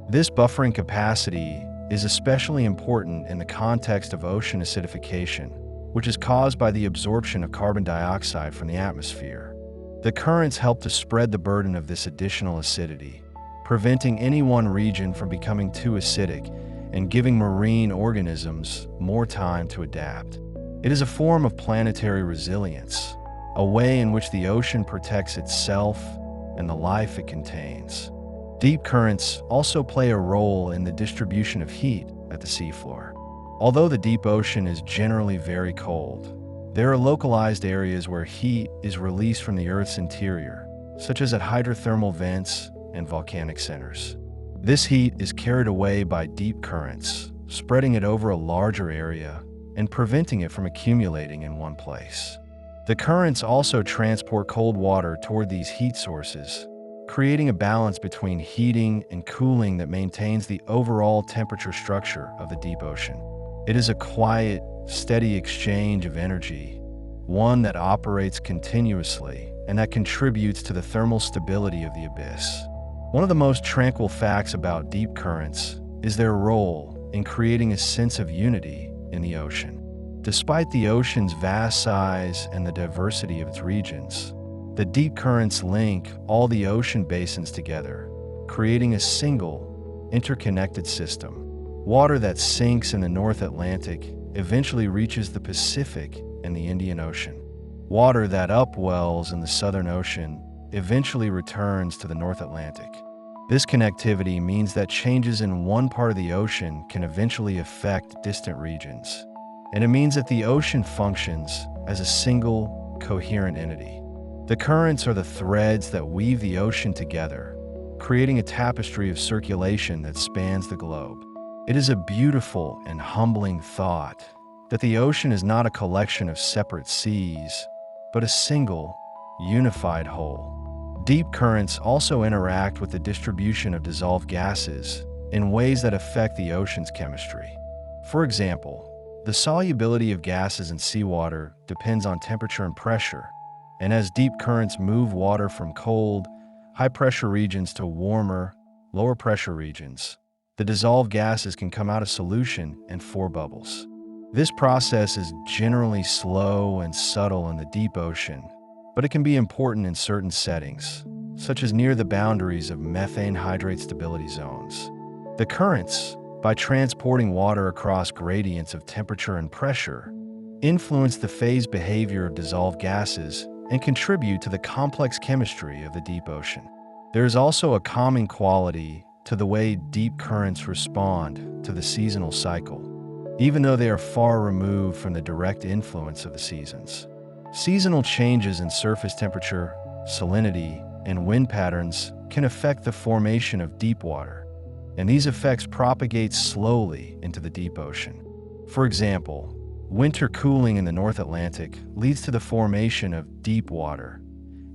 This buffering capacity is especially important in the context of ocean acidification, which is caused by the absorption of carbon dioxide from the atmosphere. The currents help to spread the burden of this additional acidity, preventing any one region from becoming too acidic and giving marine organisms more time to adapt. It is a form of planetary resilience, a way in which the ocean protects itself and the life it contains. Deep currents also play a role in the distribution of heat at the seafloor. Although the deep ocean is generally very cold, there are localized areas where heat is released from the Earth's interior, such as at hydrothermal vents and volcanic centers. This heat is carried away by deep currents, spreading it over a larger area and preventing it from accumulating in one place. The currents also transport cold water toward these heat sources, creating a balance between heating and cooling that maintains the overall temperature structure of the deep ocean. It is a quiet, steady exchange of energy, one that operates continuously and that contributes to the thermal stability of the abyss. One of the most tranquil facts about deep currents is their role in creating a sense of unity in the ocean. Despite the ocean's vast size and the diversity of its regions, the deep currents link all the ocean basins together, creating a single, interconnected system. Water that sinks in the North Atlantic eventually reaches the Pacific and the Indian Ocean. Water that upwells in the Southern Ocean eventually returns to the North Atlantic. This connectivity means that changes in one part of the ocean can eventually affect distant regions. And it means that the ocean functions as a single, coherent entity. The currents are the threads that weave the ocean together, creating a tapestry of circulation that spans the globe. It is a beautiful and humbling thought that the ocean is not a collection of separate seas, but a single, unified whole. Deep currents also interact with the distribution of dissolved gases in ways that affect the ocean's chemistry. For example, the solubility of gases in seawater depends on temperature and pressure, and as deep currents move water from cold, high-pressure regions to warmer, lower-pressure regions, the dissolved gases can come out of solution and form bubbles. This process is generally slow and subtle in the deep ocean, but it can be important in certain settings, such as near the boundaries of methane hydrate stability zones. The currents, by transporting water across gradients of temperature and pressure, influence the phase behavior of dissolved gases and contribute to the complex chemistry of the deep ocean. There is also a calming quality to the way deep currents respond to the seasonal cycle, even though they are far removed from the direct influence of the seasons. Seasonal changes in surface temperature, salinity, and wind patterns can affect the formation of deep water, and these effects propagate slowly into the deep ocean. For example, winter cooling in the North Atlantic leads to the formation of deep water,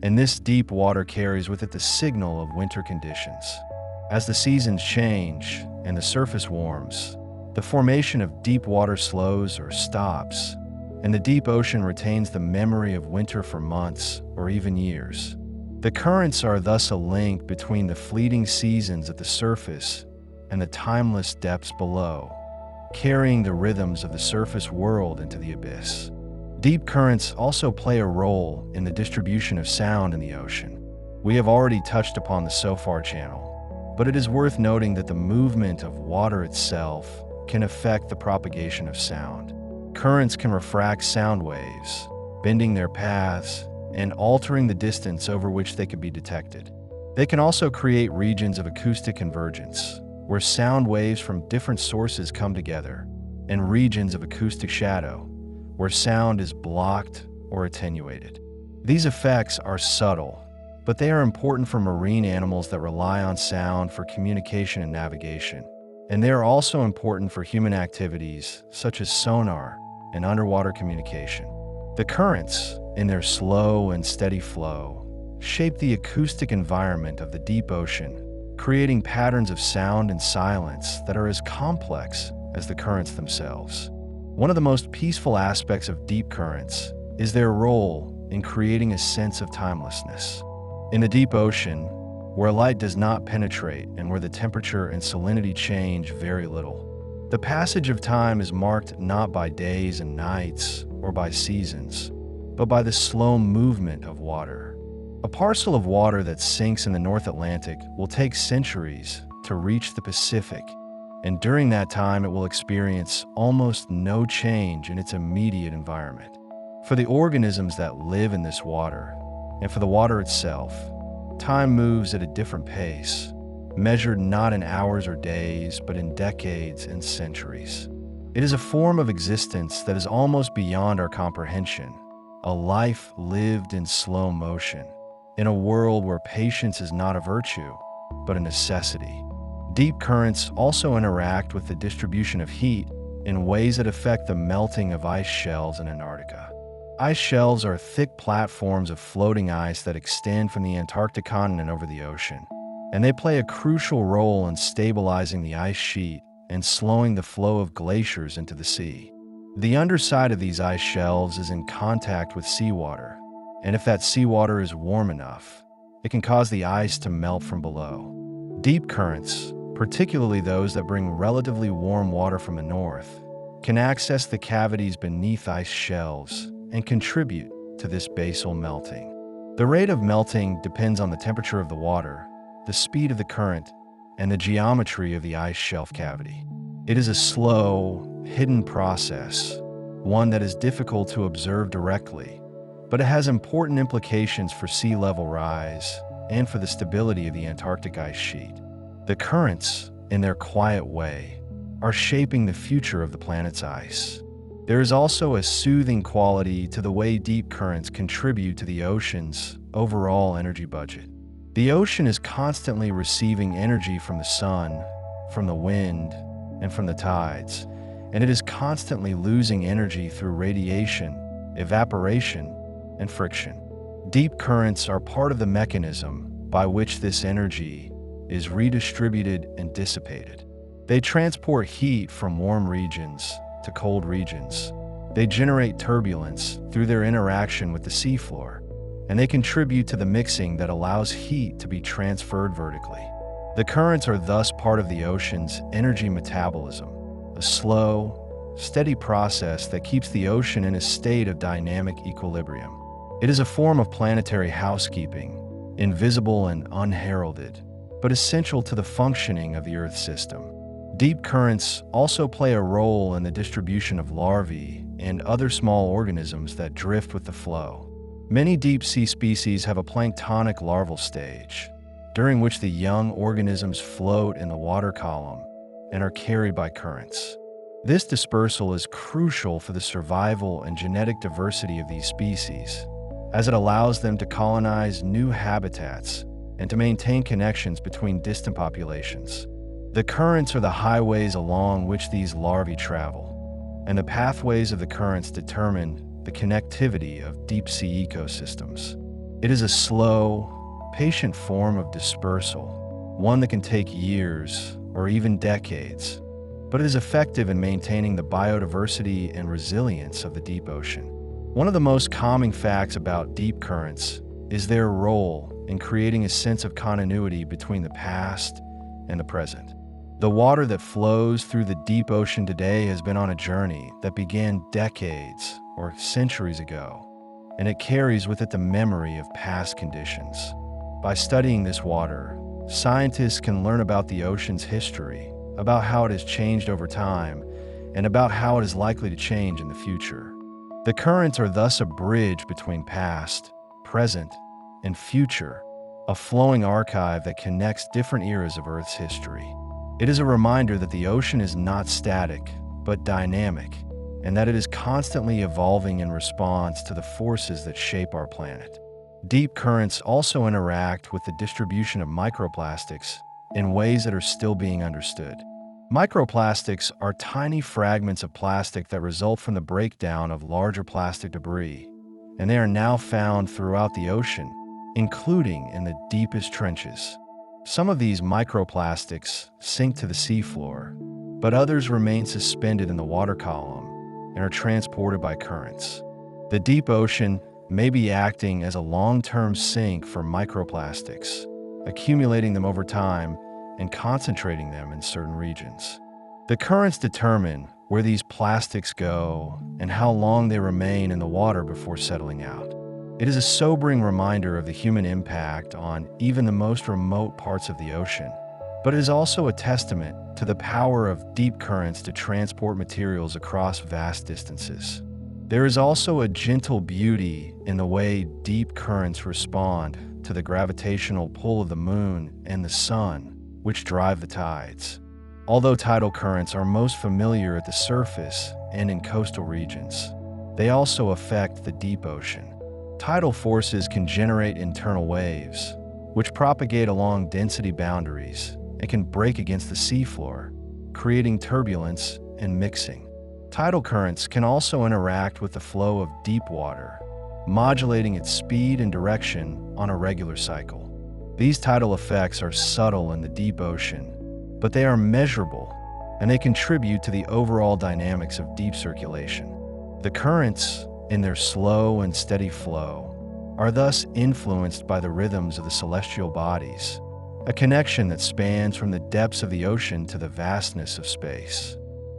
and this deep water carries with it the signal of winter conditions. As the seasons change and the surface warms, the formation of deep water slows or stops, and the deep ocean retains the memory of winter for months or even years. The currents are thus a link between the fleeting seasons at the surface and the timeless depths below, carrying the rhythms of the surface world into the abyss. Deep currents also play a role in the distribution of sound in the ocean. We have already touched upon the SOFAR channel, but it is worth noting that the movement of water itself can affect the propagation of sound. Currents can refract sound waves, bending their paths and altering the distance over which they can be detected. They can also create regions of acoustic convergence, where sound waves from different sources come together, and regions of acoustic shadow, where sound is blocked or attenuated. These effects are subtle, but they are important for marine animals that rely on sound for communication and navigation, and they are also important for human activities such as sonar and underwater communication. The currents, in their slow and steady flow, shape the acoustic environment of the deep ocean, creating patterns of sound and silence that are as complex as the currents themselves. One of the most peaceful aspects of deep currents is their role in creating a sense of timelessness. In the deep ocean, where light does not penetrate and where the temperature and salinity change very little, the passage of time is marked not by days and nights or by seasons, but by the slow movement of water. A parcel of water that sinks in the North Atlantic will take centuries to reach the Pacific, and during that time it will experience almost no change in its immediate environment. For the organisms that live in this water, and for the water itself, time moves at a different pace, measured not in hours or days, but in decades and centuries. It is a form of existence that is almost beyond our comprehension, a life lived in slow motion, in a world where patience is not a virtue, but a necessity. Deep currents also interact with the distribution of heat in ways that affect the melting of ice shelves in Antarctica. Ice shelves are thick platforms of floating ice that extend from the Antarctic continent over the ocean, and they play a crucial role in stabilizing the ice sheet and slowing the flow of glaciers into the sea. The underside of these ice shelves is in contact with seawater, and if that seawater is warm enough, it can cause the ice to melt from below. Deep currents, particularly those that bring relatively warm water from the north, can access the cavities beneath ice shelves and contribute to this basal melting. The rate of melting depends on the temperature of the water, the speed of the current, and the geometry of the ice shelf cavity. It is a slow, hidden process, one that is difficult to observe directly, but it has important implications for sea level rise and for the stability of the Antarctic ice sheet. The currents, in their quiet way, are shaping the future of the planet's ice. There is also a soothing quality to the way deep currents contribute to the ocean's overall energy budget. The ocean is constantly receiving energy from the sun, from the wind, and from the tides, and it is constantly losing energy through radiation, evaporation, and friction. Deep currents are part of the mechanism by which this energy is redistributed and dissipated. They transport heat from warm regions to cold regions. They generate turbulence through their interaction with the seafloor, and they contribute to the mixing that allows heat to be transferred vertically. The currents are thus part of the ocean's energy metabolism, a slow, steady process that keeps the ocean in a state of dynamic equilibrium. It is a form of planetary housekeeping, invisible and unheralded, but essential to the functioning of the Earth system. Deep currents also play a role in the distribution of larvae and other small organisms that drift with the flow. Many deep-sea species have a planktonic larval stage, during which the young organisms float in the water column and are carried by currents. This dispersal is crucial for the survival and genetic diversity of these species, as it allows them to colonize new habitats and to maintain connections between distant populations. The currents are the highways along which these larvae travel, and the pathways of the currents determine the connectivity of deep-sea ecosystems. It is a slow, patient form of dispersal, one that can take years or even decades, but it is effective in maintaining the biodiversity and resilience of the deep ocean. One of the most calming facts about deep currents is their role in creating a sense of continuity between the past and the present. The water that flows through the deep ocean today has been on a journey that began decades or centuries ago, and it carries with it the memory of past conditions. By studying this water, scientists can learn about the ocean's history, about how it has changed over time, and about how it is likely to change in the future. The currents are thus a bridge between past, present, and future, a flowing archive that connects different eras of Earth's history. It is a reminder that the ocean is not static, but dynamic, and that it is constantly evolving in response to the forces that shape our planet. Deep currents also interact with the distribution of microplastics in ways that are still being understood. Microplastics are tiny fragments of plastic that result from the breakdown of larger plastic debris, and they are now found throughout the ocean, including in the deepest trenches. Some of these microplastics sink to the seafloor, but others remain suspended in the water column and are transported by currents. The deep ocean may be acting as a long-term sink for microplastics, accumulating them over time and concentrating them in certain regions. The currents determine where these plastics go and how long they remain in the water before settling out. It is a sobering reminder of the human impact on even the most remote parts of the ocean, but it is also a testament to the power of deep currents to transport materials across vast distances. There is also a gentle beauty in the way deep currents respond to the gravitational pull of the moon and the sun, which drive the tides. Although tidal currents are most familiar at the surface and in coastal regions, they also affect the deep ocean. Tidal forces can generate internal waves, which propagate along density boundaries and can break against the seafloor, creating turbulence and mixing. Tidal currents can also interact with the flow of deep water, modulating its speed and direction on a regular cycle. These tidal effects are subtle in the deep ocean, but they are measurable, and they contribute to the overall dynamics of deep circulation. The currents, in their slow and steady flow, are thus influenced by the rhythms of the celestial bodies, a connection that spans from the depths of the ocean to the vastness of space.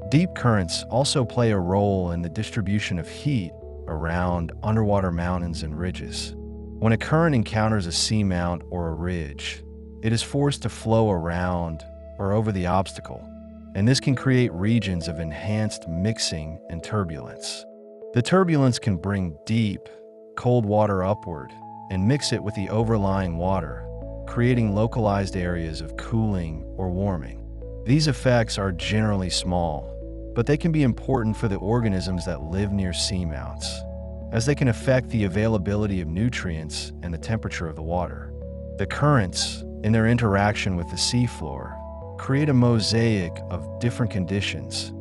Deep currents also play a role in the distribution of heat around underwater mountains and ridges. When a current encounters a seamount or a ridge, it is forced to flow around or over the obstacle, and this can create regions of enhanced mixing and turbulence. The turbulence can bring deep, cold water upward and mix it with the overlying water, creating localized areas of cooling or warming. These effects are generally small, but they can be important for the organisms that live near seamounts, as they can affect the availability of nutrients and the temperature of the water. The currents, in their interaction with the seafloor, create a mosaic of different conditions,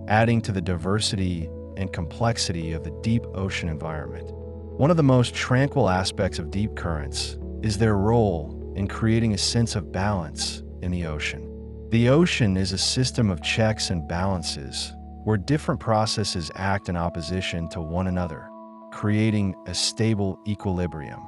adding to the diversity and complexity of the deep ocean environment. One of the most tranquil aspects of deep currents is their role in creating a sense of balance in the ocean. The ocean is a system of checks and balances where different processes act in opposition to one another, creating a stable equilibrium.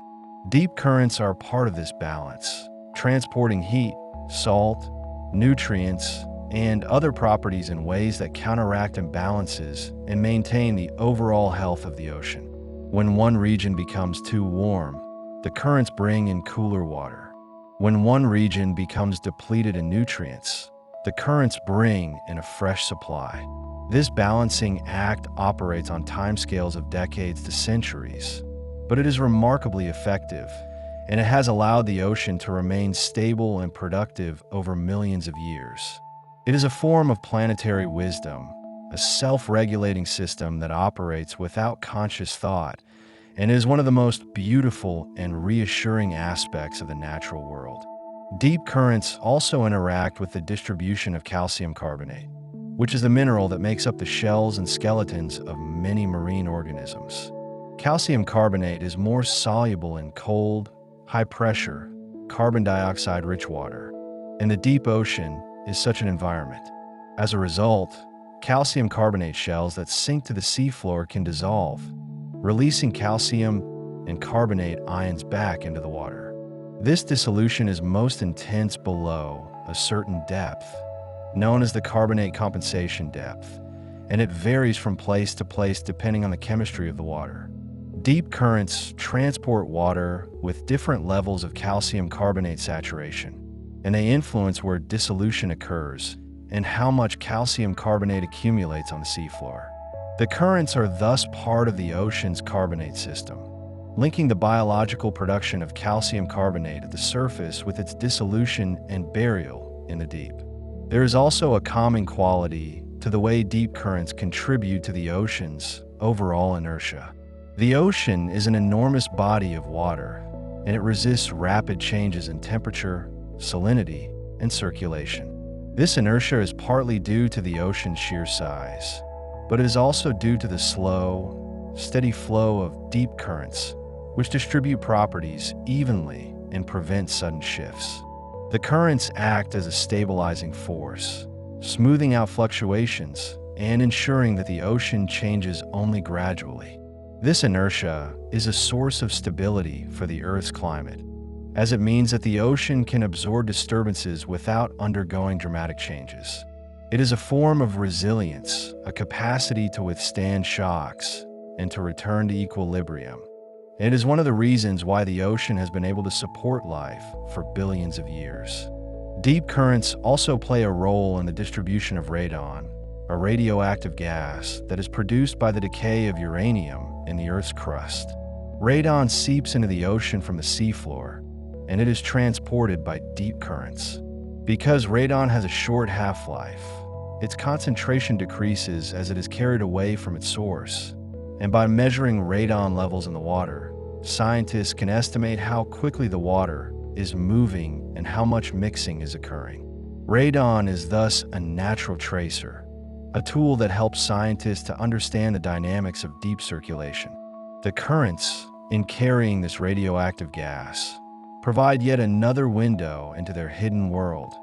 Deep currents are part of this balance, transporting heat, salt, nutrients, and other properties in ways that counteract imbalances and maintain the overall health of the ocean. When one region becomes too warm, the currents bring in cooler water. When one region becomes depleted in nutrients, the currents bring in a fresh supply. This balancing act operates on timescales of decades to centuries, but it is remarkably effective, and it has allowed the ocean to remain stable and productive over millions of years. It is a form of planetary wisdom, a self-regulating system that operates without conscious thought, and is one of the most beautiful and reassuring aspects of the natural world. Deep currents also interact with the distribution of calcium carbonate, which is the mineral that makes up the shells and skeletons of many marine organisms. Calcium carbonate is more soluble in cold, high-pressure, carbon dioxide-rich water, and the deep ocean is such an environment. As a result, calcium carbonate shells that sink to the seafloor can dissolve, releasing calcium and carbonate ions back into the water. This dissolution is most intense below a certain depth, known as the carbonate compensation depth, and it varies from place to place depending on the chemistry of the water. Deep currents transport water with different levels of calcium carbonate saturation, and they influence where dissolution occurs and how much calcium carbonate accumulates on the seafloor. The currents are thus part of the ocean's carbonate system, linking the biological production of calcium carbonate at the surface with its dissolution and burial in the deep. There is also a calming quality to the way deep currents contribute to the ocean's overall inertia. The ocean is an enormous body of water, and it resists rapid changes in temperature, salinity, and circulation. This inertia is partly due to the ocean's sheer size, but it is also due to the slow, steady flow of deep currents, which distribute properties evenly and prevent sudden shifts. The currents act as a stabilizing force, smoothing out fluctuations and ensuring that the ocean changes only gradually. This inertia is a source of stability for the Earth's climate, as it means that the ocean can absorb disturbances without undergoing dramatic changes. It is a form of resilience, a capacity to withstand shocks and to return to equilibrium. It is one of the reasons why the ocean has been able to support life for billions of years. Deep currents also play a role in the distribution of radon, a radioactive gas that is produced by the decay of uranium in the Earth's crust. Radon seeps into the ocean from the seafloor, and it is transported by deep currents. Because radon has a short half-life, its concentration decreases as it is carried away from its source. And by measuring radon levels in the water, scientists can estimate how quickly the water is moving and how much mixing is occurring. Radon is thus a natural tracer, a tool that helps scientists to understand the dynamics of deep circulation. The currents, in carrying this radioactive gas, provide yet another window into their hidden world,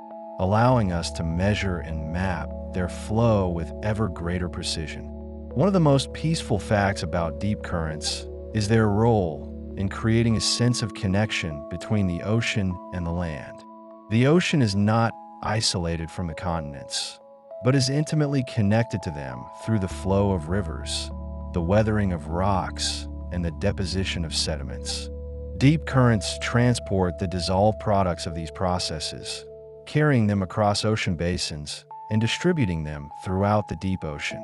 allowing us to measure and map their flow with ever greater precision. One of the most peaceful facts about deep currents is their role in creating a sense of connection between the ocean and the land. The ocean is not isolated from the continents, but is intimately connected to them through the flow of rivers, the weathering of rocks, and the deposition of sediments. Deep currents transport the dissolved products of these processes, carrying them across ocean basins and distributing them throughout the deep ocean.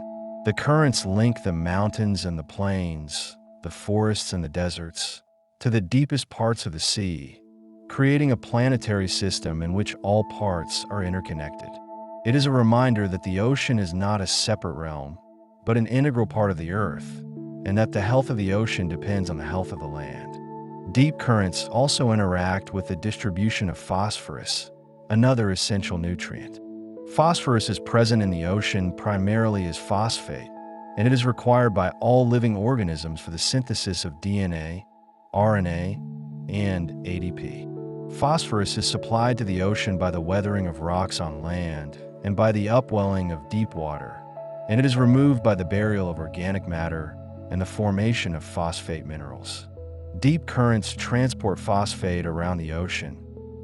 The currents link the mountains and the plains, the forests and the deserts, to the deepest parts of the sea, creating a planetary system in which all parts are interconnected. It is a reminder that the ocean is not a separate realm, but an integral part of the Earth, and that the health of the ocean depends on the health of the land. Deep currents also interact with the distribution of phosphorus, another essential nutrient. Phosphorus is present in the ocean primarily as phosphate, and it is required by all living organisms for the synthesis of DNA, RNA, and ADP. Phosphorus is supplied to the ocean by the weathering of rocks on land and by the upwelling of deep water, and it is removed by the burial of organic matter and the formation of phosphate minerals. Deep currents transport phosphate around the ocean,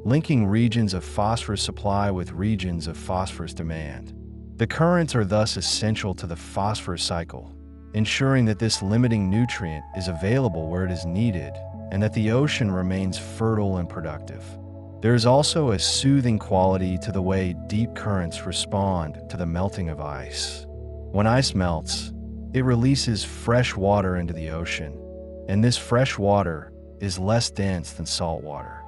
linking regions of phosphorus supply with regions of phosphorus demand. The currents are thus essential to the phosphorus cycle, ensuring that this limiting nutrient is available where it is needed and that the ocean remains fertile and productive. There is also a soothing quality to the way deep currents respond to the melting of ice. When ice melts, it releases fresh water into the ocean, and this fresh water is less dense than salt water.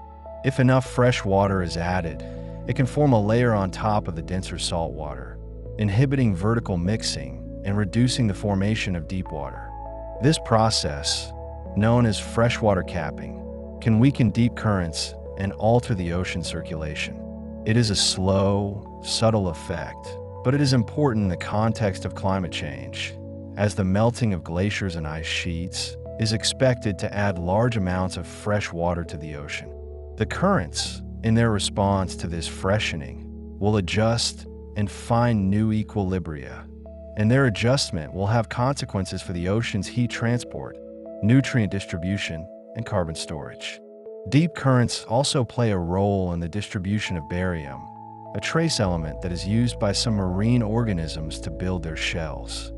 If enough fresh water is added, it can form a layer on top of the denser salt water, inhibiting vertical mixing and reducing the formation of deep water. This process, known as freshwater capping, can weaken deep currents and alter the ocean circulation. It is a slow, subtle effect, but it is important in the context of climate change, as the melting of glaciers and ice sheets is expected to add large amounts of fresh water to the ocean. The currents, in their response to this freshening, will adjust and find new equilibria, and their adjustment will have consequences for the ocean's heat transport, nutrient distribution, and carbon storage. Deep currents also play a role in the distribution of barium, a trace element that is used by some marine organisms to build their shells.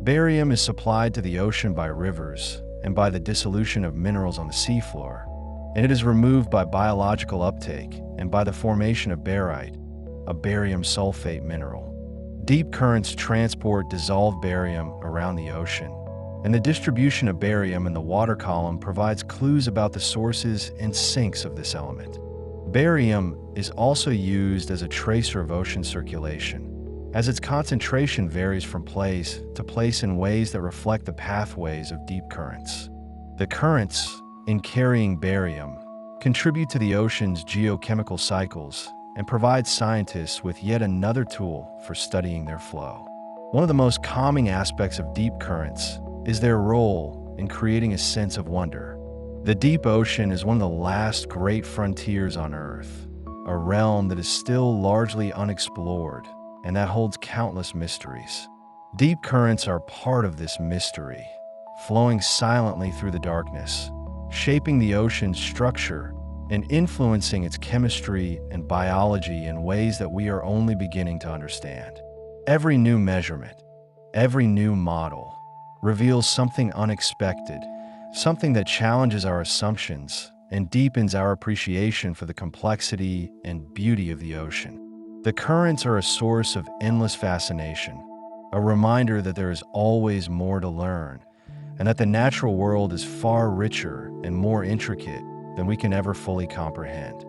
Barium is supplied to the ocean by rivers and by the dissolution of minerals on the seafloor, and it is removed by biological uptake and by the formation of barite, a barium sulfate mineral. Deep currents transport dissolved barium around the ocean, and the distribution of barium in the water column provides clues about the sources and sinks of this element. Barium is also used as a tracer of ocean circulation, as its concentration varies from place to place in ways that reflect the pathways of deep currents. The currents, in carrying barium, contribute to the ocean's geochemical cycles and provide scientists with yet another tool for studying their flow. One of the most calming aspects of deep currents is their role in creating a sense of wonder. The deep ocean is one of the last great frontiers on Earth, a realm that is still largely unexplored and that holds countless mysteries. Deep currents are part of this mystery, flowing silently through the darkness, shaping the ocean's structure and influencing its chemistry and biology in ways that we are only beginning to understand. Every new measurement, every new model, reveals something unexpected, something that challenges our assumptions and deepens our appreciation for the complexity and beauty of the ocean. The currents are a source of endless fascination, a reminder that there is always more to learn, and that the natural world is far richer and more intricate than we can ever fully comprehend.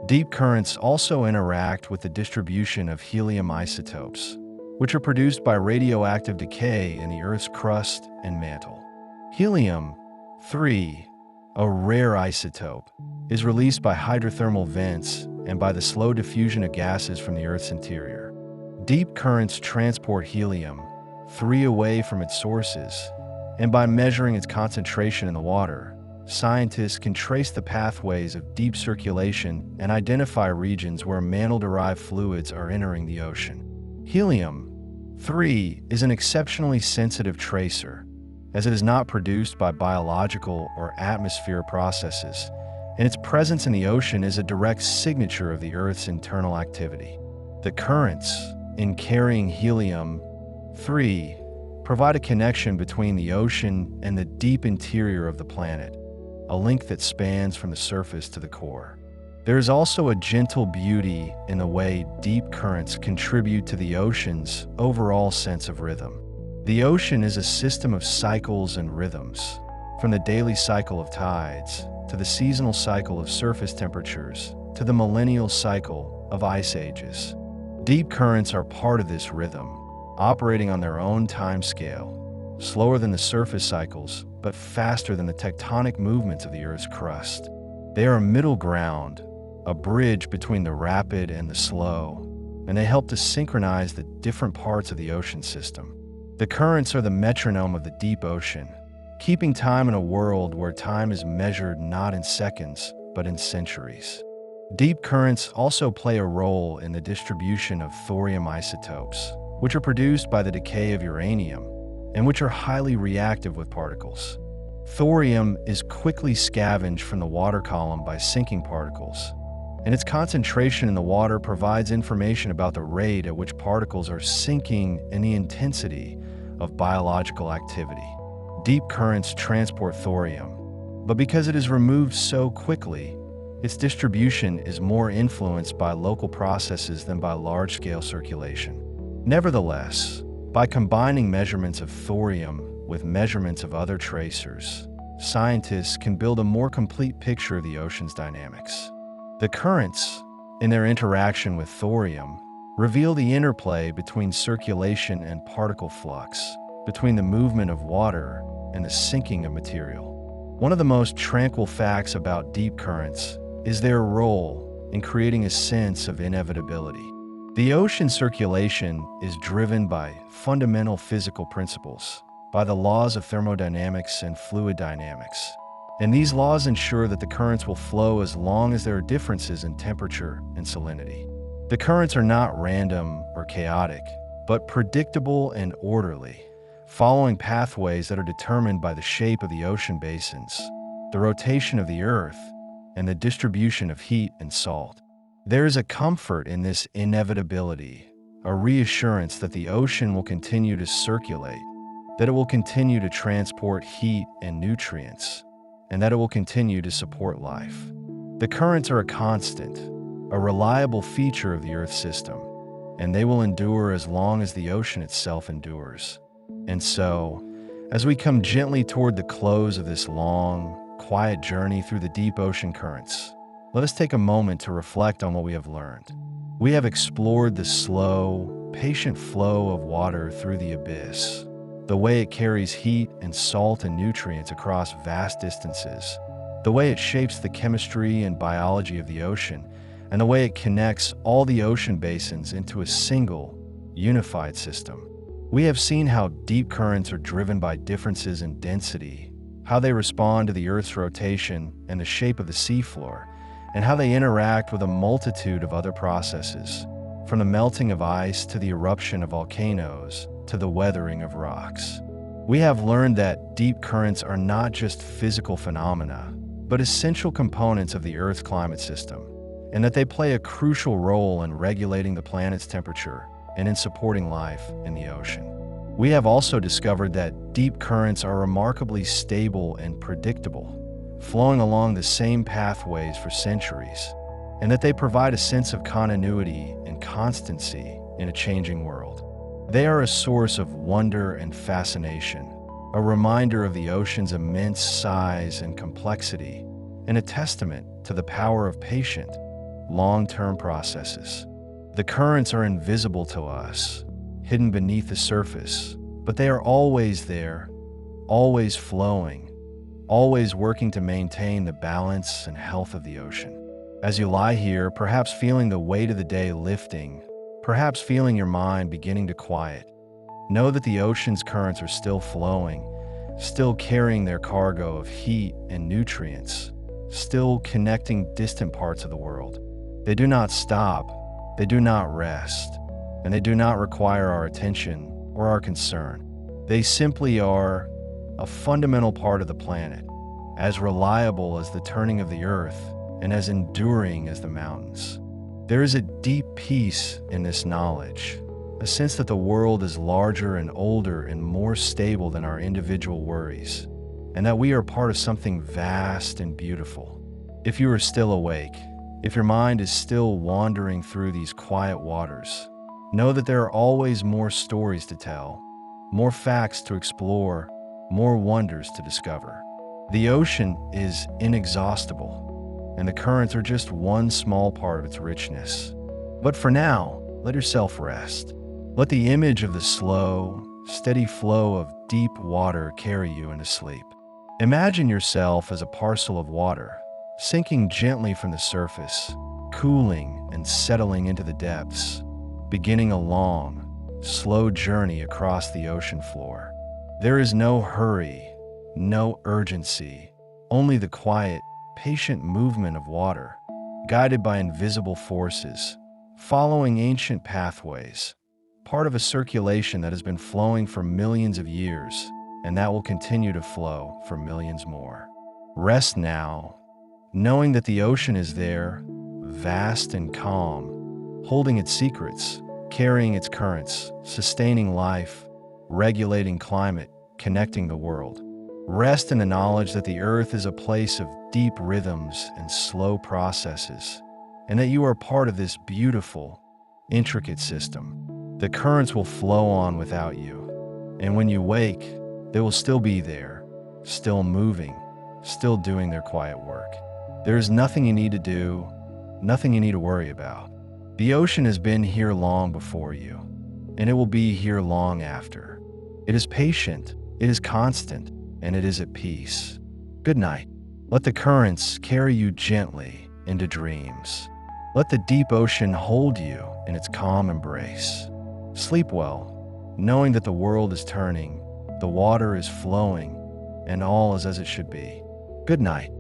Deep currents also interact with the distribution of helium isotopes, which are produced by radioactive decay in the Earth's crust and mantle. Helium-3, a rare isotope, is released by hydrothermal vents and by the slow diffusion of gases from the Earth's interior. Deep currents transport helium-3 away from its sources, and by measuring its concentration in the water, scientists can trace the pathways of deep circulation and identify regions where mantle-derived fluids are entering the ocean. Helium-3 is an exceptionally sensitive tracer, as it is not produced by biological or atmospheric processes, and its presence in the ocean is a direct signature of the Earth's internal activity. The currents, in carrying helium-3, provide a connection between the ocean and the deep interior of the planet, a link that spans from the surface to the core. There is also a gentle beauty in the way deep currents contribute to the ocean's overall sense of rhythm. The ocean is a system of cycles and rhythms, from the daily cycle of tides, to the seasonal cycle of surface temperatures, to the millennial cycle of ice ages. Deep currents are part of this rhythm, operating on their own time scale, slower than the surface cycles, but faster than the tectonic movements of the Earth's crust. They are a middle ground, a bridge between the rapid and the slow, and they help to synchronize the different parts of the ocean system. The currents are the metronome of the deep ocean, keeping time in a world where time is measured not in seconds, but in centuries. Deep currents also play a role in the distribution of thorium isotopes, which are produced by the decay of uranium, and which are highly reactive with particles. Thorium is quickly scavenged from the water column by sinking particles, and its concentration in the water provides information about the rate at which particles are sinking and the intensity of biological activity. Deep currents transport thorium, but because it is removed so quickly, its distribution is more influenced by local processes than by large-scale circulation. Nevertheless, by combining measurements of thorium with measurements of other tracers, scientists can build a more complete picture of the ocean's dynamics. The currents, in their interaction with thorium, reveal the interplay between circulation and particle flux, between the movement of water and the sinking of material. One of the most tranquil facts about deep currents is their role in creating a sense of inevitability. The ocean circulation is driven by fundamental physical principles, by the laws of thermodynamics and fluid dynamics. And these laws ensure that the currents will flow as long as there are differences in temperature and salinity. The currents are not random or chaotic, but predictable and orderly, following pathways that are determined by the shape of the ocean basins, the rotation of the Earth, and the distribution of heat and salt. There is a comfort in this inevitability, a reassurance that the ocean will continue to circulate, that it will continue to transport heat and nutrients, and that it will continue to support life. The currents are a constant, a reliable feature of the Earth system, and they will endure as long as the ocean itself endures. And so, as we come gently toward the close of this long, quiet journey through the deep ocean currents, let us take a moment to reflect on what we have learned. We have explored the slow, patient flow of water through the abyss, the way it carries heat and salt and nutrients across vast distances, the way it shapes the chemistry and biology of the ocean, and the way it connects all the ocean basins into a single, unified system. We have seen how deep currents are driven by differences in density, how they respond to the Earth's rotation and the shape of the seafloor, and how they interact with a multitude of other processes, from the melting of ice to the eruption of volcanoes to the weathering of rocks. We have learned that deep currents are not just physical phenomena, but essential components of the Earth's climate system, and that they play a crucial role in regulating the planet's temperature and in supporting life in the ocean. We have also discovered that deep currents are remarkably stable and predictable, flowing along the same pathways for centuries, and that they provide a sense of continuity and constancy in a changing world. They are a source of wonder and fascination, a reminder of the ocean's immense size and complexity, and a testament to the power of patient, long-term processes. The currents are invisible to us, hidden beneath the surface, but they are always there, always flowing, always working to maintain the balance and health of the ocean. As you lie here, perhaps feeling the weight of the day lifting, perhaps feeling your mind beginning to quiet, know that the ocean's currents are still flowing, still carrying their cargo of heat and nutrients, still connecting distant parts of the world. They do not stop, they do not rest, and they do not require our attention or our concern. They simply are a fundamental part of the planet, as reliable as the turning of the earth and as enduring as the mountains. There is a deep peace in this knowledge, a sense that the world is larger and older and more stable than our individual worries, and that we are part of something vast and beautiful. If you are still awake, if your mind is still wandering through these quiet waters, know that there are always more stories to tell, more facts to explore, more wonders to discover. The ocean is inexhaustible, and the currents are just one small part of its richness. But for now, let yourself rest. Let the image of the slow, steady flow of deep water carry you into sleep. Imagine yourself as a parcel of water, sinking gently from the surface, cooling and settling into the depths, beginning a long, slow journey across the ocean floor. There is no hurry, no urgency, only the quiet, patient movement of water, guided by invisible forces, following ancient pathways, part of a circulation that has been flowing for millions of years, and that will continue to flow for millions more. Rest now, knowing that the ocean is there, vast and calm, holding its secrets, carrying its currents, sustaining life, regulating climate, connecting the world. Rest in the knowledge that the earth is a place of deep rhythms and slow processes, and that you are part of this beautiful, intricate system. The currents will flow on without you, and when you wake, they will still be there, still moving, still doing their quiet work. There is nothing you need to do, nothing you need to worry about. The ocean has been here long before you, and it will be here long after. It is patient, it is constant, and it is at peace. Good night. Let the currents carry you gently into dreams. Let the deep ocean hold you in its calm embrace. Sleep well, knowing that the world is turning, the water is flowing, and all is as it should be. Good night.